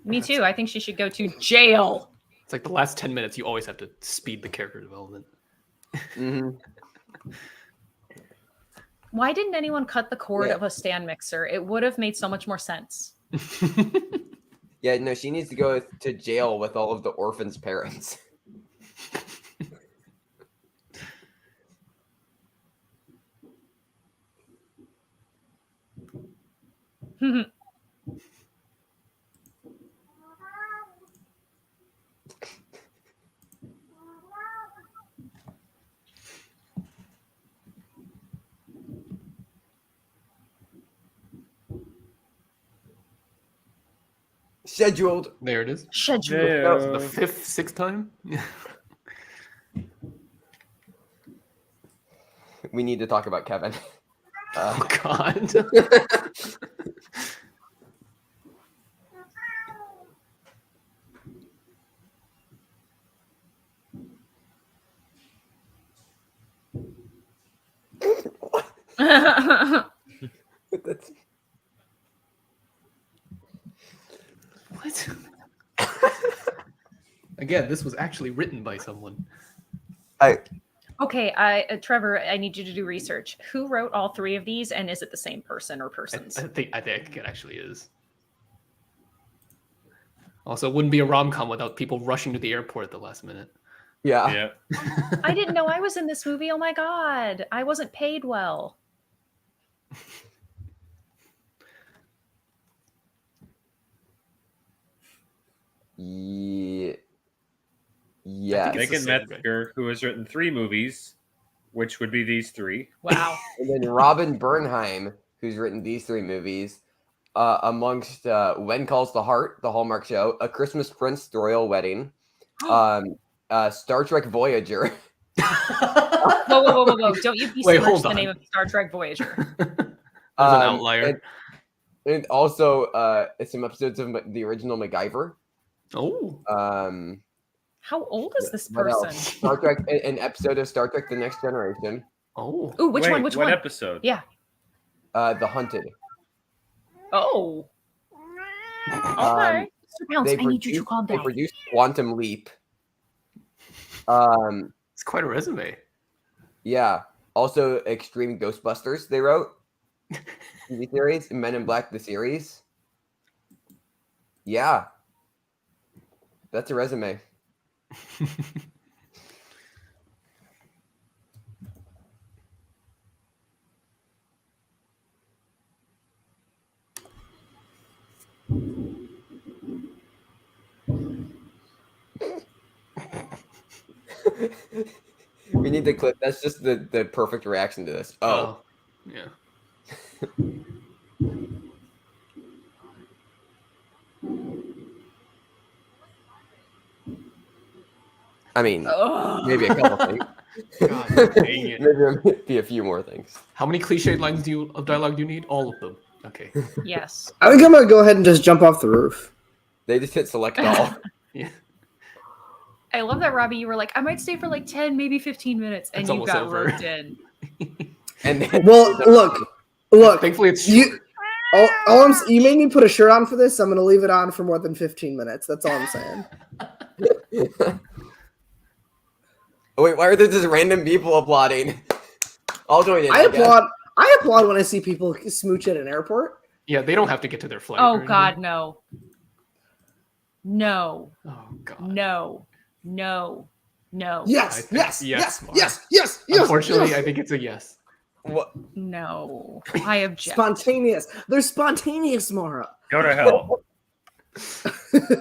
Me too. I think she should go to jail. It's like the last 10 minutes, you always have to speed the character development. Mm-hmm. Why didn't anyone cut the cord Yeah. of a stand mixer? It would have made so much more sense. Yeah, no, she needs to go to jail with all of the orphans' parents. Scheduled. There it is. Schedule. Yeah. The fifth, sixth time? We need to talk about Kevin. Oh, God. That's- What? Again, this was actually written by someone. Okay, Trevor, I need you to do research. Who wrote all three of these, and is it the same person or persons? I think it actually is. Also, it wouldn't be a rom-com without people rushing to the airport at the last minute. yeah. Yeah. I didn't know I was in this movie. Oh my god, I wasn't paid well. Yeah. It's Yes. the Megan same, Metzger, who has written 3 movies, which would be these 3. Wow. And then Robin Bernheim, who's written these 3 movies, amongst When Calls the Heart, the Hallmark show, A Christmas Prince, The Royal Wedding, Star Trek Voyager. Whoa. Don't you Wait, besmirch hold the on. name of Star Trek Voyager. There's an outlier. And also some episodes of the original MacGyver. Oh. How old is this What else? person? Star Trek, an episode of Star Trek: The Next Generation. Oh. Ooh, which Wait, one? Which what one? episode? Yeah. The Hunted. Oh. Okay. Mr. Pounce, I need you to calm They down. produced Quantum Leap. It's quite a resume. Yeah. Also, Extreme Ghostbusters they wrote. TV series, Men in Black the series. Yeah. That's a resume. We need the clip. That's just the perfect reaction to this. Oh. Yeah. I mean, Ugh. maybe a couple things. God dang it. Maybe a few more things. How many cliched lines of dialogue do you need? All of them. Okay. Yes. I think I'm gonna go ahead and just jump off the roof. They just hit select all. Yeah. I love that, Robbie. You were like, I might stay for like 10, maybe 15 minutes, and It's you almost got over. roped in. And then, Well, look. Thankfully, it's You, you made me put a shirt on for this. I'm gonna leave it on for more than 15 minutes. That's all I'm saying. Oh, wait, why are there just random people applauding? I'll join in. I applaud when I see people smooch at an airport. Yeah, they don't have to get to their flight. Oh, or God, anything. no. No. Oh, God. No. No. No. Yes, I think yes. Unfortunately, I think it's a yes. What? No. I object. Spontaneous. They're spontaneous, Mara. Go to hell.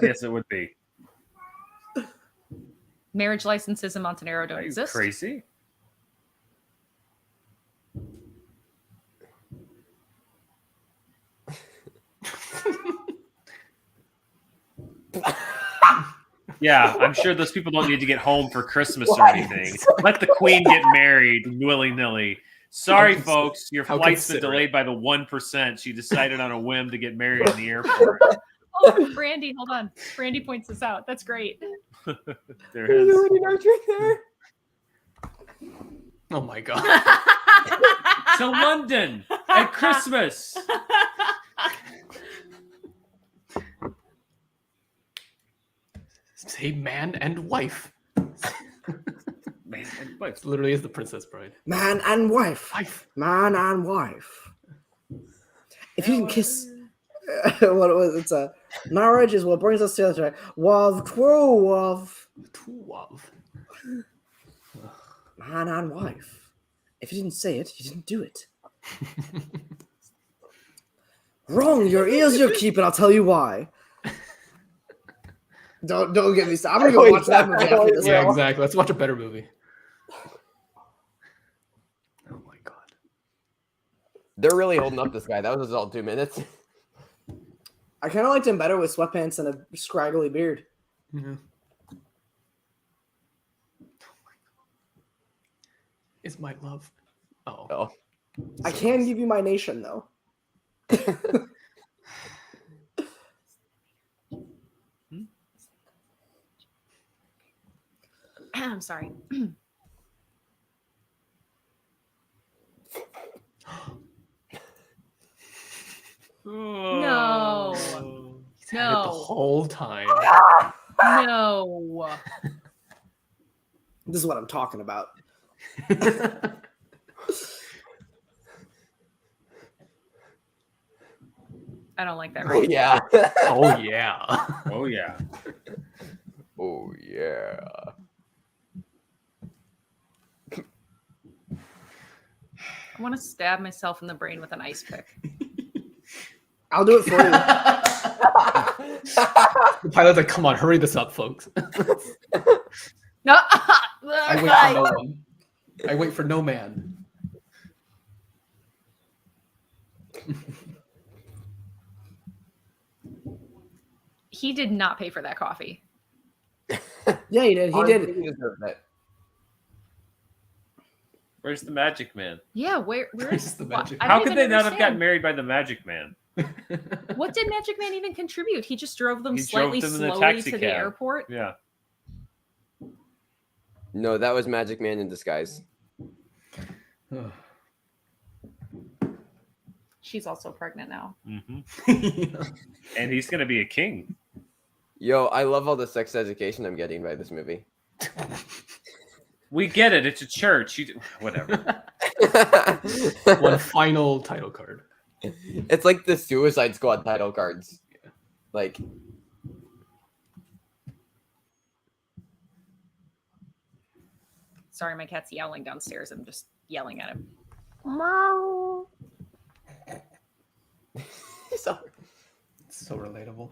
Yes, it would be. Marriage licenses in Montenegro Are don't you exist. crazy? Yeah, I'm sure those people don't need to get home for Christmas or anything. Let the queen get married willy-nilly. Sorry, folks, your how flight's been considerate. delayed by the 1%. She decided on a whim to get married in the airport. Oh, Brandy, hold on. Brandy points this out. That's great. There it is. Oh, my God. To London at Christmas. Say man and wife. Man, and wife. It literally is the Princess Bride. Man and wife. Wife. Man and wife. If you can kiss, what it was, it's a marriage is what brings us together. Wav, true wav. True love. Man and wife. If you didn't say it, you didn't do it. Wrong. Your ears you're keeping. I'll tell you why. Don't get me started. I'm gonna go watch that movie after this. Yeah, exactly. Let's watch a better movie. Oh my God. They're really holding up this guy. That was all 2 minutes. I kind of liked him better with sweatpants and a scraggly beard. Yeah. Is my love? Oh. Oh. I can give you my nation though. I'm sorry. No. He's had it the No. whole time. No. This is what I'm talking about. I don't like that. Oh, Right? yeah. Oh yeah. Oh, yeah. Oh, yeah. I want to stab myself in the brain with an ice pick. I'll do it for you. The pilot's like, come on, hurry this up, folks. No. I wait for no one. I wait for no man. He did not pay for that coffee. Yeah, he did. He Honestly, did. he deserved it. Where's the Magic Man? Yeah, where's the Magic I How don't could even they not have gotten understand. married by the Magic Man? What did Magic Man even contribute? He just drove them He drove slightly them in the slowly taxi to the cab. airport. Yeah. No, that was Magic Man in disguise. She's also pregnant now. Mm-hmm. And he's going to be a king. Yo, I love all the sex education I'm getting by this movie. We get it. It's a church. Whatever. One final title card. It's like the Suicide Squad title cards. Like, Sorry, my cat's yelling downstairs. I'm just yelling at him. so, It's so relatable.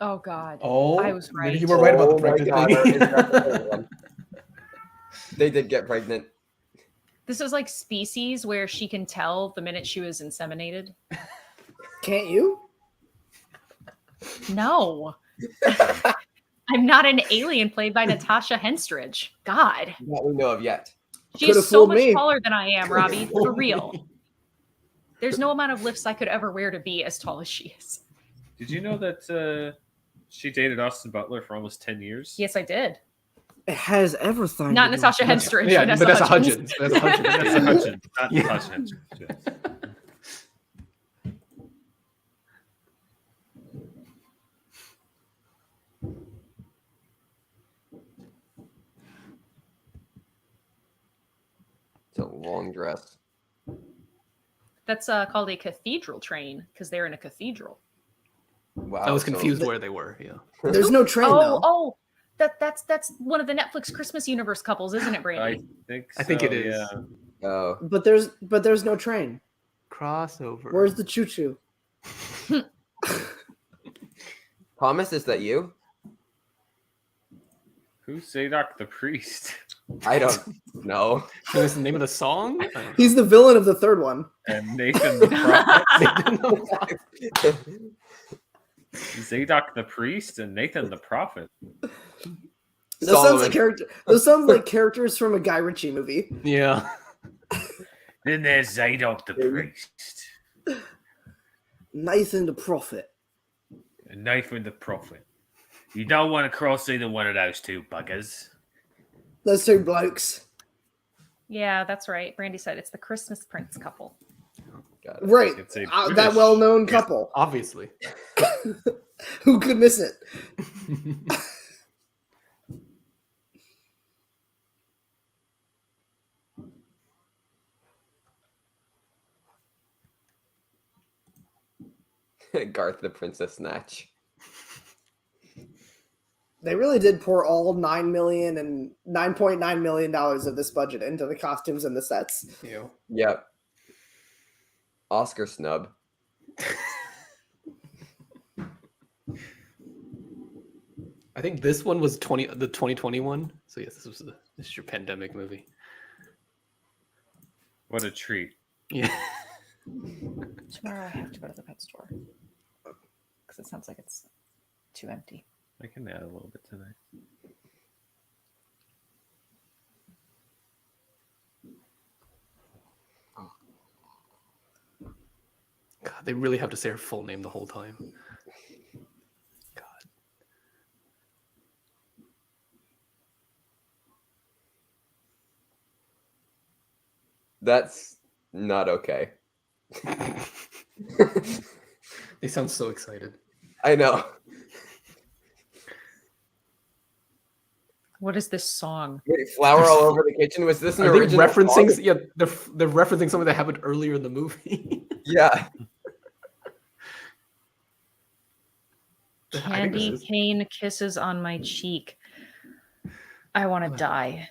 Oh God. Oh, I was right. You were right about the oh my pregnant God, thing. it's not the third one. They did get pregnant. This is like Species, where she can tell the minute she was inseminated. Can't you? No. I'm not an alien played by Natasha Henstridge. God. Not we know of yet. She Could've is so fooled much me. taller than I am, Robbie. For real. There's no amount of lifts I could ever wear to be as tall as she is. Did you know that she dated Austin Butler for almost 10 years? Yes, I did. It has everything. Not to do Natasha with- Henstridge. Yeah, Vanessa but that's a Hudgens. Hudgens. That's a Hudgens. That's a Hudgens, not Yeah. Natasha Henstridge. Yes. It's a long dress. That's called a cathedral train because they're in a cathedral. Wow. I was so- confused where they were. Yeah. There's no train though. Oh, that's one of the Netflix Christmas universe couples, isn't it, Brandy? I think it is. Yeah. Oh. But there's no train. Crossover. Where's the choo choo? Thomas, is that you? Who's Zadok the priest? I don't know. Is the name of the song? He's the villain of the third one. And Nathan the prophet? Zadok the priest and Nathan the prophet. Those sounds Solomon. like character. Those sounds like characters from a Guy Ritchie movie. Yeah. Then there's Zadok the priest. Nathan the prophet. And Nathan the prophet. You don't want to cross either one of those two buggers. Those two blokes. Yeah, that's right. Brandy said it's the Christmas Prince couple. Got it. Right. It's a That British- well-known couple. Obviously. Who could miss it? Garth the Princess Snatch. They really did pour all $9.9 million of this budget into the costumes and the sets. Yeah. Yep. Oscar snub. I think this one was the 2021. So yes, this is your pandemic movie. What a treat. Yeah. Tomorrow I have to go to the pet store because it sounds like it's too empty. I can add a little bit tonight. God, they really have to say her full name the whole time. God. That's not okay. They sound so excited. I know. What is this song? Wait, flour all over the kitchen. Was this an Are they original referencing? song? Yeah, they're referencing something that happened earlier in the movie. Yeah. I think Candy this is- cane kisses on my cheek. I want to die.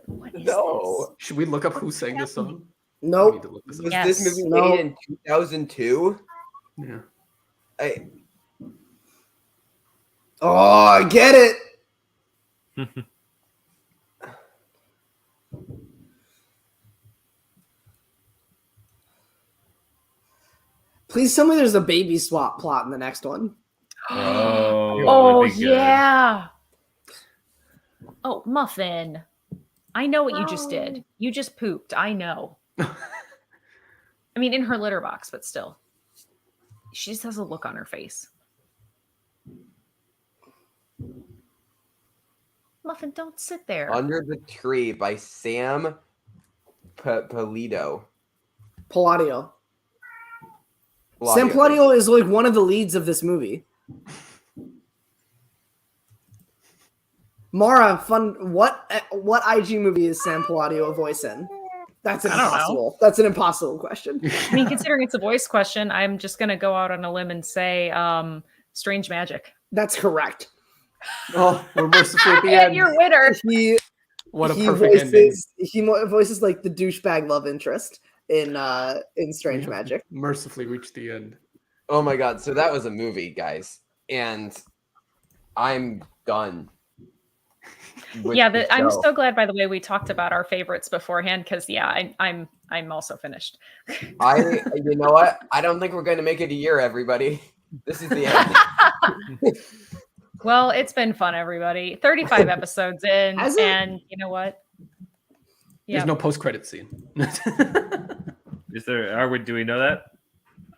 What is No. Should we look up who sang this song? We need Nope. to look this up. Was Yes. this movie No. made in 2002? Yeah. Oh, I get it. Please tell me there's a baby swap plot in the next one. Oh, that Oh would be good. yeah. Oh, Muffin. I know what you just did. You just pooped. I know. I mean, in her litter box, but still. She just has a look on her face. Muffin, don't sit there. Under the Tree by Sam Palladio. Palladio. Sam Palladio is like one of the leads of this movie. Mara, fun. What IG movie is Sam Palladio a voice in? That's impossible. That's an impossible question. I mean, considering it's a voice question, I'm just gonna go out on a limb and say Strange Magic. That's correct. Oh, we're merciful at the And end. your winner. What a perfect ending. He voices like the douchebag love interest in Strange Magic. Mercifully reached the end. Oh my god! So that was a movie, guys, and I'm done. Yeah, I'm so glad. By the way, we talked about our favorites beforehand because I'm also finished. You know what? I don't think we're going to make it a year, everybody. This is the end. Well, it's been fun, everybody. 35 episodes in, and you know what? Yeah. There's no post-credit scene. Is there? Do we know that?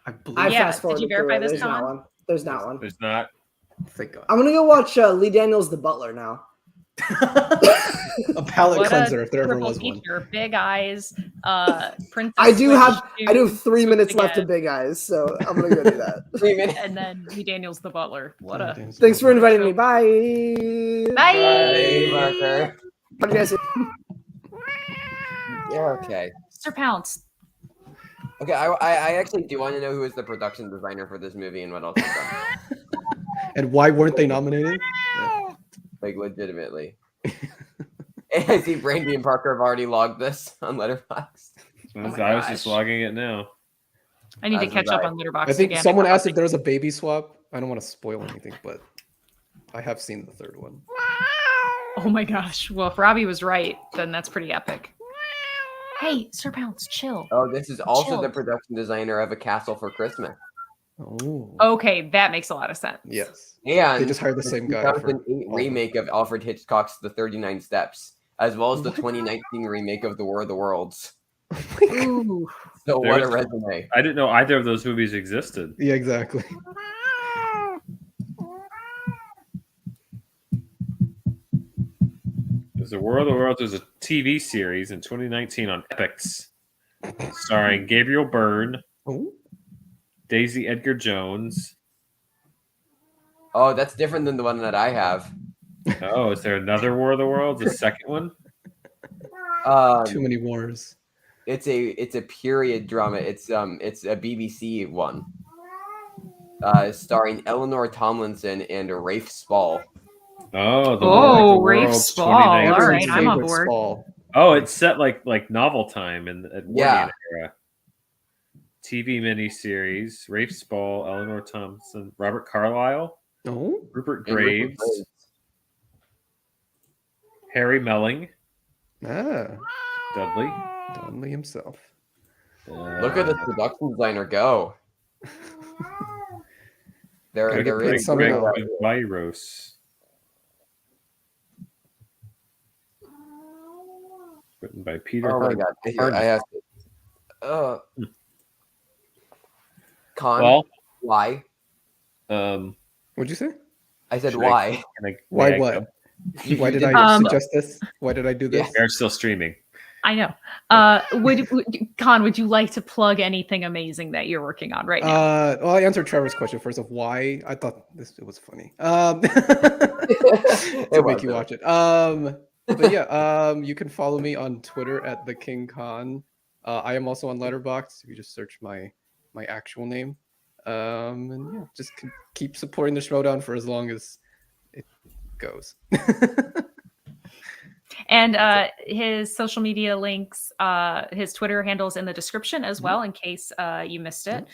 I believe. Did you verify this time? There's not one. There's not. Thank God. I'm gonna go watch Lee Daniels' The Butler now. A palate cleanser, if there ever was feature. one. Big Eyes, Princess. I do have 3 minutes left of Big Eyes, so I'm gonna go do that. 3 minutes. And then Lee Daniels the Butler. Thanks for inviting me. Bye. Bye, Marker. What do you guys say? Yeah, okay. Sir Pounce. Okay, I actually do want to know who is the production designer for this movie and what else is done. And why weren't they nominated? Yeah. Like, legitimately. I see Brandy and Parker have already logged this on Letterboxd. I was just logging it now. I need to catch up on Letterboxd. I think someone asked if there was a baby swap. I don't want to spoil anything, but I have seen the third one. Oh my gosh. Well, if Robbie was right, then that's pretty epic. Hey, Sir Pounce, chill. Oh, this is also the production designer of A Castle for Christmas. Oh. Okay, that makes a lot of sense. Yes. And they just hired the same guy. 2008 remake of Alfred Hitchcock's The 39 Steps, as well as the 2019 remake of The War of the Worlds. Ooh. So what a resume. I didn't know either of those movies existed. Yeah, exactly. The War of the Worlds was a TV series in 2019 on Epix, starring Gabriel Byrne, Daisy Edgar Jones. Oh, that's different than the one that I have. Oh, is there another War of the Worlds? A second one? Too many wars. It's a period drama. It's a BBC one. Starring Eleanor Tomlinson and Rafe Spall. Oh, Rafe Spall. All right, I'm on board. Oh, it's set like novel time at yeah. era. TV miniseries. Rafe Spall, Eleanor Thompson, Robert Carlyle, Rupert Graves, Harry Melling, Dudley himself. Look at the production designer go. They're Greg Viros. Written by Peter. Oh my god! I have to. Well, why? What'd you say? I said why. Why what? Why did I suggest this? Why did I do this? They're still streaming. I know. Would you like to plug anything amazing that you're working on right now? Well, I answered Trevor's question first of why. I thought it was funny. To make you watch it. But yeah, you can follow me on Twitter at the King Khan. I am also on Letterboxd if you just search my actual name. And yeah, just keep supporting the Showdown for as long as it goes. And his social media links, his Twitter handles in the description as well, in case you missed it.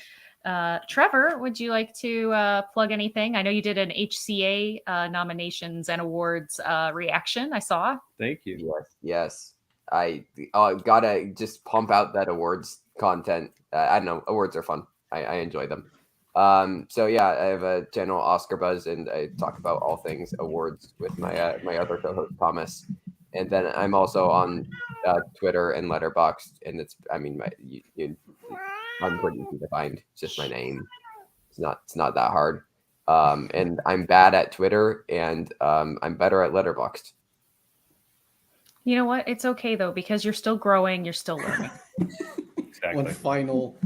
Trevor, would you like to plug anything? I know you did an HCA nominations and awards reaction. I saw. Thank you. Yes. I gotta just pump out that awards content. I don't know. Awards are fun. I enjoy them. So yeah, I have a channel, Oscar Buzz, and I talk about all things awards with my my other co-host Thomas. And then I'm also on Twitter and Letterboxd, and I'm pretty easy to find. It's just my name. It's not that hard. And I'm bad at Twitter, and I'm better at Letterboxd. You know what? It's okay though, because you're still growing, you're still learning. Exactly. One final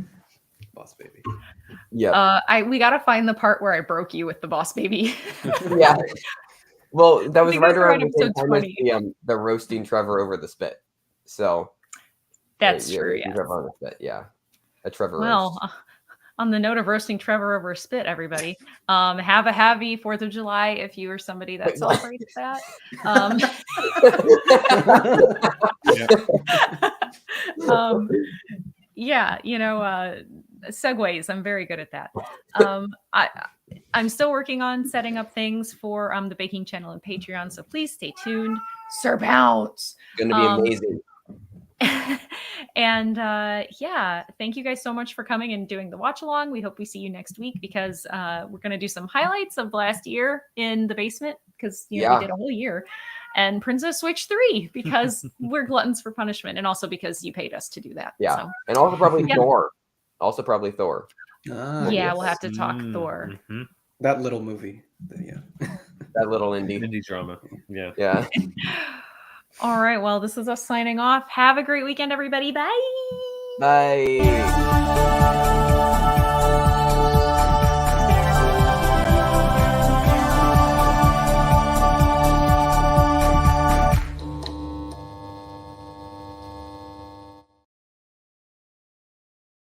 boss baby. Yeah. We gotta find the part where I broke you with the boss baby. Yeah. Well, that was think right that's around around the same episode time as 20. the roasting Trevor over the spit. So That's true. roasting Yeah. Trevor on the spit. Yeah. A Trevor Well, roast. on the note of roasting Trevor over a spit, everybody, have a happy 4th of July if you are somebody that Wait, what? celebrates that. Yeah, segues. I'm very good at that. I'm still working on setting up things for the baking channel and Patreon, so please stay tuned. Sir Bounce. It's gonna be amazing. And yeah, thank you guys so much for coming and doing the watch along. We hope we see you next week, because we're going to do some highlights of last year in the basement, because we did a whole year, and Princess Switch 3, because we're gluttons for punishment, and also because you paid us to do that. Yeah. So. And also probably Thor. Also probably Thor. Ah, yeah, yes. we'll have to talk Thor. Mm-hmm. That little movie. Yeah. That little indie drama. Yeah. Yeah. All right. Well, this is us signing off. Have a great weekend, everybody. Bye. Bye.